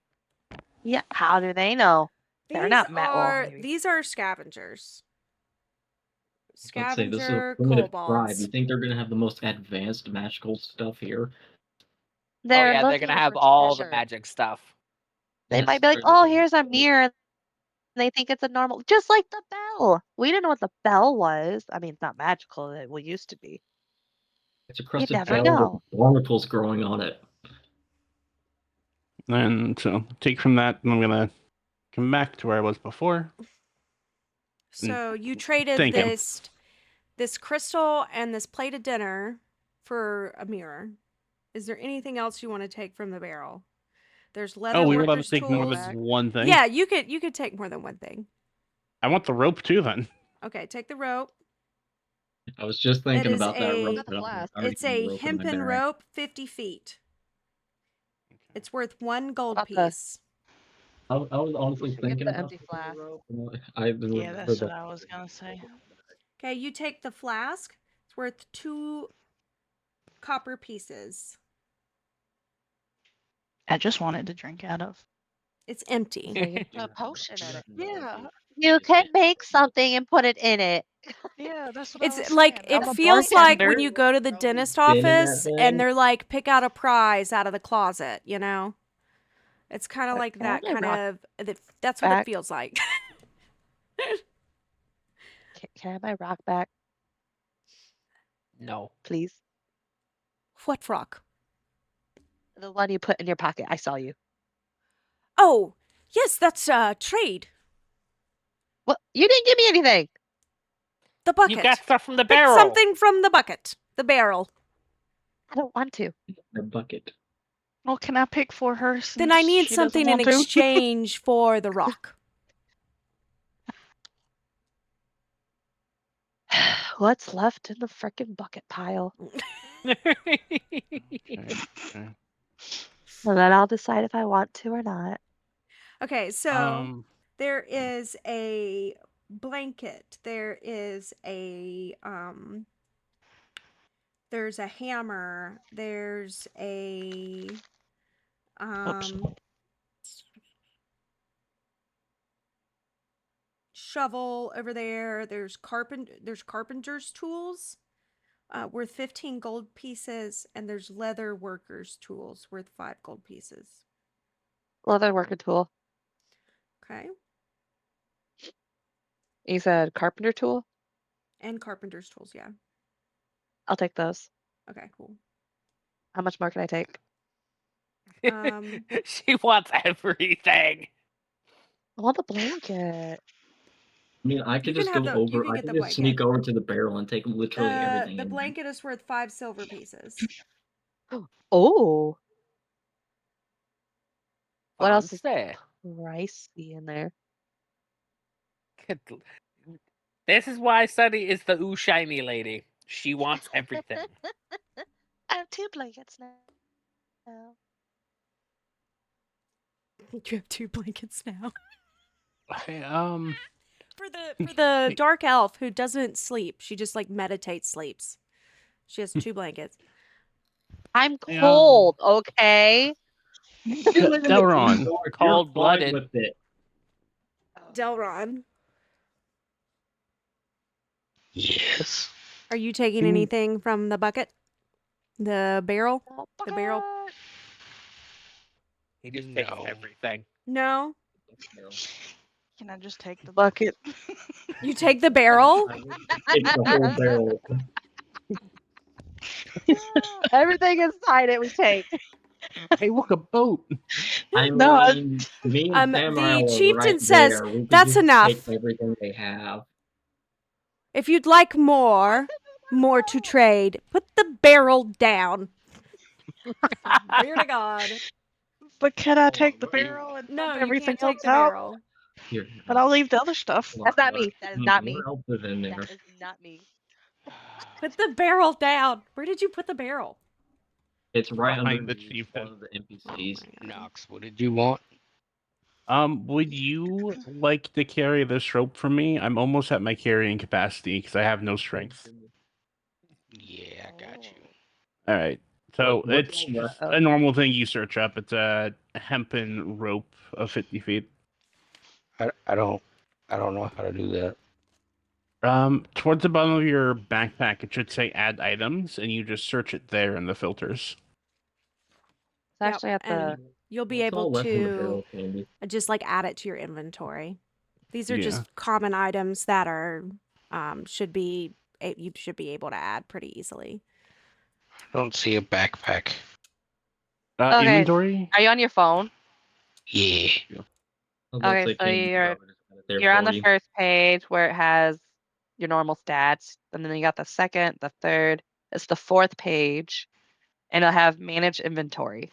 Yeah. How do they know? They're These not Well, are maybe. these are scavengers. Let's say this is a Scavenger primitive tribe. You kobolds. think they're gonna have the most advanced magical stuff here? Oh They're yeah, they're gonna looking have for all the treasure. magic stuff. They Yes, might be like, they're "Oh, looking here's a for- mirror," and they think it's a normal, just like the bell. We didn't know what the bell was. I mean, it's not magical. It used to be. It's a You crusted never bell with know. barnacles growing on it. And so take from that, and I'm gonna come back to where I was before. So you traded Thank him. this crystal and this plate of dinner for a mirror. Is there anything else you want to take from the barrel? There's Oh, leather we were allowed to workers' take more tools. than one thing. Yeah, you could take more than one thing. I want the rope too. Then. Okay, take the rope. I was just It thinking is about that rope. Got the But flask. I already it's have the a rope in my hempen bag. rope, 50 feet. It's worth 1 gold About the- piece. I was honestly Should get thinking the about empty taking the flask. rope. I remember Yeah, that's what that. I was gonna say. Okay, you take the flask. It's worth 2 copper pieces. I just wanted to drink out of. It's empty. So you put a potion in it. Yeah, You can make something and put it in it. yeah, that's what I It's was like saying. it I'm a feels like when bartender. you go to the dentist Been in that office and thing. they're like, pick out a prize out of the closet, you know? It's kind of like Can I that have my rock that's what it back? feels like. Can I have my rock back, No. please? What rock? The one you put in your pocket. I saw you. Oh, yes, that's trade. What? You didn't give me anything. The bucket. You got stuff from the Pick barrel. something from the bucket. The barrel. I don't want to. The bucket. Well, can I pick for her Then since I need she doesn't something in want to? exchange for the rock. What's left in the frickin' bucket pile? Okay. And then I'll decide if I want to or not. Okay, so Um. there is a blanket. There's a hammer. There's a Oops. shovel over there. There's carpenter's tools. worth 15 gold pieces, and there's leather workers' tools worth 5 gold pieces. Leather worker tool. Okay. You said carpenter tool? And carpenter's tools, yeah. I'll take those. Okay, cool. How much more can I take? She wants everything. I want the blanket. I mean, I You could can just have go the you over. can I get could the just blanket. sneak over to the barrel and take literally everything The in there. blanket is worth 5 silver pieces. Oh. What else is Fancy. pricey in there? This is why Sunny is the ooh shiny lady. She wants everything. I have 2 blankets now. You have 2 blankets now. Hey, For the dark elf who doesn't sleep, she just like meditates, sleeps. She has 2 blankets. I'm Yeah. cold, okay? You live in the Delron. North, you're Cold-blooded. fine with it. Delron, Yes. are you taking anything from the bucket? The barrel? The barrel? He just takes No. everything. No. Can I just take the Bucket. You take the barrel? It's the whole barrel. Everything inside it we take. Hey, look, a boat. I No, I- mean, me and Samurai The are chieftain right says, there. We could "That's just enough. take everything they have. If you'd like more to trade, put the barrel down." Swear to God. But can I Hold on, take the what are you- barrel and No, dump you everything can't take else the out? barrel. Here. But I'll leave the other stuff. hold That's on, not what- me. That is not me. What else is in there? That is not me. Put the barrel down. Where did you put the barrel? It's right Behind the underneath chieftain. one of the NPCs. Knox, what did you want? Would you like to carry this rope for me? I'm almost at my carrying capacity because I have no strength. Yeah, I got you. All right. So What's it's all that? just a normal thing you search up. It's a hempen rope of 50 feet. I don't know how to do that. Towards the bottom of your backpack, it should say "Add items," and you just search it there in the filters. It's actually at the. and you'll be What's all able left in the to barrel, Candy? just like add it to your inventory. These are Yeah. just common items that are you should be able to add pretty easily. I don't see a backpack. Okay. Inventory. Are you on your phone? Yeah. I was about to Okay, say, so Candy probably just got it there you're on for the you. first page where it has your normal stats, and then you got the second, the third. It's the 4th page, and it'll have manage inventory.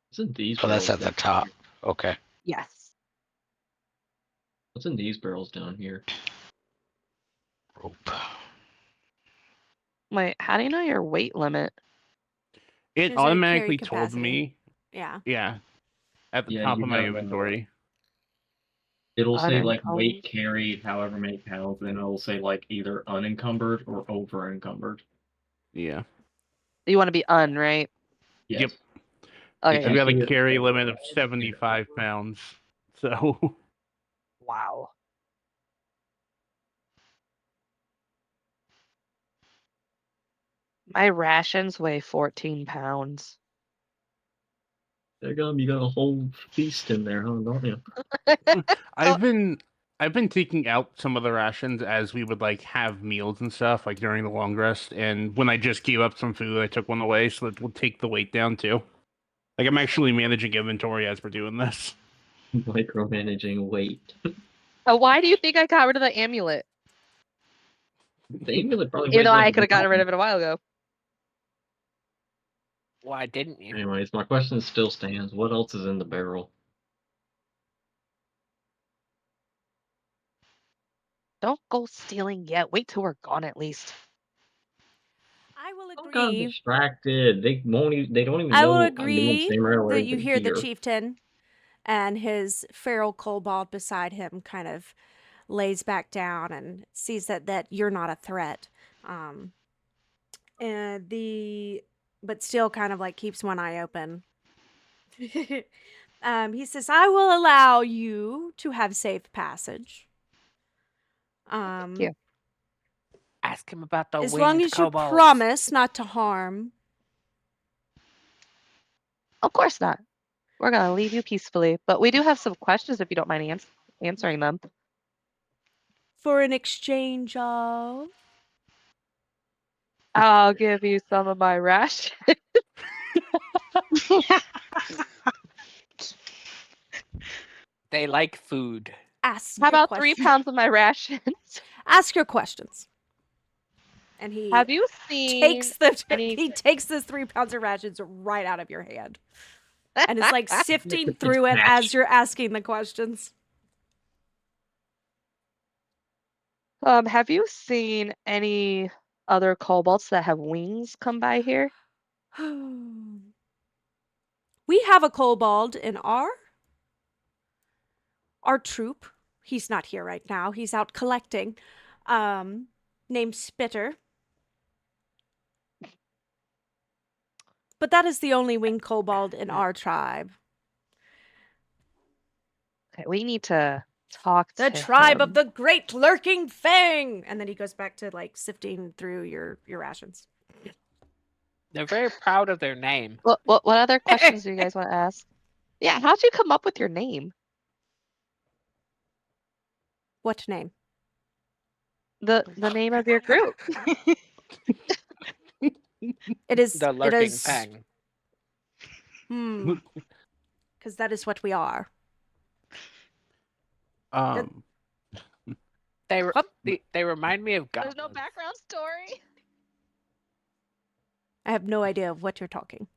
What's in these Oh, that's barrels at the down top. here? Okay. Yes. What's in these barrels down here? Rope. Wait, how do you know your weight limit? It There's a automatically carry told capacity. me. Yeah. Yeah. At the Yeah, top you of my have, inventory. It'll say like 120. weight carried, however many pounds, and it'll say like either unencumbered or over encumbered. Yeah. You want to be right? Yes. Yep. Okay. I've got a see it, carry it's limit of like- 75 pounds. So Wow. My rations weigh 14 pounds. There you go. You got a whole feast in there, huh? Don't you? I've been taking out some of the rations as we would like have meals and stuff like during the long rest, and when I just gave up some food, I took one away so that we'll take the weight down too. Like I'm actually managing inventory as we're doing this. Micromanaging weight. Why do you think I got rid of the amulet? The amulet probably Even weighs though like I could have gotten rid nothing. of it a while ago. Why didn't you? Anyways, my question still stands. What else is in the barrel? Don't go stealing yet. Wait till we're gone at least. I will I'm kind of agree. distracted. They won't. They don't even I will know I'm doing agree samurai or that you anything hear the here. chieftain and his feral kobold beside him kind of lays back down and sees that you're not a threat. And but still kind of like keeps one eye open. He says, "I will allow you to have safe passage. Thank you. Ask him about the As winged long as you kobolds. promise not to harm. Of course not. We're gonna leave you peacefully, but we do have some questions if you don't mind answering them. For an exchange of. I'll give you some of my ration. They like food. Ask How your about 3 questions. pounds of my rations? Ask your questions. And he Have you seen takes the any? he takes those 3 pounds of rations right out of your hand. And is like sifting through it as you're asking the questions. Have you seen any other kobolds that have wings come by here? We have a kobold in our troop. He's not here right now. He's out collecting. Named Spitter. But that is the only winged kobold in our tribe. Okay, we need to talk The to tribe him. of the great lurking fang. And then he goes back to like sifting through your rations. They're very proud of their name. What other questions do you guys want to ask? Yeah, how'd you come up with your name? What name? The name of your group. It is The it lurking is fang. because that is what we are. They remind me of goblins. There's no background story. I have no idea of what you're talking.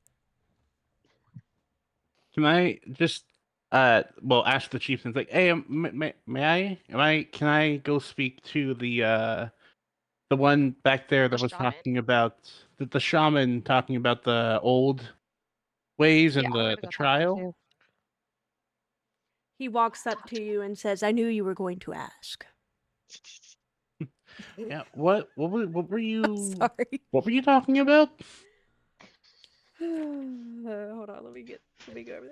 Can I just ask the chieftains like, hey, can I go speak to the one back there that The was shaman? talking about the shaman talking about the old ways and Yeah, we're the gonna go talk to him trial? too. He walks up to you and says, "I knew you were going to ask." Yeah. What were you Sorry. what were you talking about? Hold on, let me go over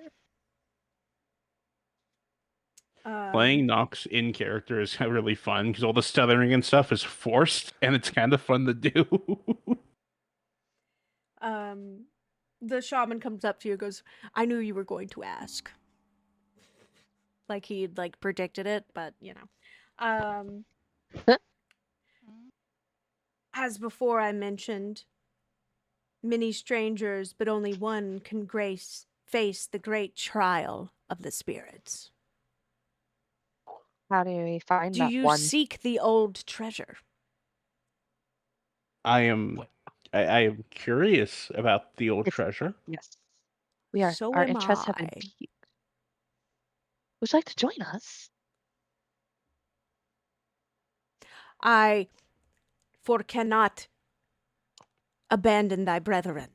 there. Playing Nox in character is really fun because all the stuttering and stuff is forced, and it's kind of fun to do. The shaman comes up to you and goes, "I knew you were going to ask." Like he'd like predicted it, but you know. As before I mentioned, many strangers, but only one can face the great trial of the spirits. How do we find Do that you one? seek the old treasure? I am curious about the old treasure. Yes. We are. So Our am interests have been I. piqued. Would you like to join us? I cannot abandon thy brethren.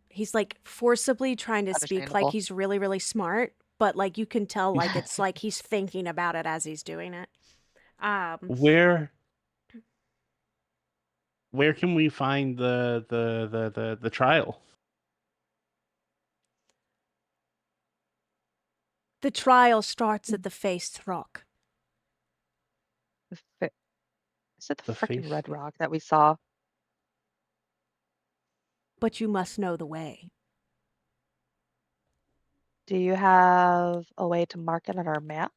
He's like forcibly trying to speak like Understandable. he's really, really smart, but like you can tell like it's like he's thinking about it as he's doing it. Where can we find the trial? The trial starts at the Faced Rock. Is it the The freaking face. red rock that we saw? But you must know the way. Do you have a way to mark it on our map?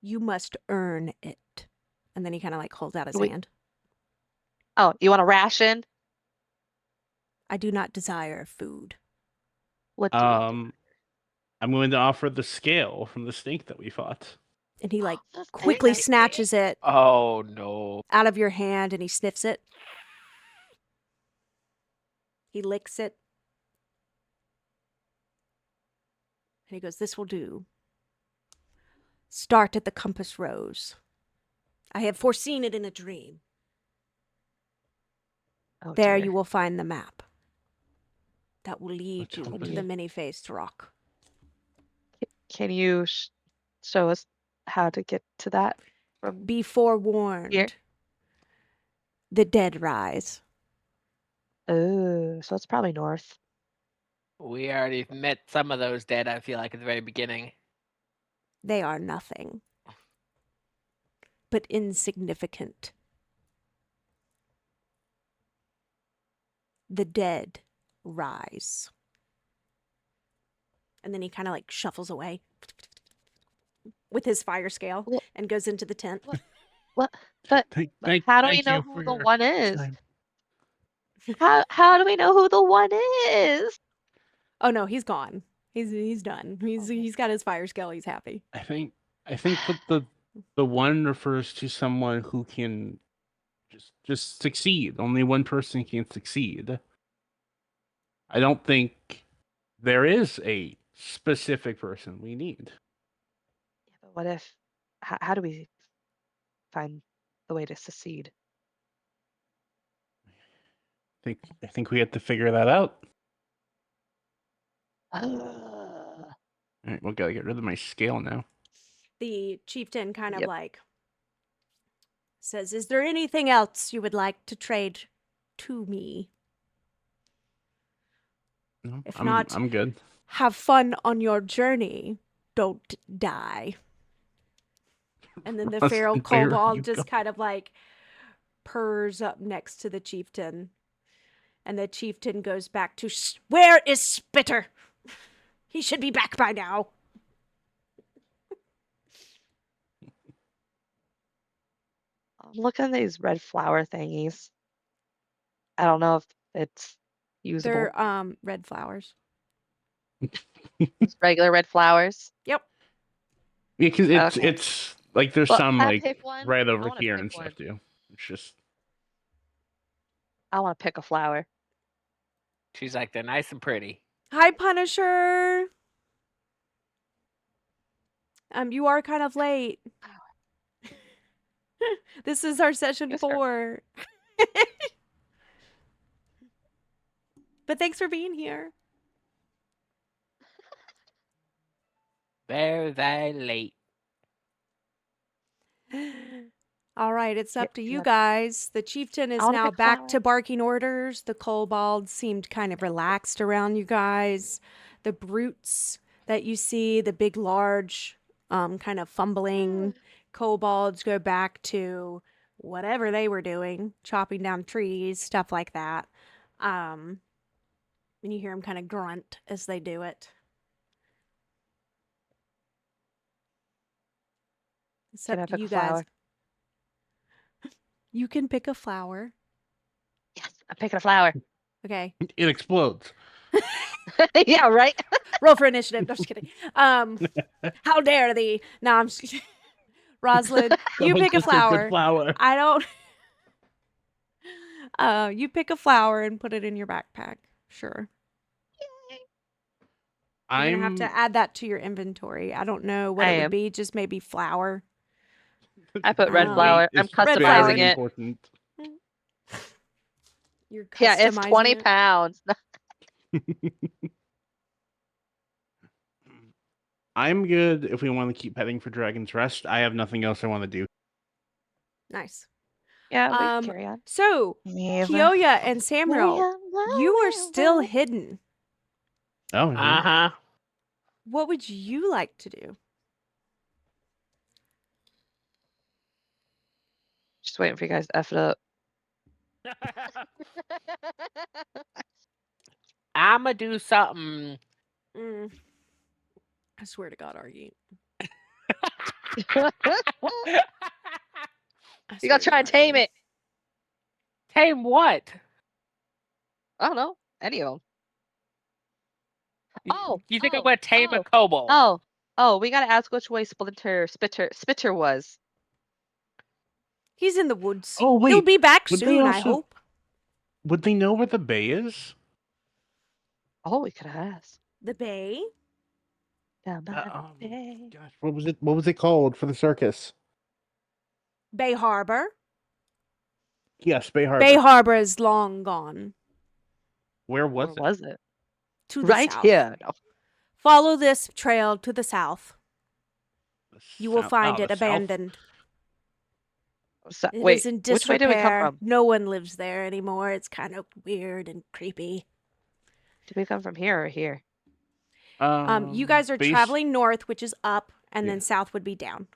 You must earn it. And then he kind of like holds out his Wait. hand. Oh, you want a ration? I do not desire food. What do you I'm going to offer the scale from the snake that we fought. And he like That's quickly nasty. snatches it Oh no. out of your hand and he sniffs it. He licks it. And he goes, "This will do. Start at the compass rose. I have foreseen it in a dream. Oh, There dear. you will find the map. That will lead The you to compass. the many-faced rock." Can you show us how to get to that? From Be forewarned. Here? The dead rise. Oh, so it's probably north. We already met some of those dead, I feel like, at the very beginning. They are nothing. but insignificant. The dead rise. And then he kind of like shuffles away with his fire scale What? and goes into the tent. What? But how do we Thank know you who for the your one is? time. How do we know who the one is? Oh no, he's gone. He's done. Okay. He's got his fire scale. He's happy. I think that the one refers to someone who can just succeed. Only one person can succeed. I don't think there is a specific person we need. Yeah, but what if? How do we find the way to succeed? I think we have to figure that out. All right, we gotta get rid of my scale now. The chieftain kind of Yep. like says, "Is there anything else you would like to trade to me? No, If not, I'm good. have fun on your journey. Don't die." And then the feral Austin, where are kobold you just going? kind of like purrs up next to the chieftain. And the chieftain goes back to, "Where is Spitter? He should be back by now." Look at these red flower thingies. I don't know if it's usable. They're red flowers. Just regular red flowers. Yep. Because Okay. it's like there's Well, some can I like pick one? right I over wanna here pick and one. stuff too. It's just I want to pick a flower. She's like, they're nice and pretty. Hi, Punisher. You are kind of late. This is our session Yes, sir. 4. But thanks for being here. Very late. All right, it's up to you guys. The chieftain I is wanna now pick a back flower. to barking orders. The kobolds seemed kind of relaxed around you guys. The brutes that you see, the big, large, kind of fumbling kobolds, go back to whatever they were doing, chopping down trees, stuff like that. And you hear them kind of grunt as they do it. It's Can up I to pick you a guys. flower? You can pick a flower. Yes, I'm picking a flower. Okay. it explodes. Yeah, right. Roll for initiative. No, I'm just kidding. How dare thee? No, I'm just Rosalind, you Someone pick a just picked flower. flower. I don't. You pick a flower and put it in your backpack. Sure. You're gonna have to add that to your inventory. I don't know what I it would am. be. Just maybe flower. I put red Um, flower. I'm Weight is Red customizing flower. very it. important. You're Yeah, it's customizing 20 it. pounds. I'm good if we want to keep heading for Dragon's Rest. I have nothing else I want to do. Nice. Yeah, we can carry on. So Me either. Kioya and Samuel, you are still hidden. Oh, yeah. Uh-huh. What would you like to do? Just waiting for you guys to F it up. I'ma do something. I swear to God, are you? You gotta try and tame it. Tame what? I don't know. Any of them. Oh, You think I'm gonna tame a oh, kobold? Oh, we gotta ask which way Spitter was. He's in the woods. Oh, wait. He'll be back Would they soon, I also- hope. Would they know where the bay is? Oh, we could have asked. The bay? Down by the bay. Gosh, what was it called for the circus? Bay Harbor. Yes, Bay Harbor. Bay Harbor is long gone. Where was Where was it? To the Right south. here. No. Follow this trail to the south. You will South- find oh, it the south? abandoned. So, It wait, is in which way did we come disrepair. from? No one lives there anymore. It's kind of weird and creepy. Did we come from here or here? You guys are base- traveling north, which is up, and Yeah. then south would be down.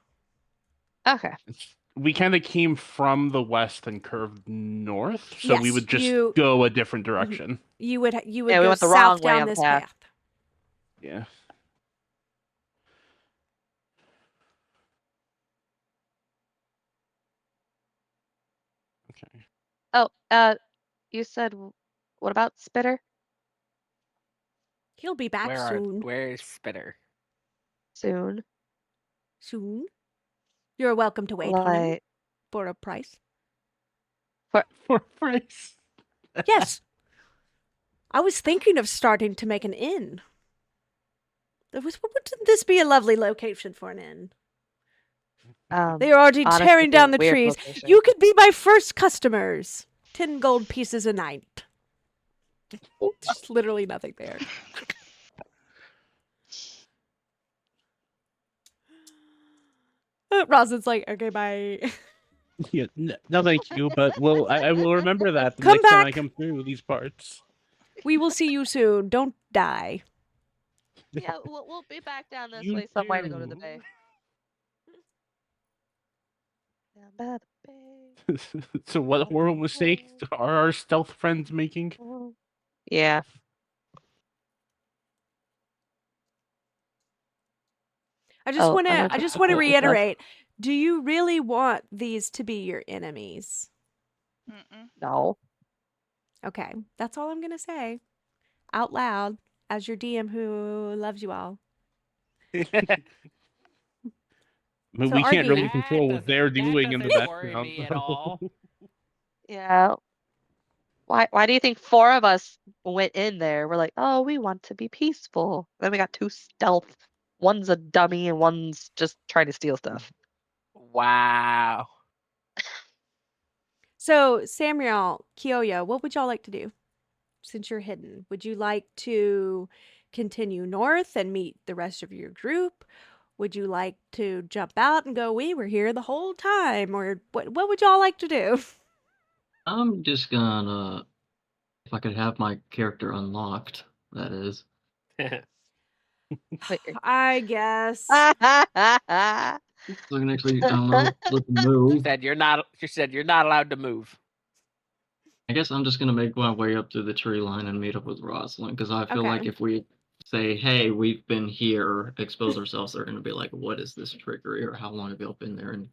Okay. we kind of came from the west and curved north, so we Yes, would just you go a different direction. you would Yeah, go we went the south wrong way down on the this path. path. Yeah. Okay. Oh, you said what about Spitter? He'll be back soon. Where's Spitter? Soon. Soon. You're welcome to wait on him Like for a price. For price. Yes. I was thinking of starting to make an inn. Wouldn't this be a lovely location for an inn? They are already honestly, tearing it's a down the weird trees. location. You could be my first customers. 10 gold pieces a night. There's literally nothing there. Rosin's like, okay, bye. Yeah, no, thank you, but I will remember that the Come next time I back. come through these parts. We will see you soon. Don't die. Yeah, we'll be back down this You way somewhere to go to the too. bay. Down by the bay. So what horrible mistake are our stealth friends making? Yeah. I just Oh, want I'm to gonna I take just the want to gold stuff. reiterate. Do you really want these to be your enemies? No. Okay. That's all I'm going to say out loud as your DM who loves you all. I mean, So we can't Argy, really control what they're doing in the doesn't worry background. me at all. Yeah. Why do you think 4 of us went in there? We're like, oh, we want to be peaceful. Then we got 2 stealth. One's a dummy and one's just trying to steal stuff. Wow. So Samuel, Kyoya, what would y'all like to do since you're hidden? Would you like to continue north and meet the rest of your group? Would you like to jump out and go, we were here the whole time? Or what would y'all like to do? I'm just gonna, if I could have my character unlocked, that is. Wait. I guess. So I can actually, I don't know, look and move. She said you're not allowed to move. I guess I'm just gonna make my way up to the tree line and meet up with Rosalind, because I feel like Okay. if we say, hey, we've been here, expose ourselves, they're gonna be like, what is this trickery, or how long have y'all been there, and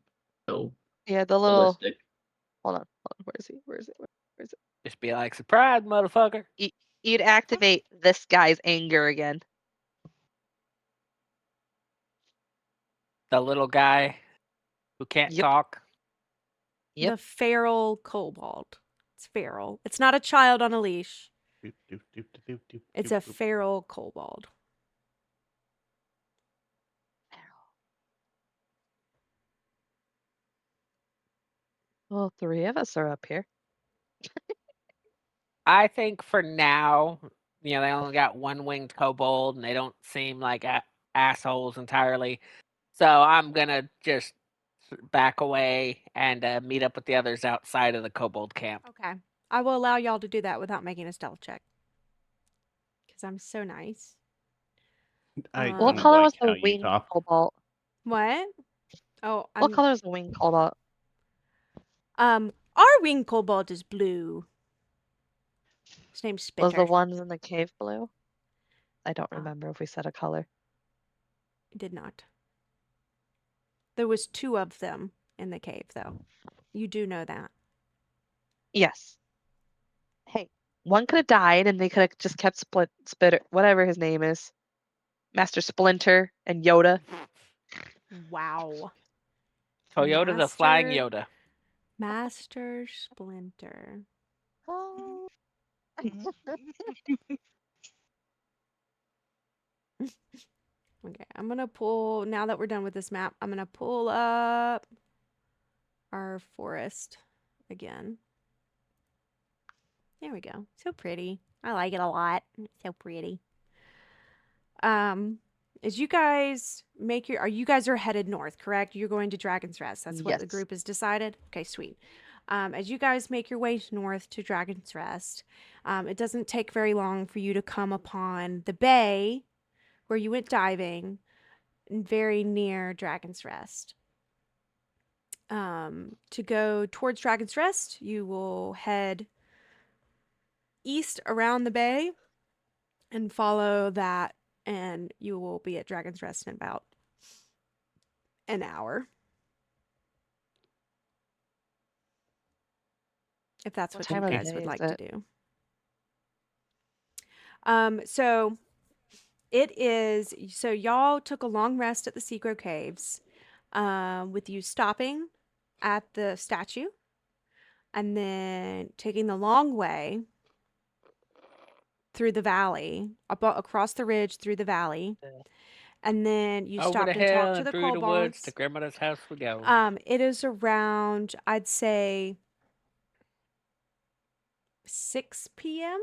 go Yeah, the little. ballistic. Hold on. Where is he? Where is it? Where is it? Just be like, surprise, motherfucker. You'd activate this guy's anger again. The little guy who can't Yep. talk. Yep. The feral kobold. It's feral. It's not a child on a leash. It's a feral kobold. Well, 3 of us are up here. I think for now, they only got one winged kobold and they don't seem like assholes entirely. So I'm gonna just back away and meet up with the others outside of the kobold camp. Okay. I will allow y'all to do that without making a stealth check. Because I'm so nice. I What don't color like was how the you winged talk. cobalt? What? Oh, What color is the winged cobalt? our winged kobold is blue. His name's Spitter. Was the ones in the cave blue? I don't Oh. remember if we said a color. Did not. There was 2 of them in the cave, though. You do know that. Yes. Hey, one could have died and they could have just kept Spitter, whatever his name is. Master Splinter and Yoda. Wow. Toyota the Flying Yoda. Master Splinter. Oh. Okay, I'm gonna pull, now that we're done with this map, I'm gonna pull up our forest again. There we go. So pretty. I like it a lot. It's so pretty. As you guys make you guys are headed north, correct? You're going to Dragon's Rest. That's what the Yes. group has decided? Okay, sweet. As you guys make your way north to Dragon's Rest, it doesn't take very long for you to come upon the bay where you went diving, very near Dragon's Rest. To go towards Dragon's Rest, you will head east around the bay and follow that, and you will be at Dragon's Rest in about an hour. If that's What what time you of the guys day would is like to it? do. So it is, so y'all took a long rest at the Seagrow Caves, with you stopping at the statue and then taking the long way through the valley, across the ridge through the valley. Yeah. And then you Over the stopped and talked hill to and the through the woods to kobolds. grandmother's house we go. It is around, I'd say, 6 p.m.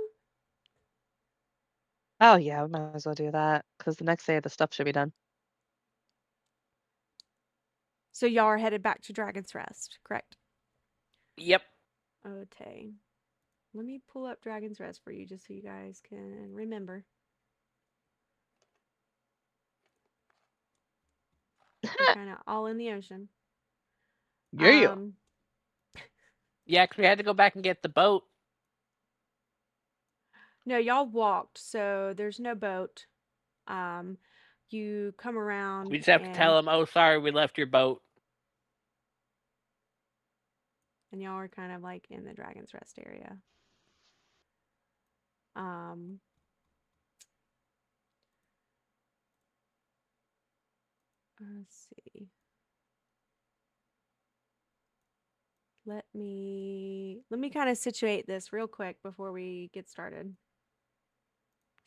Oh yeah, we might as well do that because the next day the stuff should be done. So y'all are headed back to Dragon's Rest, correct? Yep. Okay. Let me pull up Dragon's Rest for you just so you guys can remember. We're kind of all in the ocean. Yeah. Yeah, 'cause we had to go back and get the boat. No, y'all walked, so there's no boat. You come around We just have to tell them, oh, sorry, we left your boat. and y'all are kind of like in the Dragon's Rest area. Let's see. Let me kind of situate this real quick before we get started.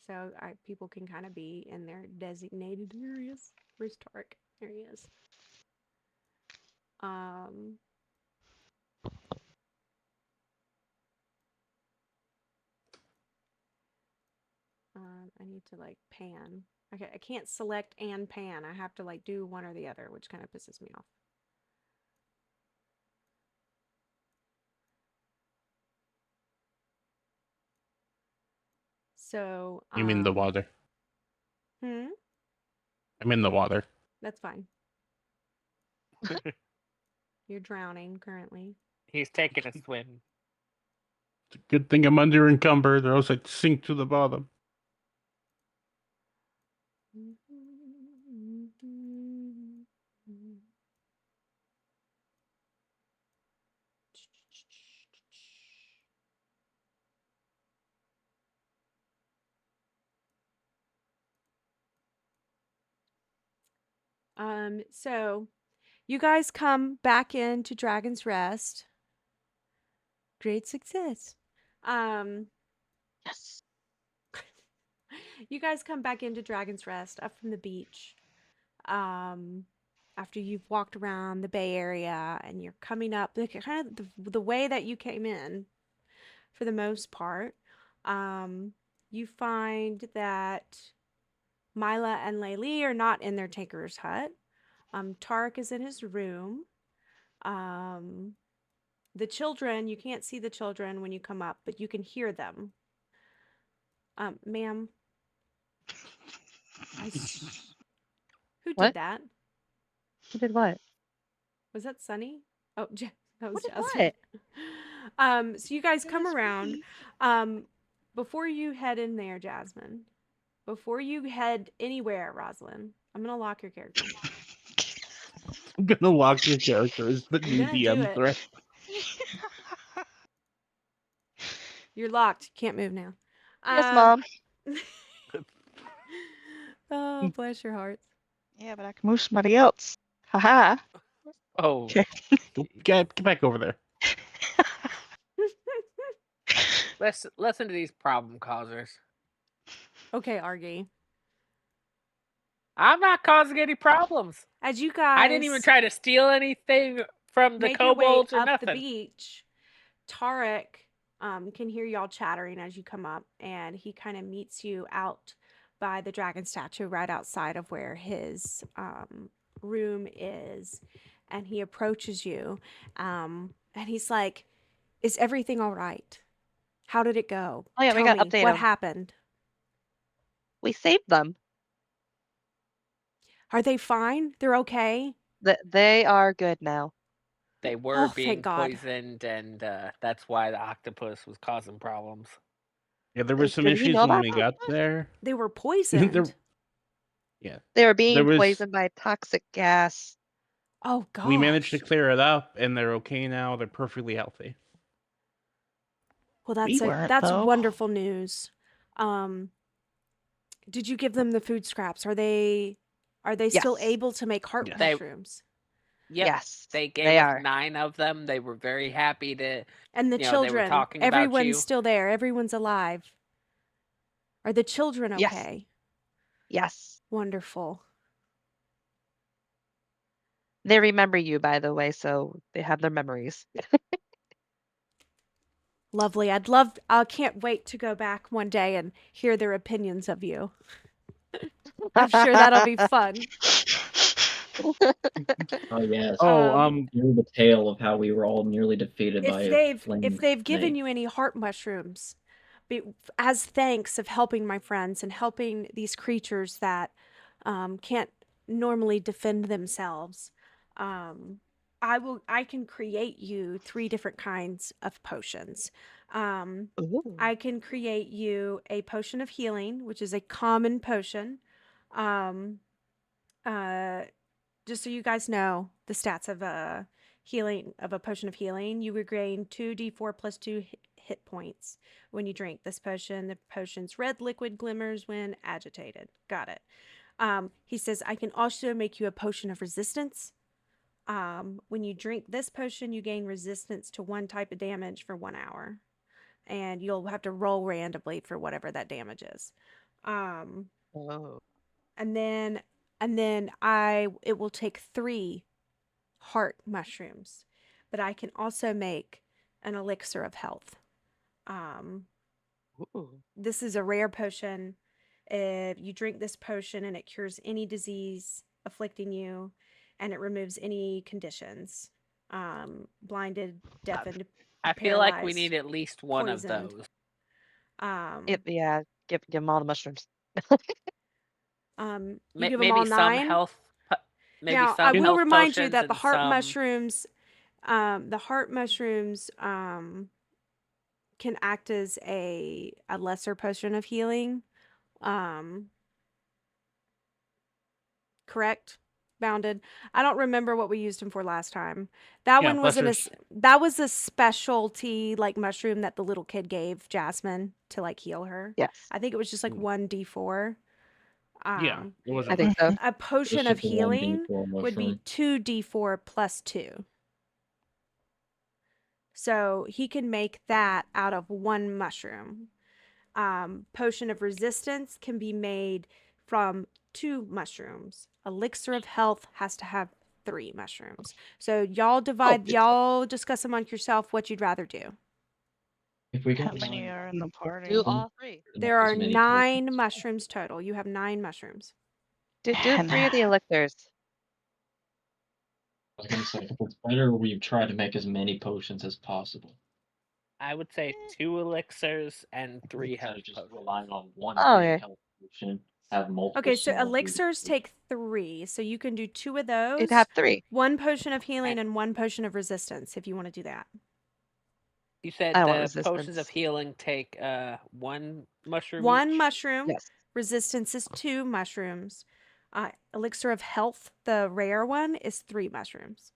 So people can kind of be in their designated areas. Where's Tark? There he is. I need to like pan. Okay, I can't select and pan. I have to like do one or the other, which kind of pisses me off. So, I'm in the water. I'm in the water. That's fine. You're drowning currently. He's taking a swim. It's a good thing I'm under encumbered, or else I'd sink to the bottom. So you guys come back into Dragon's Rest. Great success. Yes. You guys come back into Dragon's Rest up from the beach. After you've walked around the Bay Area and you're coming up, kind of the way that you came in, for the most part, you find that Mila and Laylee are not in their Tinker's hut. Tark is in his room. The children, you can't see the children when you come up, but you can hear them. Ma'am, who did What? that? Who did what? Was that Sunny? Oh, that was Who did Jasmine. what? So you guys It come was around. me. Before you head in there, Jasmine, before you head anywhere, Rosalind, I'm gonna lock your character. I'm gonna lock your character as the I'm new gonna do DM it. threat. You're locked. Can't move now. Yes, Mom. Oh, bless your hearts. Yeah, but I can move somebody else. Haha. Oh. Okay. Get back over there. Listen to these problem causers. Okay, Argy. I'm not causing any problems. As you guys I didn't even try to steal anything from the make your way kobolds or up the nothing. beach, Tarek can hear y'all chattering as you come up, and he kind of meets you out by the dragon statue right outside of where his room is, and he approaches you, and he's like, "Is everything all right? How did it go? Oh yeah, we Tell gotta me update what them. happened. We saved them. Are they fine? They're okay?" They are good now. they were Oh, being thank God. poisoned, and that's why the octopus was causing problems. Yeah, there was some Did he issues know when that? we got there. They were There, poisoned. yeah, They were there being was. poisoned by toxic gas. Oh We managed to gosh. clear it up, and they're okay now. They're perfectly healthy. Well, We weren't, that's though. wonderful news. Did you give them the food scraps? Are they still Yes. able to make heart Yes. mushrooms? Yep. Yes. They gave They us are. 9 of them. They were very happy to, And the they were children, talking about everyone's you. still there. Everyone's alive. Are the children Yes. okay? Yes. Wonderful. They remember you, by the way, so they have their memories. Lovely. I can't wait to go back one day and hear their opinions of you. I'm sure that'll be fun. Oh yes. Um, Hear the tale of how we were all nearly defeated by a if flaming they've given snake. you any heart mushrooms, as thanks of helping my friends and helping these creatures that can't normally defend themselves, I can create you 3 different kinds of potions. Ooh. I can create you a potion of healing, which is a common potion. Um, uh, just so you guys know the stats of a potion of healing, you would gain 2d4 plus 2 hit points when you drink this potion. The potion's red liquid glimmers when agitated. Got it. He says I can also make you a potion of resistance. When you drink this potion, you gain resistance to one type of damage for 1 hour, and you'll have to roll randomly for whatever that damage is. Oh. And then it will take 3 heart mushrooms, but I can also make an elixir of health. Ooh. This is a rare potion. If you drink this potion and it cures any disease afflicting you, and it removes any conditions, blinded, deafened, I feel like we paralyzed, need at least one poisoned. of those. Yeah, give them all the mushrooms. You give them Maybe all some 9. health. Maybe Now, I some will health remind you potions that and some. the heart mushrooms can act as a lesser potion of healing. Correct? Bounded. I don't remember what we used them for last time. That Yeah, one wasn't blessers. that was a specialty like mushroom that the little kid gave Jasmine to like heal her. Yes. I think it was just like 1d4. Yeah, it I wasn't think much. so. A potion Just of took the one healing D4 would be mushroom. 2d4 plus 2. So he can make that out of 1 mushroom. Potion of resistance can be made from 2 mushrooms. Elixir of health has to have 3 mushrooms. So y'all y'all discuss among yourself what you'd rather do. If we How got many are in the party? Do all 3. There as are many 9 potions. mushrooms total. You have 9 mushrooms. Do And 3 of the elixirs. I was gonna say, if it's better, we try to make as many potions as possible. I would say 2 elixirs and 3 Instead health of just potions. relying on one Oh, big yeah. health potion, have multiple Okay, so small elixirs potions. take 3. So you can do 2 of You'd those. have 3. 1 potion of healing and 1 potion of resistance if you want to do that. You I said don't want the potions of resistance. healing take 1 mushroom 1 each. mushroom. Yes. Resistance is 2 mushrooms. Elixir of health, the rare one, is 3 mushrooms.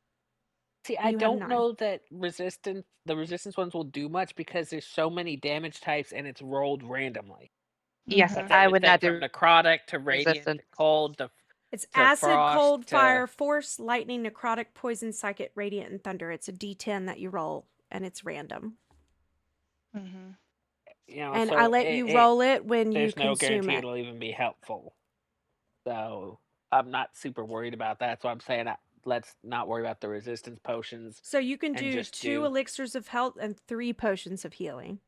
See, I You have don't 9. know that the resistance ones will do much because there's so many damage types and it's rolled randomly. Yes, That's I would everything not from do necrotic to radiant to resistance. cold It's to acid, frost cold, to fire, force, lightning, necrotic, poison, psychic, radiant, and thunder. It's a d10 that you roll, and it's random. Mm-hmm. And I so let you roll it when you there's no consume guarantee it. it'll even be helpful. So I'm not super worried about that. So I'm saying let's not worry about the resistance potions. So you can and do just 2 do elixirs of health and 3 potions of healing.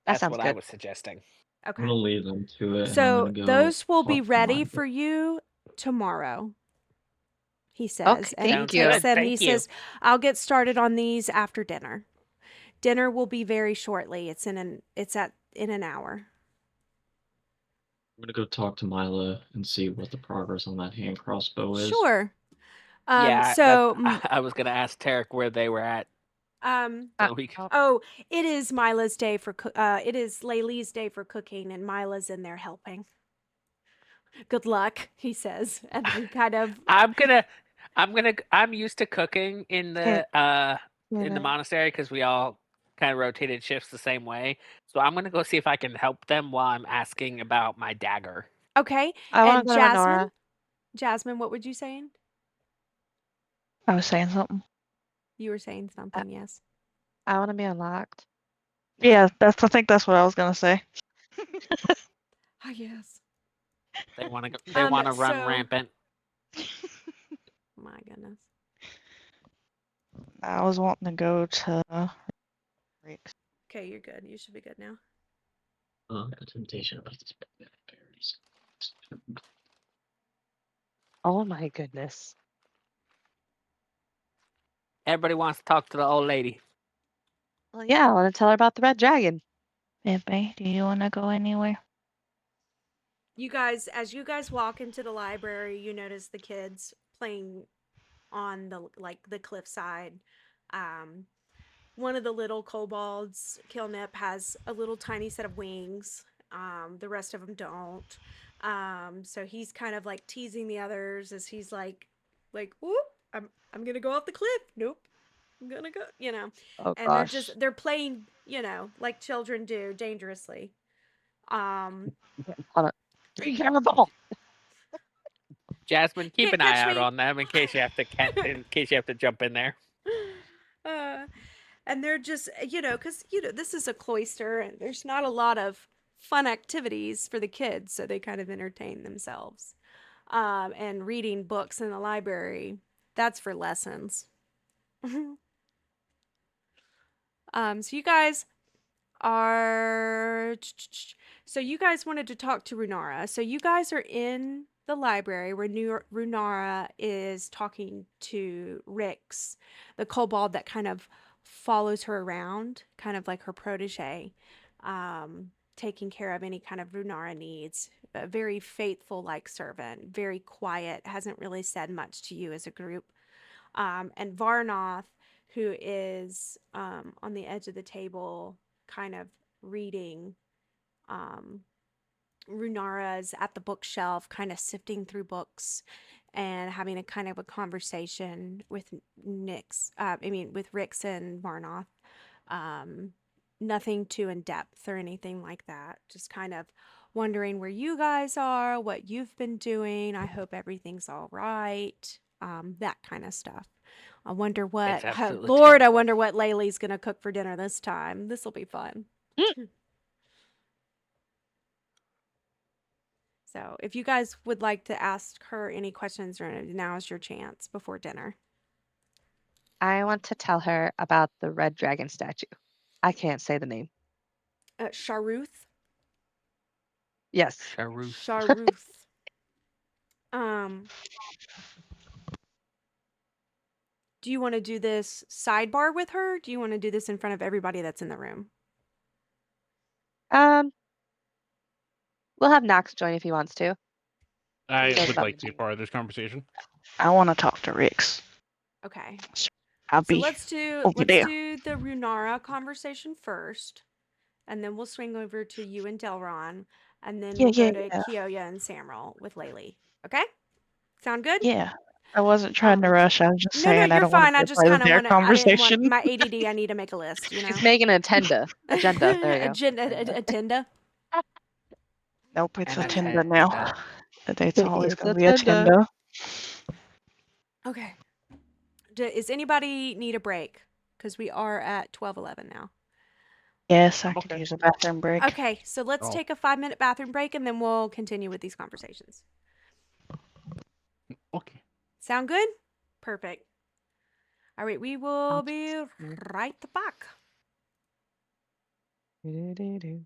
That that's sounds what I good. was suggesting. I'm Okay. gonna leave them to it, and I'm So gonna go. those will be talk to ready Milo. for you tomorrow, he says. Okay, And he thank takes you. them and he Thank you. says, I'll get started on these after dinner. Dinner will be very shortly. It's in an hour. I'm gonna go talk to Mila and see what the progress on that hand crossbow is. Sure. Yeah, So, I was gonna ask Tarek where they were at. So we oh, it is Mila's day for it is Laylee's day for cooking, and Mila's in there helping. Good luck, he says, and he kind of I'm used to cooking in the monastery because we all kind of rotated shifts the same way. So I'm gonna go see if I can help them while I'm asking about my dagger. okay. I want And to go to Renora. Jasmine, what would you saying? I was saying something. You were saying something, yes. I want to be unlocked. Yeah, I think that's what I was gonna say. Ah, yes. They want to they want to run So, rampant. my goodness. I was wanting to go to Rick's. Okay, you're good. You should be good now. The temptation about these berries. Oh my goodness. Everybody wants to talk to the old lady. Well, yeah, I want to tell her about the red dragon. Pepe, do you want to go anywhere? You guys, as you guys walk into the library, you notice the kids playing on the cliffside. One of the little kobolds, Kilnip, has a little tiny set of wings. The rest of them don't. So he's kind of like teasing the others as he's like, whoop, I'm gonna go off the cliff. Nope, I'm gonna go, Oh and gosh. they're playing, like children do, dangerously. Hold on. Be careful. Jasmine, keep Can't an eye catch out me. on them in case you have to jump in there. And they're just, because, this is a cloister and there's not a lot of fun activities for the kids. So they kind of entertain themselves. And reading books in the library, that's for lessons. So you guys are. So you guys wanted to talk to Runara. So you guys are in the library where Runara is talking to Rix, the kobold that kind of follows her around, kind of like her protege, taking care of any kind of Runara needs. A very faithful like servant, very quiet, hasn't really said much to you as a group. And Varnoth, who is on the edge of the table, kind of reading. Runara's at the bookshelf, kind of sifting through books and having a kind of a conversation with with Rix and Varnoth. Nothing too in depth or anything like that. Just kind of wondering where you guys are, what you've been doing. I hope everything's all right. That kind of stuff. I wonder It's what, absolutely Lord, I terrible. wonder what Laylee's going to cook for dinner this time. This will be fun. So, if you guys would like to ask her any questions, now is your chance before dinner. I want to tell her about the red dragon statue. I can't say the name. Sharuth? Yes. Sharuth. Sharuth. Do you want to do this sidebar with her? Do you want to do this in front of everybody that's in the room? We'll have Knox join if he wants to. I He knows would about like to be part of this conversation. I want to talk to Rick's. Okay. I'll So be let's do over there. the Runara conversation first, and then we'll swing over to you and Delron, and then we'll go to Kioya and Samuel with Laylee. Okay? Sound good? Yeah. I wasn't trying to rush. I was just No, saying I you're don't want to fine. be I a just part of kind of their want to, I didn't want conversation. my ADD. I need to make a list, She's making an agenda. Agenda. There you go. Agenda. Nope, it's An a Tinder now. agenda. It's always It's going a to be a Tinder. Tinder. Okay. Is anybody need a break? Because we are at 12:11 now. Yes, I could use a bathroom break. Okay, so let's take a 5-minute bathroom break and then we'll continue with these conversations. Okay. Sound good? Perfect. All right, we will be right back. Do.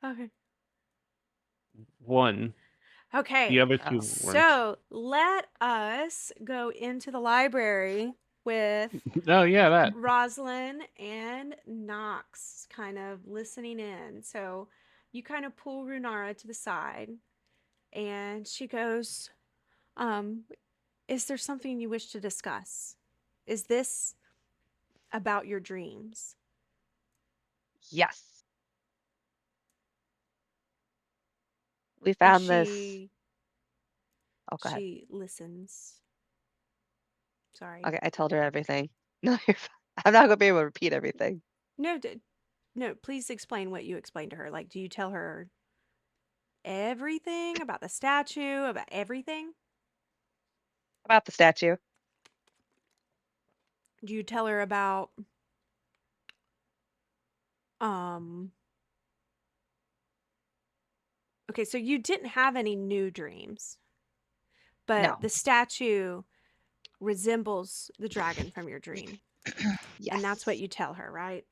Okay. One. Okay. The other two weren't. So let us go into the library with Oh yeah, that. Rosalind and Knox kind of listening in. So you kind of pull Runara to the side and she goes, is there something you wish to discuss? Is this about your dreams? Yes. We And found this. Oh, go ahead. she listens. Sorry. Okay, I told her everything. No, you're fine. I'm not gonna be able to repeat everything No, no, please explain what you explained to her. Like, do you tell her everything about the statue, about everything? about the statue. Do you tell her about um okay, so you didn't have any new dreams, No. but the statue resembles the dragon from your dream. And that's what Yes. you tell her, right?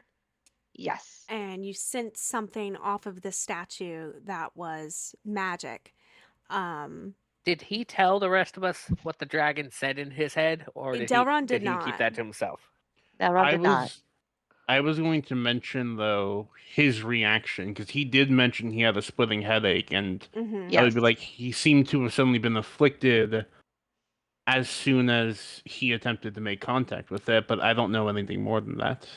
Yes. And you sent something off of the statue that was magic. Did he tell the rest of us what the dragon said in his head, or Delron did did he keep not. that to himself? No, Ron I did not. was going to mention though his reaction because he did mention he had a splitting headache, and Mm-hmm. I would Yes. be like, he seemed to have suddenly been afflicted as soon as he attempted to make contact with it, but I don't know anything more than that.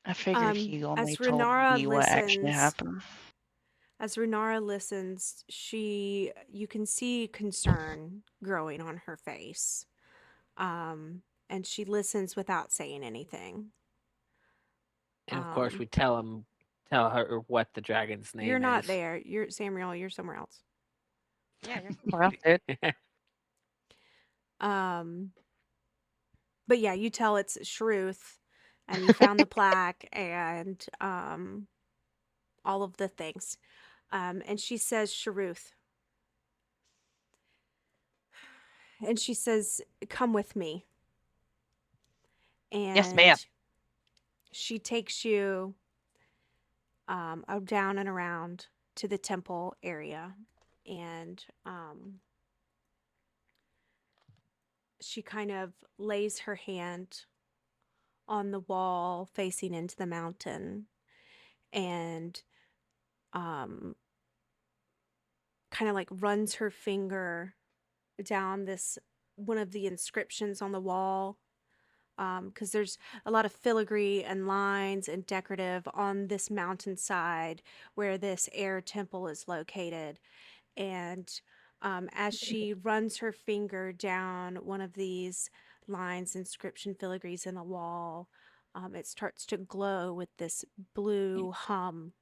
I figured he only As told Renara me what actually listens, happened. you can see concern growing on her face. And she listens without saying anything. And of course, Um, we tell her what the dragon's you're name not is. there. You're Samuel, you're somewhere else. Yeah, you're somewhere else, dude. Um, but yeah, you tell it's Shruth and you found the plaque and all of the things. And she says Sharuth. And she says, come with me. Yes, ma'am. And she takes you down and around to the temple area. And she kind of lays her hand on the wall facing into the mountain and kind of like runs her finger down this one of the inscriptions on the wall, because there's a lot of filigree and lines and decorative on this mountainside where this air temple is located. And as she runs her finger down one of these lines, inscription filigrees in the wall, it starts to glow with this blue hum.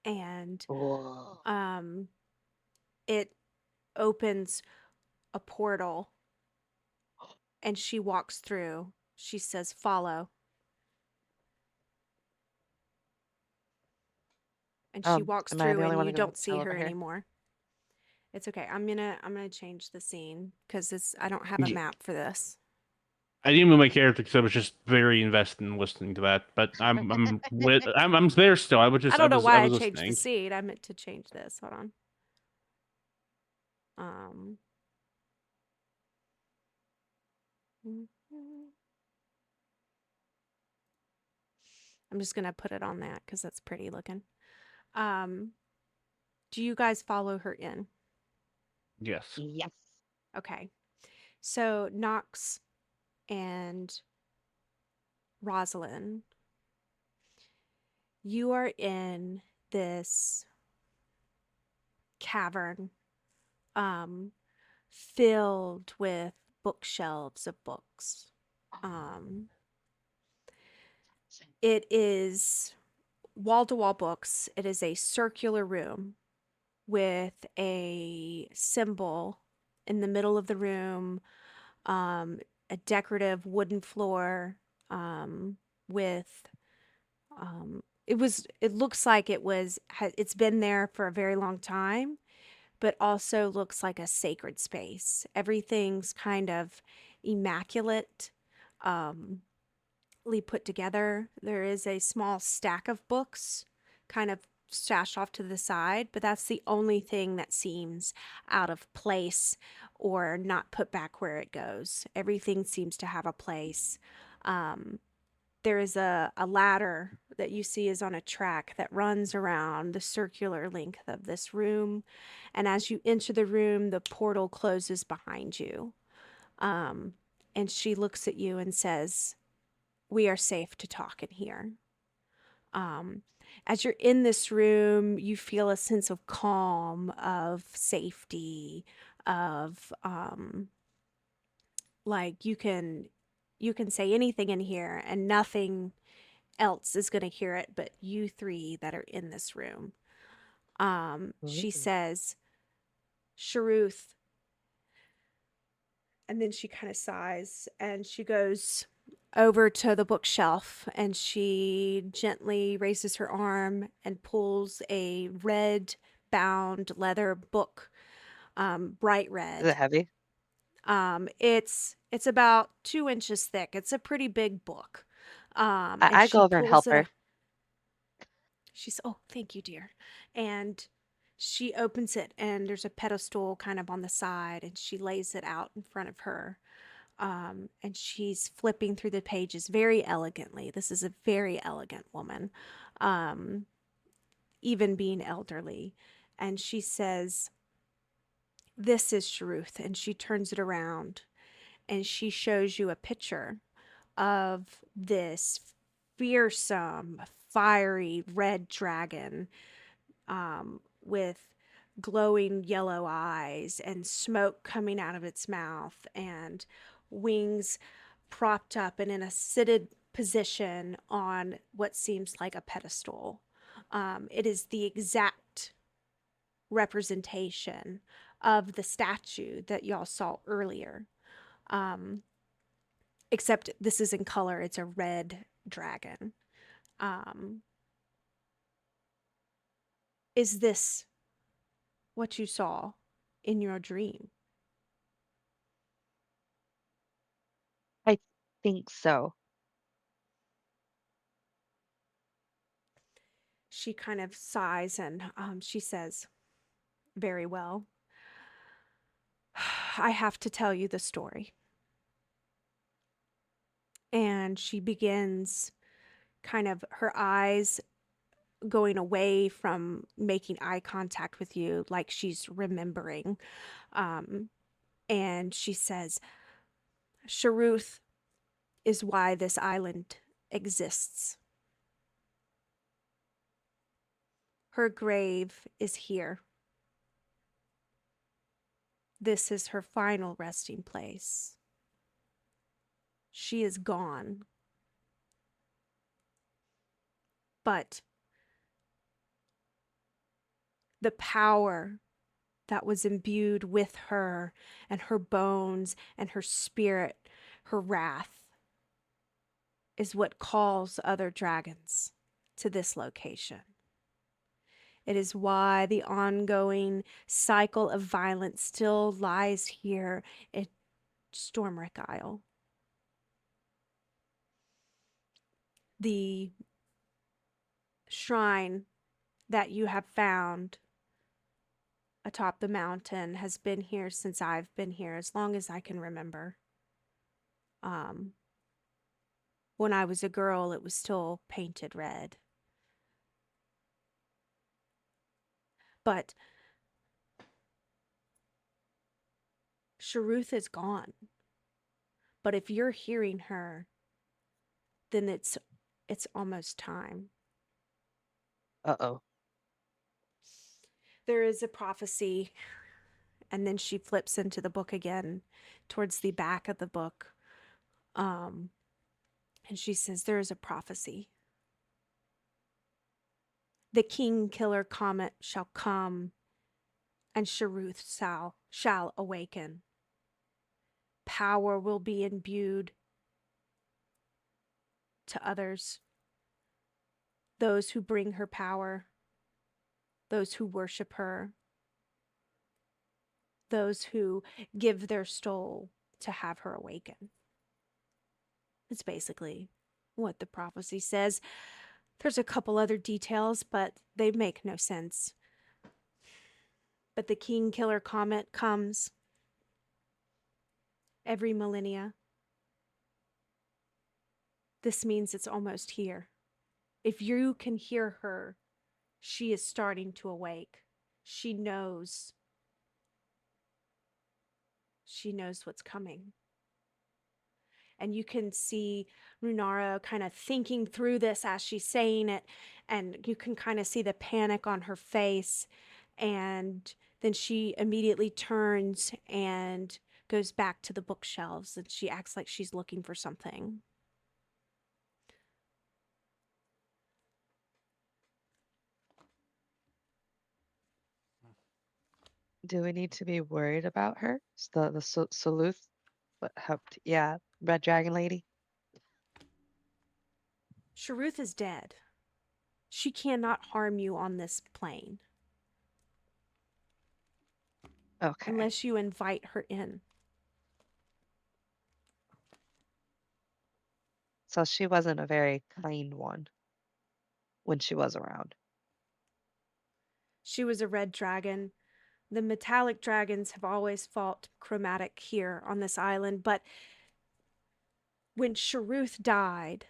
And Whoa. it opens a portal and she walks through. She says, follow. And she walks Am I through the only and one you who can don't see tell her over here? anymore. It's okay. I'm gonna change the scene because I don't have a Yeah. map for this. I didn't move my character because I was just very invested in listening to that. But I'm there still. I don't know I why I was changed the listening. scene. I meant to change this. Hold on. Um. I'm just gonna put it on that because that's pretty looking. Um. Do you guys follow her in? Yes. Yes. Okay. So Knox and Rosalind, you are in this cavern filled with bookshelves of books. It is wall to wall books. It is a circular room with a symbol in the middle of the room, a decorative wooden floor with it looks like it's been there for a very long time, but also looks like a sacred space. Everything's kind of immaculate, put together. There is a small stack of books kind of stashed off to the side, but that's the only thing that seems out of place or not put back where it goes. Everything seems to have a place. There is a ladder that you see is on a track that runs around the circular length of this room. And as you enter the room, the portal closes behind you. And she looks at you and says, "We are safe to talk in here." Um, as you're in this room, you feel a sense of calm, of safety, of like you can say anything in here and nothing else is going to hear it but you three that are in this room. She Ooh. says, "Sharuth," and then she kind of sighs and she goes over to the bookshelf and she gently raises her arm and pulls a red bound leather book, bright Is it red. heavy? It's about 2 inches thick. It's a pretty big book. And I go she over and help pulls it. her. She's, "Oh, thank you, dear." And she opens it, and there's a pedestal kind of on the side, and she lays it out in front of her. And she's flipping through the pages very elegantly. This is a very elegant woman, um, even being elderly. And she says, "This is Sharuth." And she turns it around and she shows you a picture of this fearsome, fiery red dragon, with glowing yellow eyes and smoke coming out of its mouth and wings propped up and in a seated position on what seems like a pedestal. It is the exact representation of the statue that y'all saw earlier. Um, Except this is in color. It's a red dragon. Um, is this what you saw in your dream? I think so. She kind of sighs and she says, "Very well. I have to tell you the story." And she begins kind of her eyes going away from making eye contact with you, like she's remembering. Um, and she says, "Sharuth is why this island exists. Her grave is here. This is her final resting place. She is gone. But the power that was imbued with her and her bones and her spirit, her wrath, is what calls other dragons to this location. It is why the ongoing cycle of violence still lies here at Stormwreck Isle. The shrine that you have found atop the mountain has been here since I've been here, as long as I can remember. When I was a girl, it was still painted red. But Sharuth is gone. But if you're hearing her, then it's almost time. Uh-oh. There is a prophecy, and then she flips into the book again, towards the back of the book. And she says, "There is a prophecy. The king killer comet shall come, and Sharuth shall awaken. Power will be imbued to others, those who bring her power, those who worship her, those who give their soul to have her awaken." It's basically what the prophecy says. There's a couple other details, but they make no sense. But the King Killer Comet comes every millennia. This means it's almost here. If you can hear her, she is starting to awake. She knows. She knows what's coming. And you can see Runara kind of thinking through this as she's saying it, and you can kind of see the panic on her face. And then she immediately turns and goes back to the bookshelves, and she acts like she's looking for something. Do we need to be worried about her? The Salute? What helped? Yeah, Red Dragon Lady. Sharuth is dead. She cannot harm you on this plane Okay. unless you invite her in. So she wasn't a very kind one when she was around. She was a red dragon. The metallic dragons have always fought chromatic here on this island, but when Sharuth died,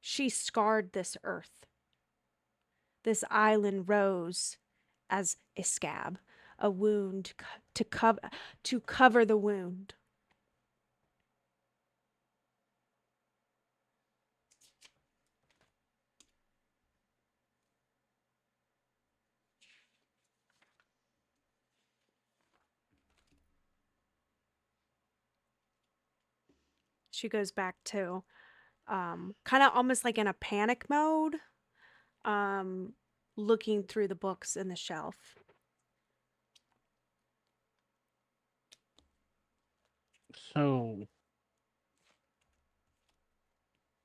she scarred this earth. This island rose as a scab, a wound to cover the wound. She goes back to kind of almost like in a panic mode, looking through the books in the shelf. So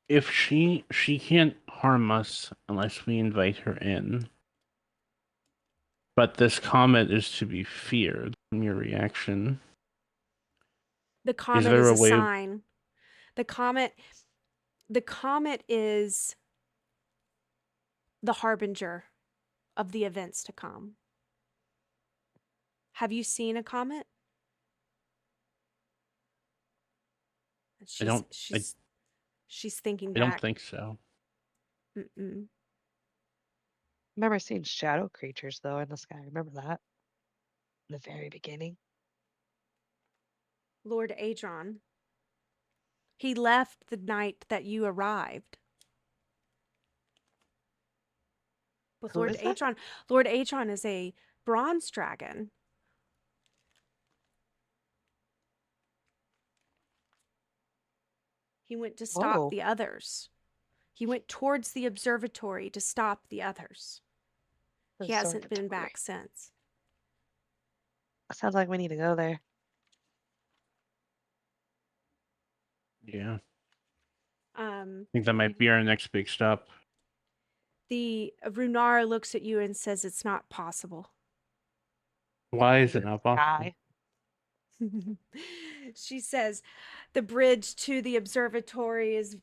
if she can't harm us unless we invite her in. But this comet is to be feared from your reaction. The comet there is a a way- sign. The comet is the harbinger of the events to come. Have you seen a comet? She's thinking I don't back. think so. Mm-mm. Remember seeing shadow creatures though in the sky. Remember that? In the very beginning. Lord Adron. He left the night that you arrived. But Who is that? Lord Adron is a bronze dragon. He went to stop Whoa. the others. He went towards the observatory to stop the others. He hasn't been Observatory. back since. Sounds like we need to go there. Yeah. I think that might be our next big stop. The Runara looks at you and says it's not possible. Why is it not possible? She says the bridge to the observatory is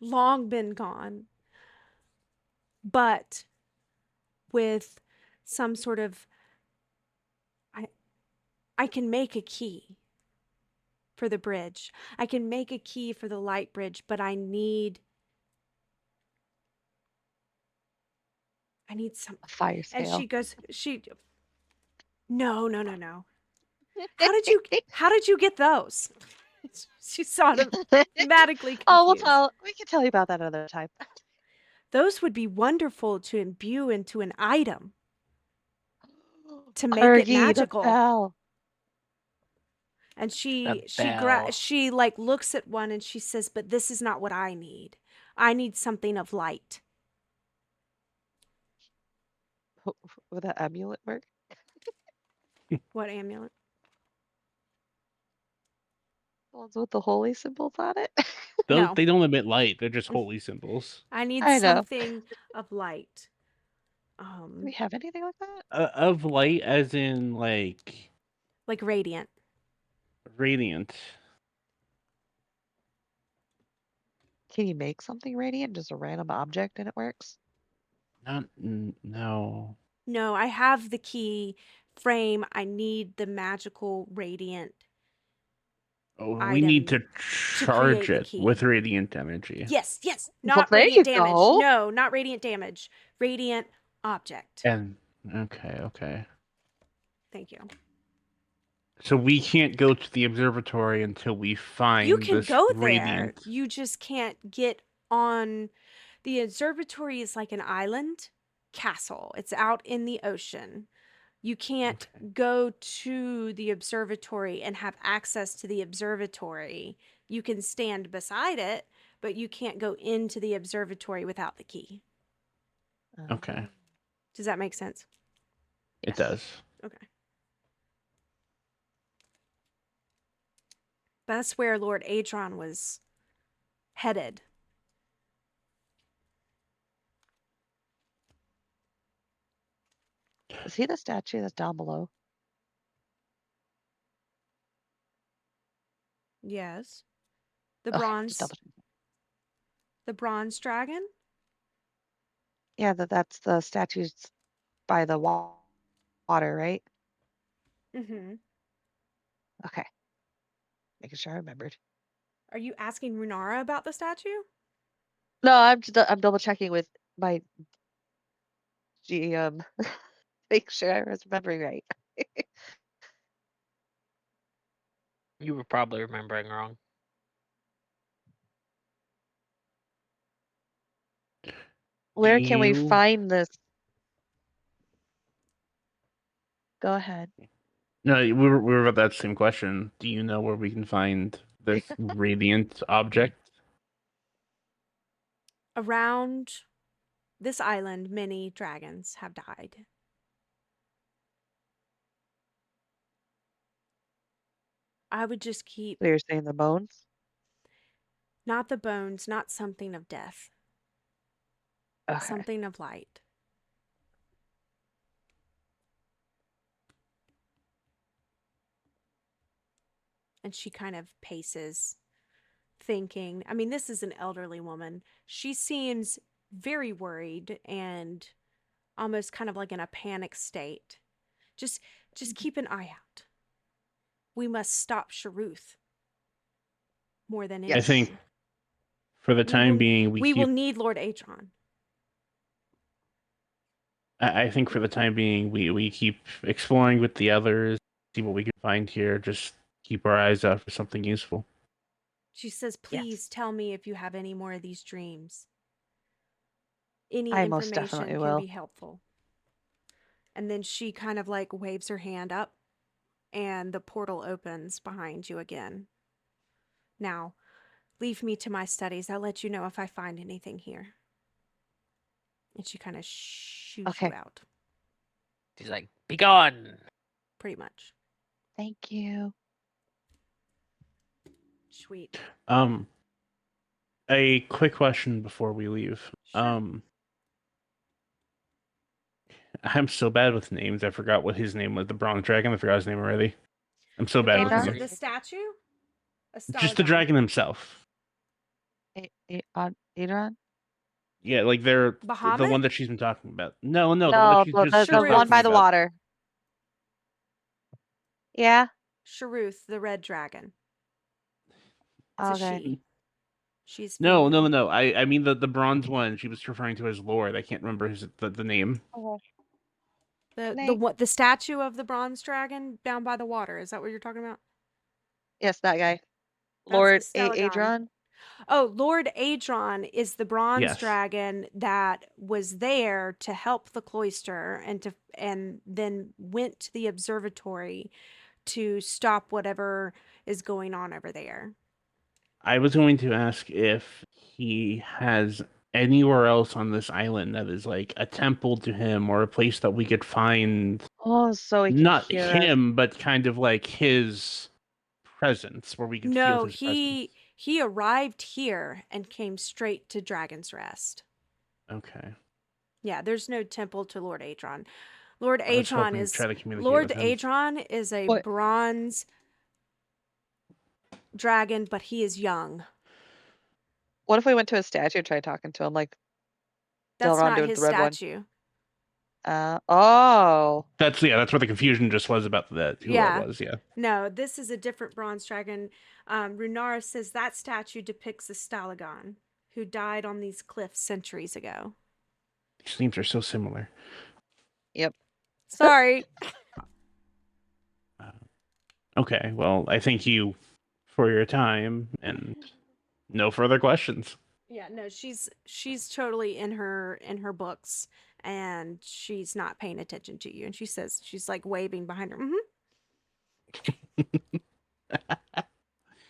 long been gone. But with some sort of I can make a key for the bridge. I can make a key for the light bridge, but I need some A fire and scale. No. How did you get those? She sort of dramatically confused. Oh, we can tell you about that another time. Those would be wonderful to imbue into an item to make it Fergie, magical. the bell. And she bell. she like looks at one and she says, "But this is not what I need. I need something of light." Would that amulet work? What amulet? The ones with the holy symbols on it? No. They don't emit light. They're just holy symbols. I need I know. something of light. Do we have anything like that? Of light as in like radiant. radiant. Can you make something radiant? Just a random object and it works? No. No, I have the key frame. I need the magical radiant Oh, we need item to to charge create the it with key. radiant energy. Yes, yes. Well, Not there radiant you damage. go. No, not radiant damage. Radiant object. And okay. Thank you. So we can't go to the observatory until we You find can this go there. radiant. You just can't get on. The observatory is like an island castle. It's out in the ocean. You can't go to the observatory and have access to the observatory. You can stand beside it, but you can't go into the observatory without the key. Okay, Does that make sense? it does. Okay. But that's where Lord Adron was headed. Is he the statue that's down below? Yes. The Okay, just bronze double check. the bronze dragon? Yeah, that's the statues by the water, right? Mm-hmm. Okay. Making sure I remembered. Are you asking Runara about the statue? No, I'm double checking with my GM. Make sure I was remembering right. You were probably remembering wrong. Where can we You find this? Go ahead. No, we were about that same question. Do you know where we can find this radiant object? Around this island, many dragons have died. I would just keep So you're saying the bones? not the bones, not something of death, but Okay. something of light. And she kind of paces, thinking. I mean, this is an elderly woman. She seems very worried and almost kind of like in a panic state. Just keep an eye out. We must stop Sharuth more than I Yes. anything. think for the time being, we will need Lord Atron. I think for the time being, we keep exploring with the others, see what we can find here. Just keep our eyes out for something useful. She says, please tell me if you have any more of these dreams. Any I most information definitely can will. be helpful. And then she kind of like waves her hand up and the portal opens behind you again. Now, leave me to my studies. I'll let you know if I find anything here. And she kind of shooes you Okay. out, She's like, "Be gone." pretty much. Thank you. Sweet. A quick question before we leave. Sure. I'm so bad with names. I forgot what his name was. The Bronze Dragon. I forgot his name already. I'm so bad with Adron? names. The statue? Just the Astalagon. dragon himself. Adron? Yeah, like they're the Bahamut? one that she's been talking about. No, the one that No, she's the just Sharuth. one by talking the about. water. Yeah. Sharuth, the red dragon. It's a Okay. she. She's No. female. I mean the bronze one. She was referring to as Lord. I can't remember the name. The statue of the bronze dragon down by the water. Is that what you're talking about? Yes, that guy. That's Lord Stelagon. Adron? Oh, Lord Adron is the bronze Yes. dragon that was there to help the cloister and then went to the observatory to stop whatever is going on over there. I was going to ask if he has anywhere else on this island that is like a temple to him or a place that we could find Oh, so he can not hear us. him, but kind of like his presence where we could feel No, his presence. he arrived here and came straight to Dragon's Rest. Okay. Yeah, there's no temple to Lord Adron. Lord I was Adron hoping to is try to communicate Lord with him. Adron is a What? bronze dragon, but he is young. What if we went to a statue and tried talking to him, like That's Delron not did with his the red one? statue. Oh. That's where the confusion just was about that who that Yeah. was. Yeah. No, this is a different bronze dragon. Runara says that statue depicts a Stalagon who died on these cliffs centuries ago. These names are so similar. Yep. Sorry. Okay, well, I thank you for your time and no further questions. Yeah, no, she's totally in her books and she's not paying attention to you. And she says she's like waving behind her.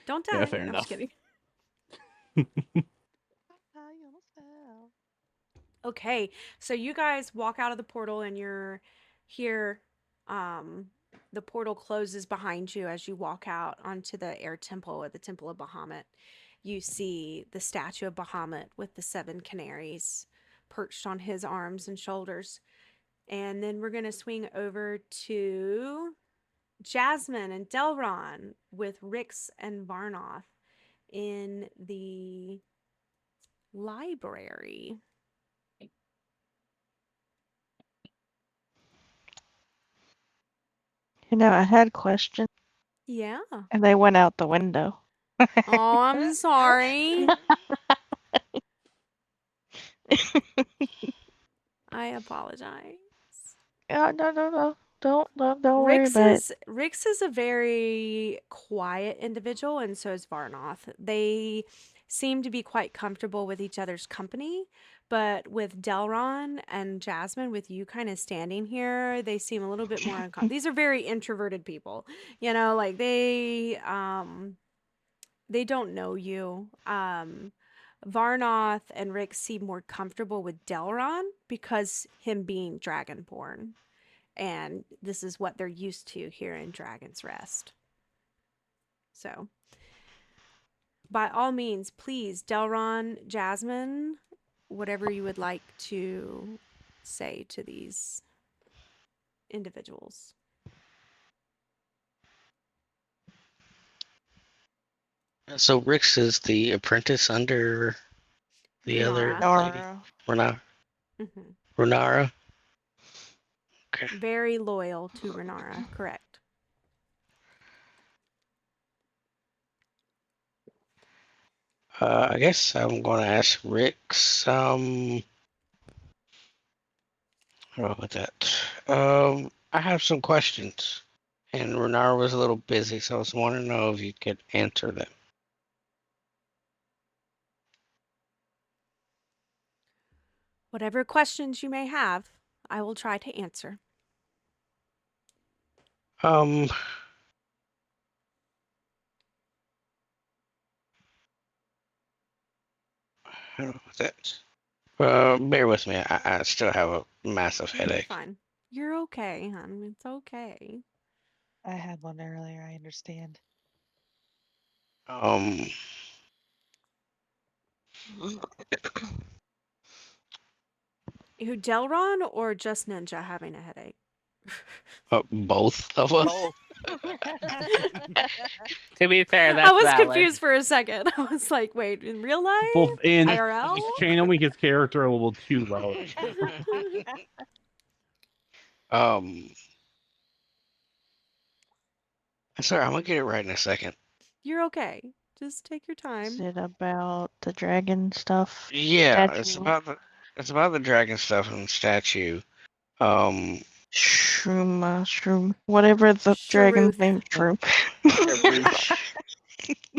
Don't die. Yeah, fair I'm just enough. kidding. Okay, so you guys walk out of the portal and you're here. The portal closes behind you as you walk out onto the air temple or the temple of Bahamut. You see the statue of Bahamut with the 7 canaries perched on his arms and shoulders. And then we're going to swing over to Jasmine and Delron with Rix and Varnoth in the library. I had questions Yeah. and they went out the window. Oh, I'm sorry. I apologize. No. Don't worry about it. Rix is a very quiet individual, and so is Varnoth. They seem to be quite comfortable with each other's company, but with Delron and Jasmine, with you kind of standing here, they seem a little bit more uncomfortable. These are very introverted people, like they don't know you. Varnoth and Rick seem more comfortable with Delron because him being Dragonborn. And this is what they're used to here in Dragon's Rest. So, by all means, please, Delron, Jasmine, whatever you would like to say to these individuals. So Rix is the apprentice under the other lady, Runara. Nora. Runara. Okay. Very loyal to Runara, correct. I guess I'm going to ask Rix. How about that? I have some questions, and Runara was a little busy, so I was wanting to know if you could answer them. Whatever questions you may have, I will try to answer. How about that? Bear with me. I still have a massive You're headache. fine. You're okay, hon. It's okay. I had one earlier, I understand. Who, Delron or just Ninja having a headache? Both of us. Oh. To be fair, that's I was valid. confused for a second. I was like, wait, in real life? Both in IRL? Shane only gets character a little too low. Sorry, I'm gonna get it right in a second. You're okay. Just take your Is time. it about the dragon stuff? Yeah, Statue? it's about the dragon stuff and the statue. Shroom, whatever the dragon's Sharuth. name, Shroom.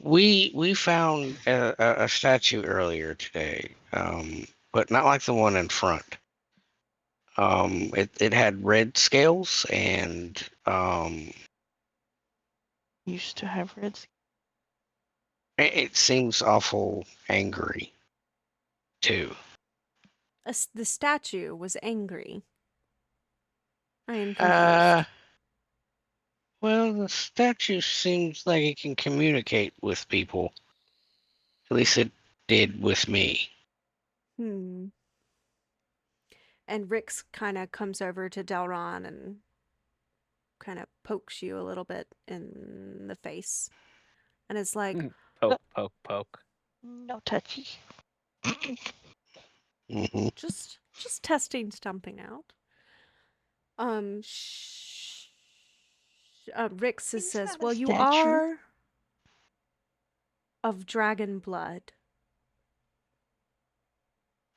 We found a statue earlier today, but not like the one in front. It had red scales and Used to have red. it seems awful angry too. The statue was angry. I am confused. Well, the statue seems like it can communicate with people. At least it did with me. And Rix kind of comes over to Delron and kind of pokes you a little bit in the face. And is like, Poke. No touchy. Hmm. Just testing something out. Rick He's says, not a "Well, you statue. are of dragon blood,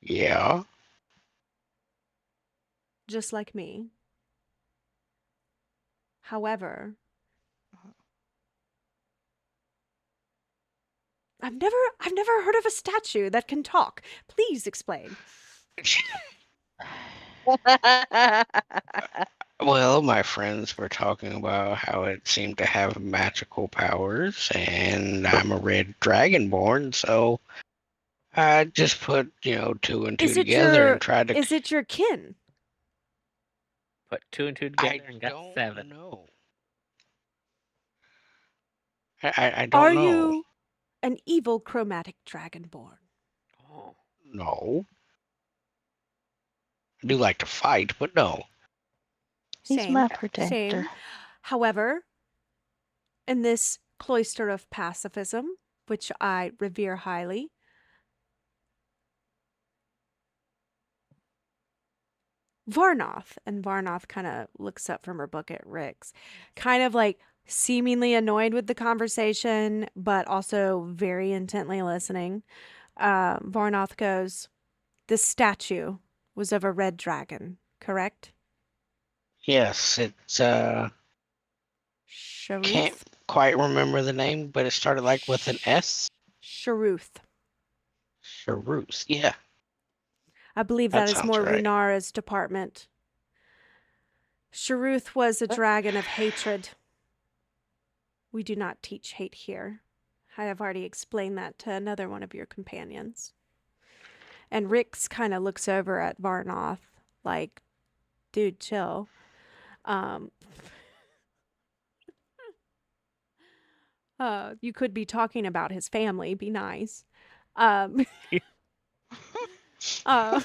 Yeah. just like me. However, I've never heard of a statue that can talk. Please explain." Well, my friends were talking about how it seemed to have magical powers, and I'm a red dragonborn, so I just put, two and two Is it together and your tried to. is it your kin? Put two and two I together and got don't 7. know. I Are don't know. you an evil chromatic dragonborn? Oh. No. I do like to fight, but no. He's my Same, protector. same. However, in this cloister of pacifism, which I revere highly, Varnoth, and Varnoth kind of looks up from her book at Rick's, kind of like seemingly annoyed with the conversation, but also very intently listening. Varnoth goes, "This statue was of a red dragon, correct?" Yes, it's can't Sharuth? quite remember the name, but it started like with an S. Sharuth. Charus. Yeah, I believe that that is sounds more right. Runara's department. Sharuth was a dragon of hatred. We do not teach hate here. I have already explained that to another one of your companions. And Rix kind of looks over at Varnoth like, dude, chill. You could be talking about his family. Be nice. Um, uh,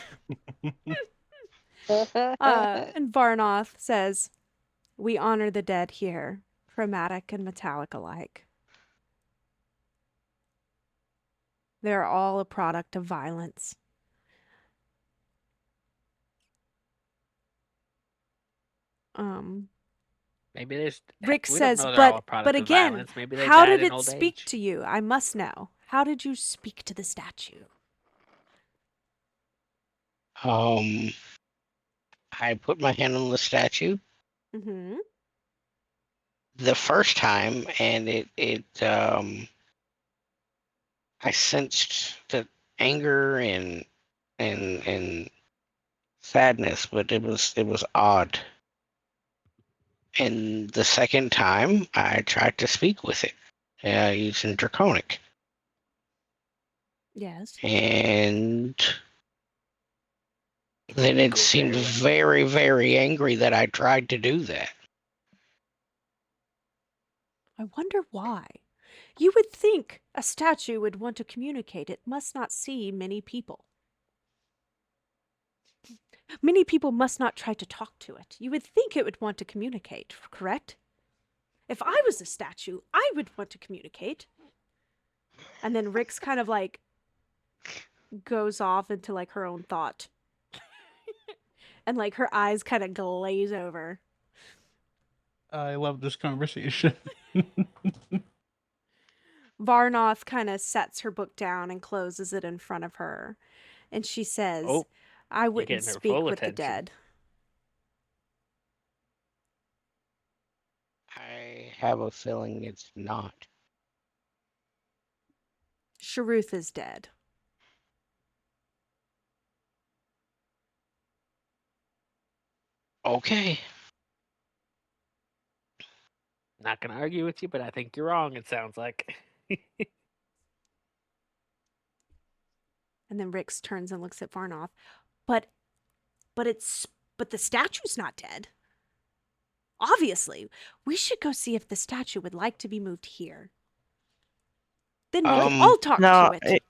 and Varnoth says, "We honor the dead here, chromatic and metallic alike. They're all a product of violence." Maybe there's. Rick We don't says, know they're all a but product of again, violence. Maybe they how died did in it old speak age. to you? I must know. How did you speak to the statue? I put my hand on the statue Mm-hmm. the first time, and I sensed the anger and sadness, but it was odd. And the second time, I tried to speak with it, using Draconic, Yes. and then it seemed very, very angry that I tried to do that. I wonder why. You would think a statue would want to communicate. It must not see many people. Many people must not try to talk to it. You would think it would want to communicate, correct? If I was a statue, I would want to communicate. And then Rick's kind of like goes off into like her own thought. And like her eyes kind of glaze over. I love this conversation. Varnoth kind of sets her book down and closes it in front of her. And she says, Oh, "I you're wouldn't getting her speak full with the attention. dead." I have a feeling it's not. Sharuth is dead. Okay. Not gonna argue with you, but I think you're wrong. It sounds like. And then Rix turns and looks at Varnoth. But the statue's not dead. Obviously, we should go see if the statue would like to be moved here. Then we can all talk No, to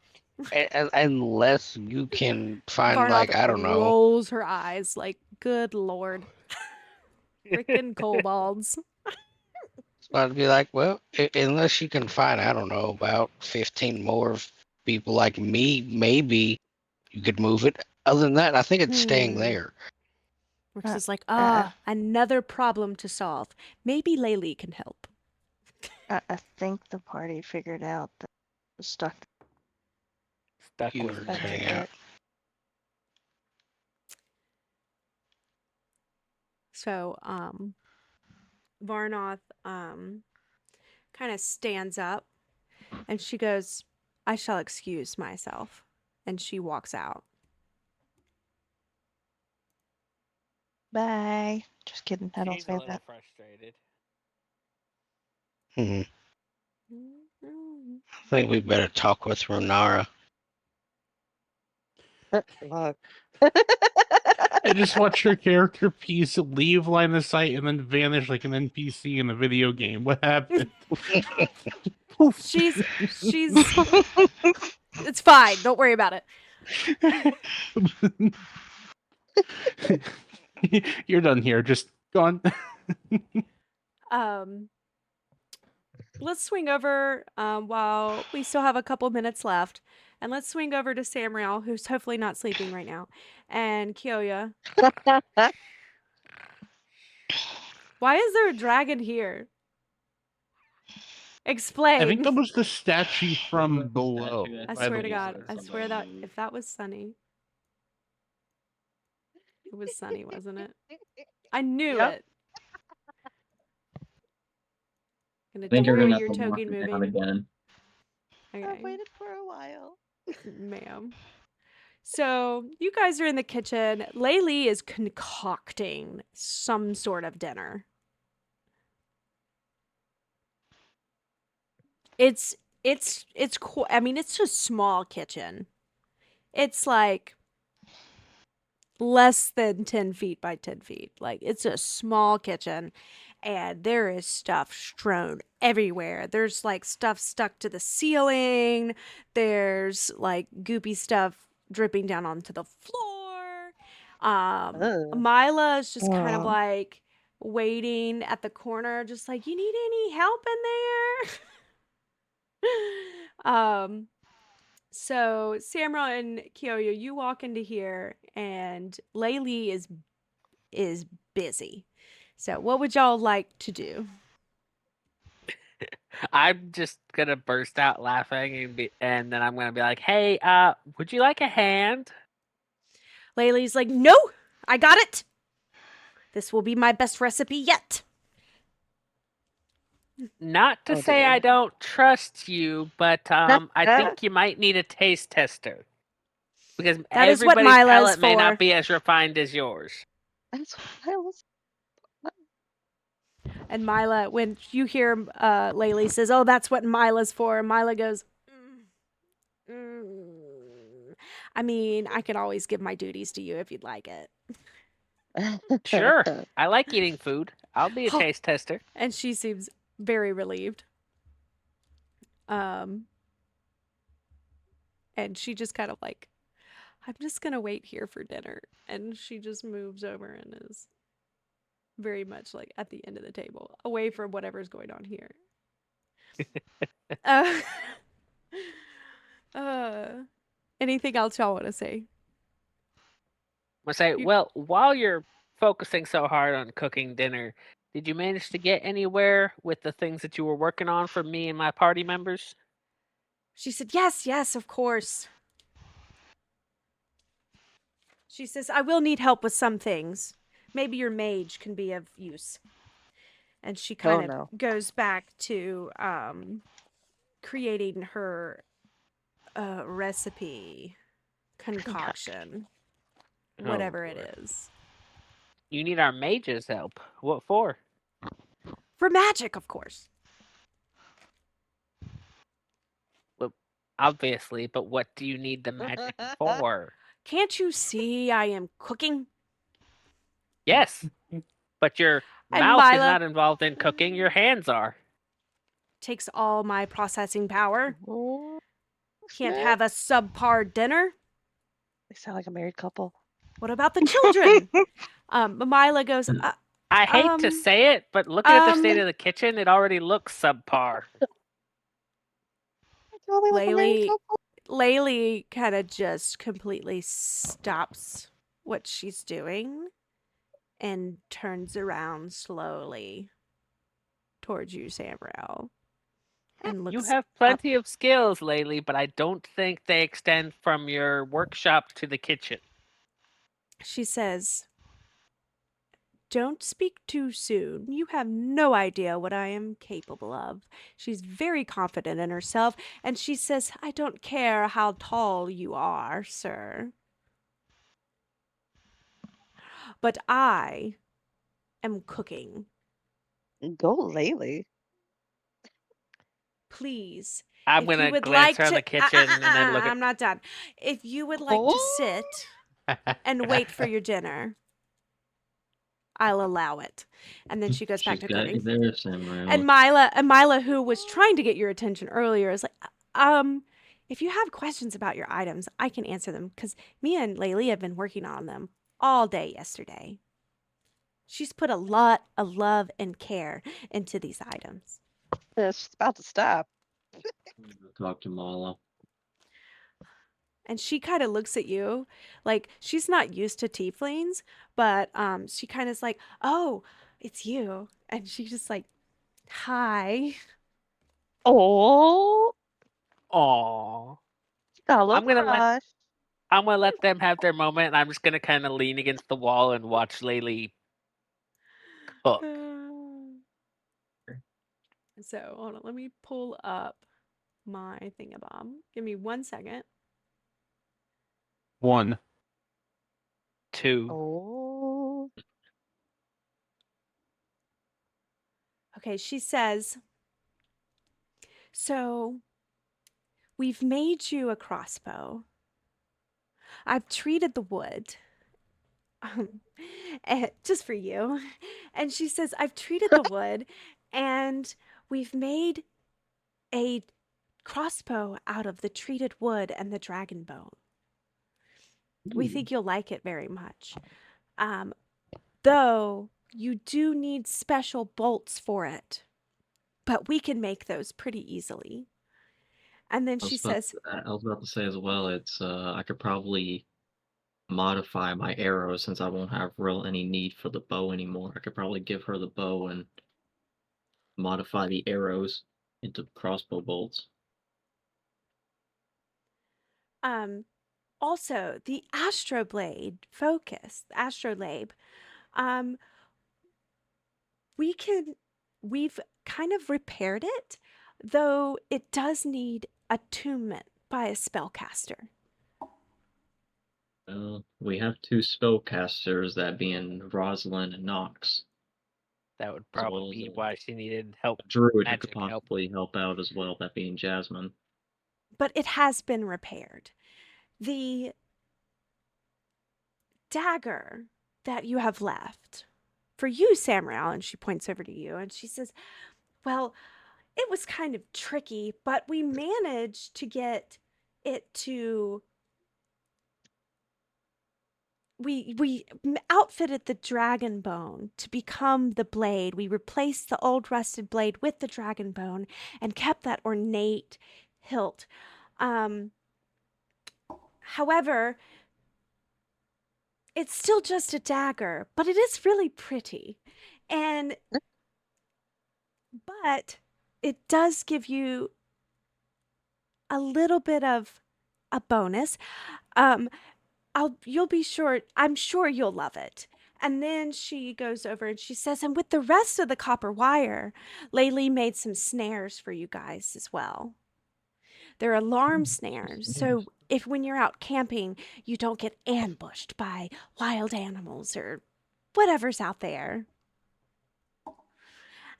it. Unless you can find, Varnoth like, I don't know. rolls her eyes like, good lord. Frickin' kobolds. So I'd be like, well, unless you can find, I don't know, about 15 more people like me, maybe you could move it. Other than that, I think it's staying there. Rex is like, another problem to solve. Maybe Laylee can help. I think the party figured out that it was stuck Stuck You with were stuck to cutting it. out. So, Varnoth kind of stands up and she goes, I shall excuse myself. And she walks out. Bye. Just kidding. I don't She's a say little that. frustrated. I think we better talk with Ronara. Look. I just watched your character piece leave line of sight and then vanish like an NPC in a video game. What happened? Poof. She's it's fine. Don't worry about it. You're done here. Just gone. Let's swing over while we still have a couple minutes left. And let's swing over to Samriel, who's hopefully not sleeping right now, and Kyoya. Why is there a dragon here? Explain. I think that was the statue from below. I by swear the to God. water. I swear that if that was Sunny. It was Sunny, wasn't it? I knew Yep. it. Gonna I think do you're gonna have your to mark token it down moving. again. I've Okay, waited for a while. ma'am. So you guys are in the kitchen. Laylee is concocting some sort of dinner. It's cool. I mean, it's a small kitchen. It's like less than 10 feet by 10 feet. Like, it's a small kitchen, and there is stuff strewn everywhere. There's like stuff stuck to the ceiling. There's like goopy stuff dripping down onto the floor. Ugh. Mila is just kind of Aw. like waiting at the corner, just like, you need any help in there? So Samra and Kyoya, you walk into here, and Laylee is busy. So what would y'all like to do? I'm just gonna burst out laughing and then I'm gonna be like, "Hey, would you like a hand?" Laylee's like, no, I got it. This will be my best recipe yet. Not to Oh, say dear. I don't trust you, but I think you might need a taste tester because That is what everybody's Mila is palate may for. not be as refined as yours. That's what I was. And Mila, when you hear Laylee says, oh, that's what Mila's for, Mila goes, I mean, I can always give my duties to you if you'd like it. Sure, I like eating food. I'll be a taste tester. And she seems very relieved. And she just kind of like, I'm just gonna wait here for dinner. And she just moves over and is very much like at the end of the table, away from whatever's going on here. Anything else y'all want to say? I say, well, while you're focusing so hard on cooking dinner, did you manage to get anywhere with the things that you were working on for me and my party members? She said, yes, of course. She says, I will need help with some things. Maybe your mage can be of use. And she kind of goes back to creating her recipe concoction. Whatever it is. You need our mage's help. What for? For magic, of course. Well, obviously, but what do you need the magic for? Can't you see I am cooking? Yes, but your And mouth is Mila not involved in cooking. Your hands are. takes all my processing power. Oh, Can't snap. have a subpar dinner. They sound like a married couple. What about the children? Mila goes, I hate to say it, but looking at the state of the kitchen, it already looks subpar. Like a married Laylee, couple? Laylee kind of just completely stops what she's doing and turns around slowly towards you, Samuel, and You looks have up. plenty of skills, Laylee, but I don't think they extend from your workshop to the kitchen. She says, "Don't speak too soon. You have no idea what I am capable of." She's very confident in herself, and she says, "I don't care how tall you are, sir, but I am cooking. Go Laylee. Please, I'm if you gonna would glance like around to, the kitchen and then look at. I'm not done. If you would like to Oh, sit and wait for your dinner, I'll allow it." And then she goes back She's to got you cooking. there, Samuel. And Mila, who was trying to get your attention earlier, is like, if you have questions about your items, I can answer them because me and Laylee have been working on them all day yesterday. She's put a lot of love and care into these items." she's about to stop. Talk to Mala. And she kind of looks at you like she's not used to tieflings, but she kind of is like, "Oh, it's you." And she's just like, "Hi." Oh, Aw. got a little I'm gonna let crush. I'm gonna let them have their moment, and I'm just gonna kind of lean against the wall and watch Laylee cook. So hold on, let me pull up my thingamabob. Give me 1 second. 1. 2. Oh, Okay, she says, "So we've made you a crossbow. I've treated the wood." Um, just for you. And she says, "I've treated the wood and we've made a crossbow out of the treated wood and the dragon bone. We think you'll like it very much. Um, though you do need special bolts for it, but we can make those pretty easily." And then she says, I was about to say as well, it's I could probably modify my arrows since I won't have any need for the bow anymore. I could probably give her the bow and modify the arrows into crossbow bolts. Also the astroblade focus, the astrolabe, um, we've kind of repaired it, though it does need attunement by a spellcaster. We have 2 spellcasters, that being Rosalind and Nox, That would as well probably as be why she needed help, a druid who could magic help. possibly help out as well, that being Jasmine. But it has been repaired. The dagger that you have left for you, Samral, and she points over to you and she says, "Well, it was kind of tricky, but we managed to get it to we outfitted the dragon bone to become the blade. We replaced the old rusted blade with the dragon bone and kept that ornate hilt. However, it's still just a dagger, but it is really pretty. And but it does give you a little bit of a bonus. Um, you'll be sure, I'm sure you'll love it." And then she goes over and she says, "And with the rest of the copper wire, Laylee made some snares for you guys as well. They're alarm snares. So if when you're out camping, you don't get ambushed by wild animals or whatever's out there."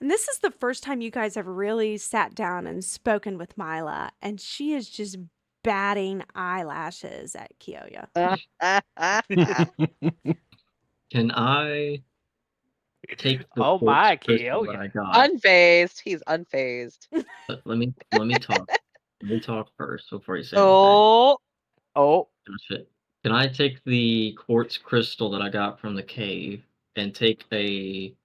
And this is the first time you guys have really sat down and spoken with Mila, and she is just batting eyelashes at Kyoya. Can I take the Oh quartz my, crystal that Kyo. I got? unfazed. He's unfazed. Let me talk. Let me talk first before you say anything. Oh, Oh, Gotcha. Can I take the quartz crystal that I got from the cave and take a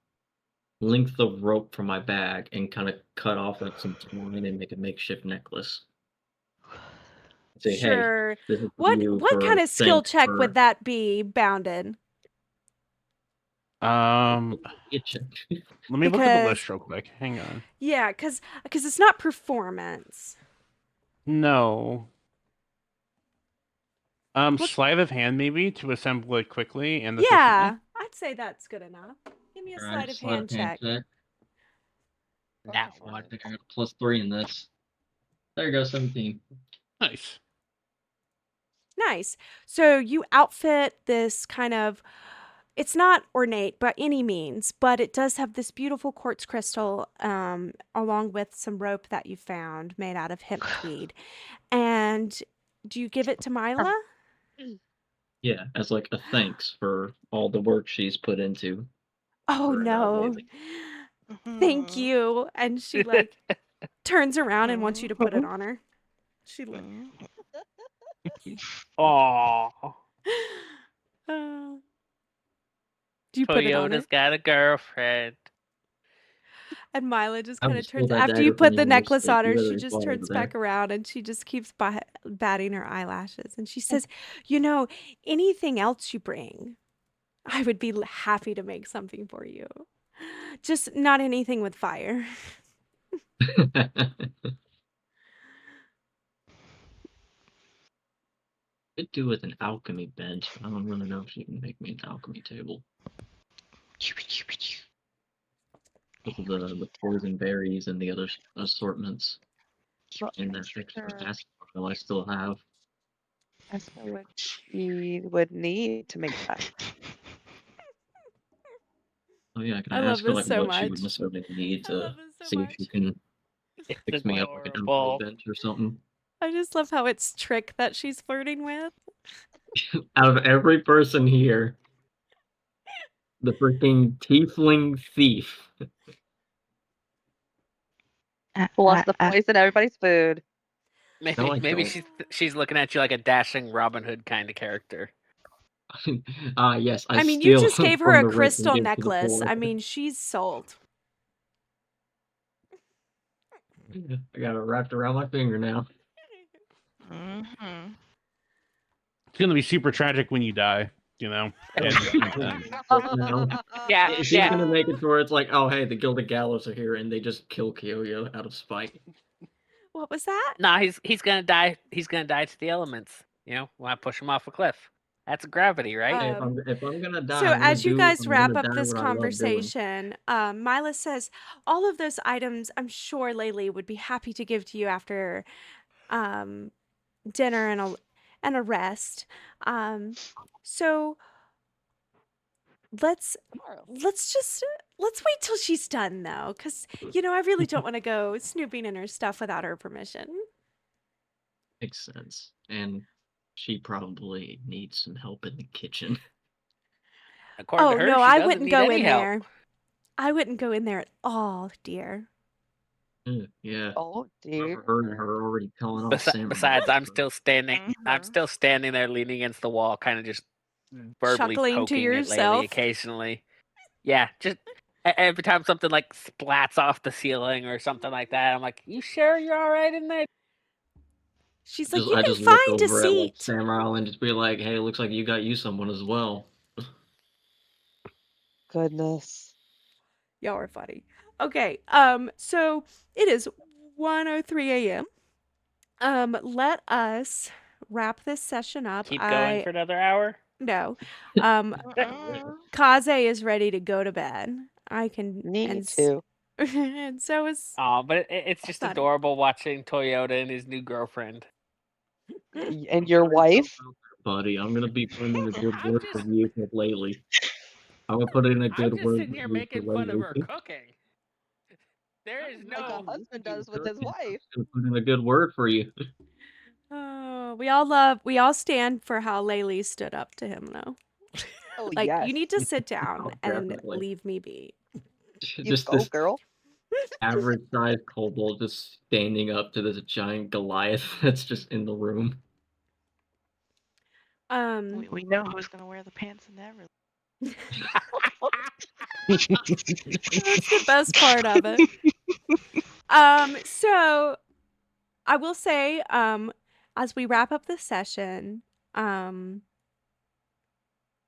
length of rope from my bag and kind of cut off like some twine and make a makeshift necklace? say, hey, Sure. this is What you what for kind of skill thanks check for would that be bound in? itching. Let me look at the Because list real quick. Hang on. yeah, because it's not performance. No. What? Sleight of hand maybe to assemble it quickly and efficiently. Yeah, I'd say that's good enough. Give me a All sleight right, of sleight hand of hand check. check. Now Oh, I one. think I got a +3 in this. There you go, 17. Nice. Nice. So you outfit this kind of, it's not ornate by any means, but it does have this beautiful quartz crystal along with some rope that you found made out of hemp tweed. And do you give it to Mila? Yeah, as like a thanks for all the work she's put into Oh for no. Lately. Thank you. And she like turns around and wants you to put it Mhm. on her. She look. Mhm. Aw. Uh, do you put it on her? Toyota's got a girlfriend. And Mila just I kind would of steal turns that after you dagger from put you the in your necklace sleep. on You her, better she be just quiet over turns there. back around and she just keeps batting her eyelashes. And she says, "You know, anything else you bring, I would be happy to make something for you. Just not anything with fire." Could do with an alchemy bench, but I don't really know if she can make me an alchemy table. With the poison berries and the other assortments and that extra acid oil I still have. Ask her what she would need to make that. Oh yeah, can I I love ask her this like so what she would much. necessarily need I love to this so see if she much. can It's fix me up like an alchemy adorable. bench or something? I just love how it's Trick that she's flirting with. Out of every person here, the freaking tiefling thief. Who wants to poison everybody's food? No, Maybe I maybe don't. she's looking at you like a dashing Robin Hood kind of character. Yes, I I mean, you steal just gave her from a the rich and crystal give to the necklace. poor. I mean, she's sold. I got it wrapped around my finger now. Mhm. It's gonna be super tragic when you die, you know. And No. Yeah, She's yeah. gonna make it to where it's like, oh hey, the Gilded Gallows are here, and they just kill Kyoyo out of spite. What was that? Nah, he's gonna die. He's gonna die to the elements. You know, when I push him off a cliff. That's gravity, right? Hey, Um, if I'm gonna die, So as you guys I'm wrap gonna up die this what I love doing. conversation, Mila says all of those items I'm sure Laylee would be happy to give to you after um, dinner and a rest. Um, so let's let's wait till she's done though, because you know I really don't want to go snooping in her stuff without her permission. Makes sense. And she probably needs some help in the kitchen. According Oh to her, no, she I doesn't wouldn't need go any in help. there. I wouldn't go in there at all, dear. Yeah. Oh dear. Her already telling off Samurai. Besides, I'm still standing. I'm Mhm. still standing there, leaning against the wall, kind of just verbally Chuckling to poking at Laylee yourself. occasionally. Yeah, just every time something like splats off the ceiling or something like that, I'm like, "You sure you're all right in there?" She's like, you I can just look find a over at like seat. Samurai and just be like, hey, looks like you got you someone as well. Goodness. Y'all are funny. Okay, so it is 1:03 a.m. Let us wrap this session up. Keep going for another hour. No. Um, Mm-mm. Kaze is ready to go to bed. I can, Me too. and so is Oh, but it's just Sunny. adorable watching Toyota and his new girlfriend. And your wife? Buddy, I'm gonna be putting in a good I'm word for just you for Laylee. I'm gonna put in a I'm good just word sitting for here you for making fun of her Laylee. cooking. There is Like a no husband does with his wife. Gonna put in a good word for you. Oh, we all stand for how Laylee stood up to him, though. Oh Like, yes. you need to sit down Oh, and definitely. leave me be. You Just go, this girl. average sized kobold just standing up to this giant Goliath that's just in the room. We know who's gonna wear the pants in that room. That's the best part of it. So I will say, as we wrap up the session,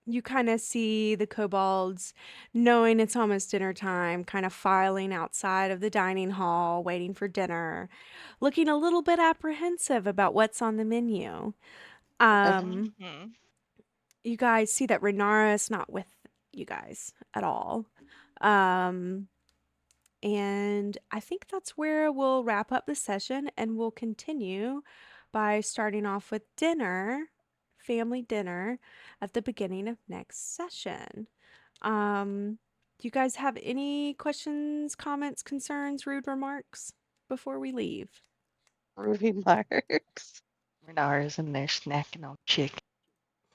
you kind of see the kobolds, knowing it's almost dinner time, kind of filing outside of the dining hall, waiting for dinner, looking a little bit apprehensive about what's on the menu. Um, Mhm. you guys see that Renara's not with you guys at all. Um, and I think that's where we'll wrap up the session and we'll continue by starting off with dinner, family dinner, at the beginning of next session. Do you guys have any questions, comments, concerns, rude remarks before we leave? Ruby marks. Renara's in there snacking on chicken.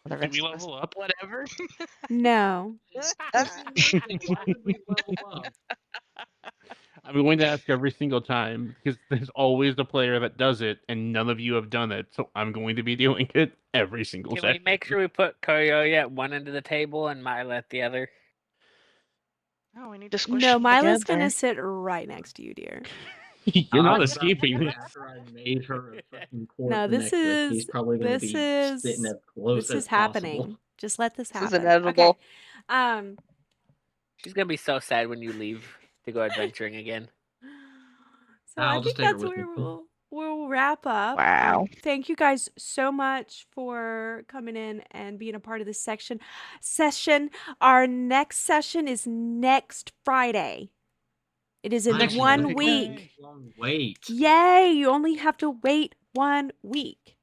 The Do we rest of us, level up? whatever. No. That's the main thing. Why would we level up? I'm going to ask every single time because there's always the player that does it, and none of you have done it. So I'm going to be doing it every single Can we session. make sure we put Koyoya at one end of the table and Mila at the other? Oh, we need to squish No, them Mila's together. gonna sit right next to you, dear. You're not After escaping this. after I made her a fucking No, court this necklace, she's is probably gonna this be sitting is as close this as is possible. happening. Just let this This is happen. Okay. inevitable. She's gonna be so sad when you leave to go adventuring again. So I I'll just think take her that's with me. where we'll wrap up. Wow. Thank you guys so much for coming in and being a part of this session. Our next session is next Friday. It is in Next 1 Friday. week. Long wait. Yay! You only have to wait 1 week.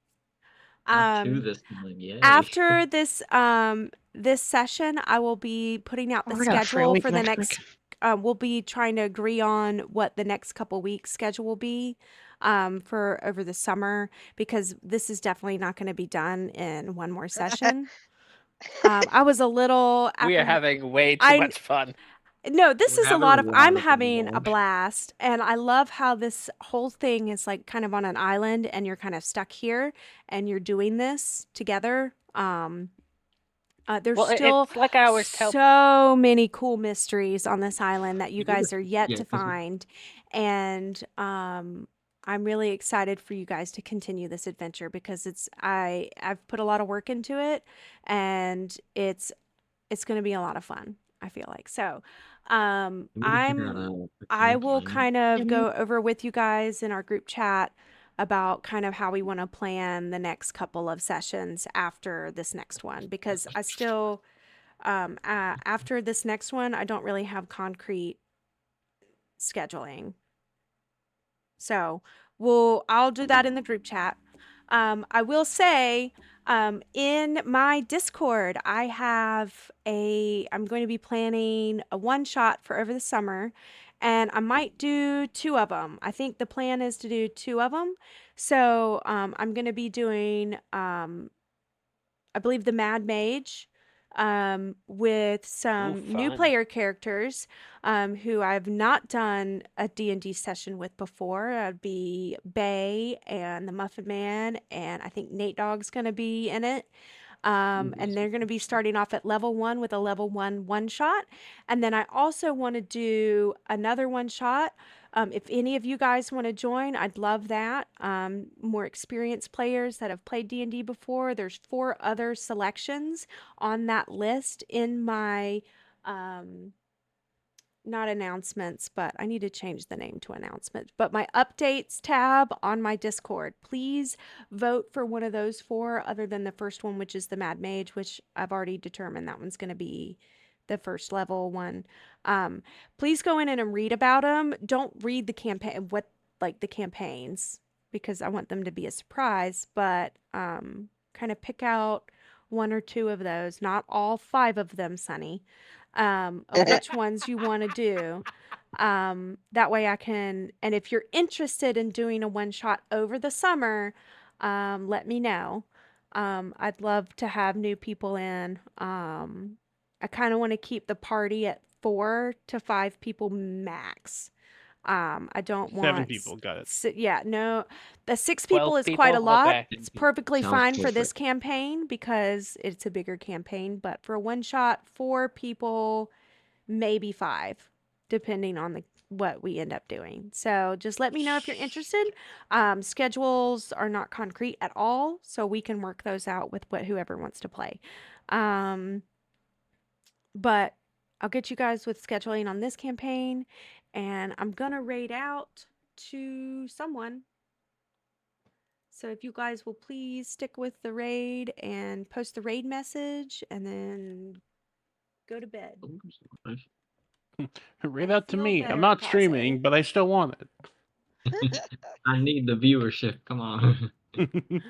Not two this time, yay. After this session, I will be putting out the We got a free schedule week for the next next. week. We'll be trying to agree on what the next couple weeks schedule will be for over the summer because this is definitely not going to be done in one more session. I was a little We are having way too I much fun. no, this We're is a having lot a of. lot I'm of fun, having a Marge. blast, and I love how this whole thing is like kind of on an island, and you're kind of stuck here, and you're doing this together. There's Well, still it's like I always tell. so many cool mysteries on this island that you guys are yet Yeah, to 'cause find, and I'm really excited for you guys to continue this adventure because I've put a lot of work into it, and it's going to be a lot of fun. I feel like so. we need to figure out a I will campaign. kind of go over with you guys in our group chat about kind of how we want to plan the next couple of sessions after this next one because I still after this next one I don't really have concrete scheduling. So I'll do that in the group chat. I will say in my Discord, I'm going to be planning a one shot for over the summer, and I might do two of them. I think the plan is to do two of them. So I'm going to be doing I believe the Mad Mage with some new fun. player characters who I've not done a D&D session with before. That'd be Bay and the Muffin Man, and I think Nate Dogg's going to be in it. And they're going to be starting off at level 1 with a level 1 one shot. And then I also want to do another one shot. If any of you guys want to join, I'd love that. More experienced players that have played D&D before. There's 4 other selections on that list in my not announcements, but I need to change the name to announcements. But my updates tab on my Discord. Please vote for one of those 4 other than the first one, which is the Mad Mage, which I've already determined that one's going to be the first level one. Please go in and read about them. Don't read the campaign, the campaigns, because I want them to be a surprise, but kind of pick out 1 or 2 of those, not all 5 of them, Sunny. Of which ones you want to do. That way I can, and if you're interested in doing a one shot over the summer, let me know. I'd love to have new people in. I kind of want to keep the party at 4 to 5 people max. I don't 7 want people, got it. yeah, no, the 6 12 people is quite a people? lot. Okay. It's perfectly Sounds fine for this perfect. campaign because it's a bigger campaign, but for a one shot, 4 people, maybe 5, depending on what we end up doing. So just let me know if you're interested. Schedules are not concrete at all, so we can work those out with whoever wants to play. But I'll get you guys with scheduling on this campaign, and I'm gonna raid out to someone. So if you guys will please stick with the raid and post the raid message, and then go to bed. Read I out to feel me. I'm better, not Kaze. streaming, but I still want I need the viewership. Come on. it.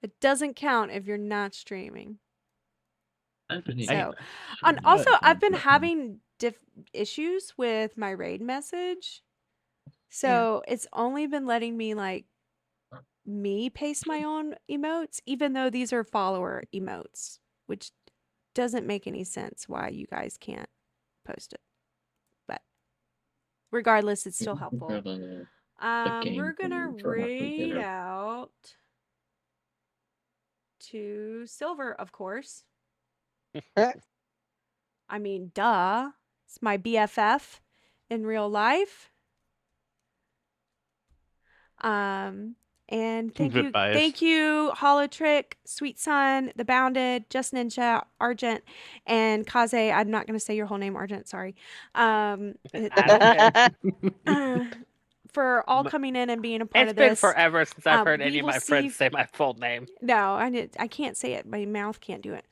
It doesn't count if you're not streaming. I need So, that. and also I've been having issues with my raid message. So it's only been letting me like me paste my own emotes, even though these are follower emotes, which doesn't make any sense why you guys can't post it. But regardless, it's still helpful. We're gonna raid out to Silver, of course. I mean, duh. It's my BFF in real life. And Bit biased. thank you, Holotrick, Sweet Sun, The Bounded, Just Ninja, Argent, and Kaze. I'm not gonna say your whole name, Argent. Sorry. I don't care. For all But coming in and being a part It's of been this. forever since I've heard We any of will my see. friends say my full name. No, I can't say it. My mouth can't do it.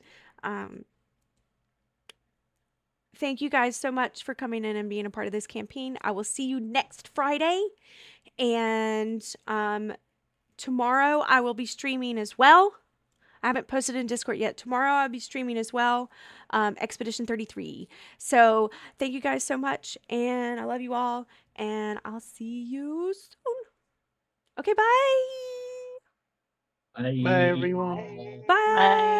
Thank you guys so much for coming in and being a part of this campaign. I will see you next Friday. And tomorrow I will be streaming as well. I haven't posted in Discord yet. Tomorrow I'll be streaming as well. Expedition 33. So thank you guys so much. And I love you all. And I'll see you soon. Okay, bye. Bye. Bye, everyone. Bye.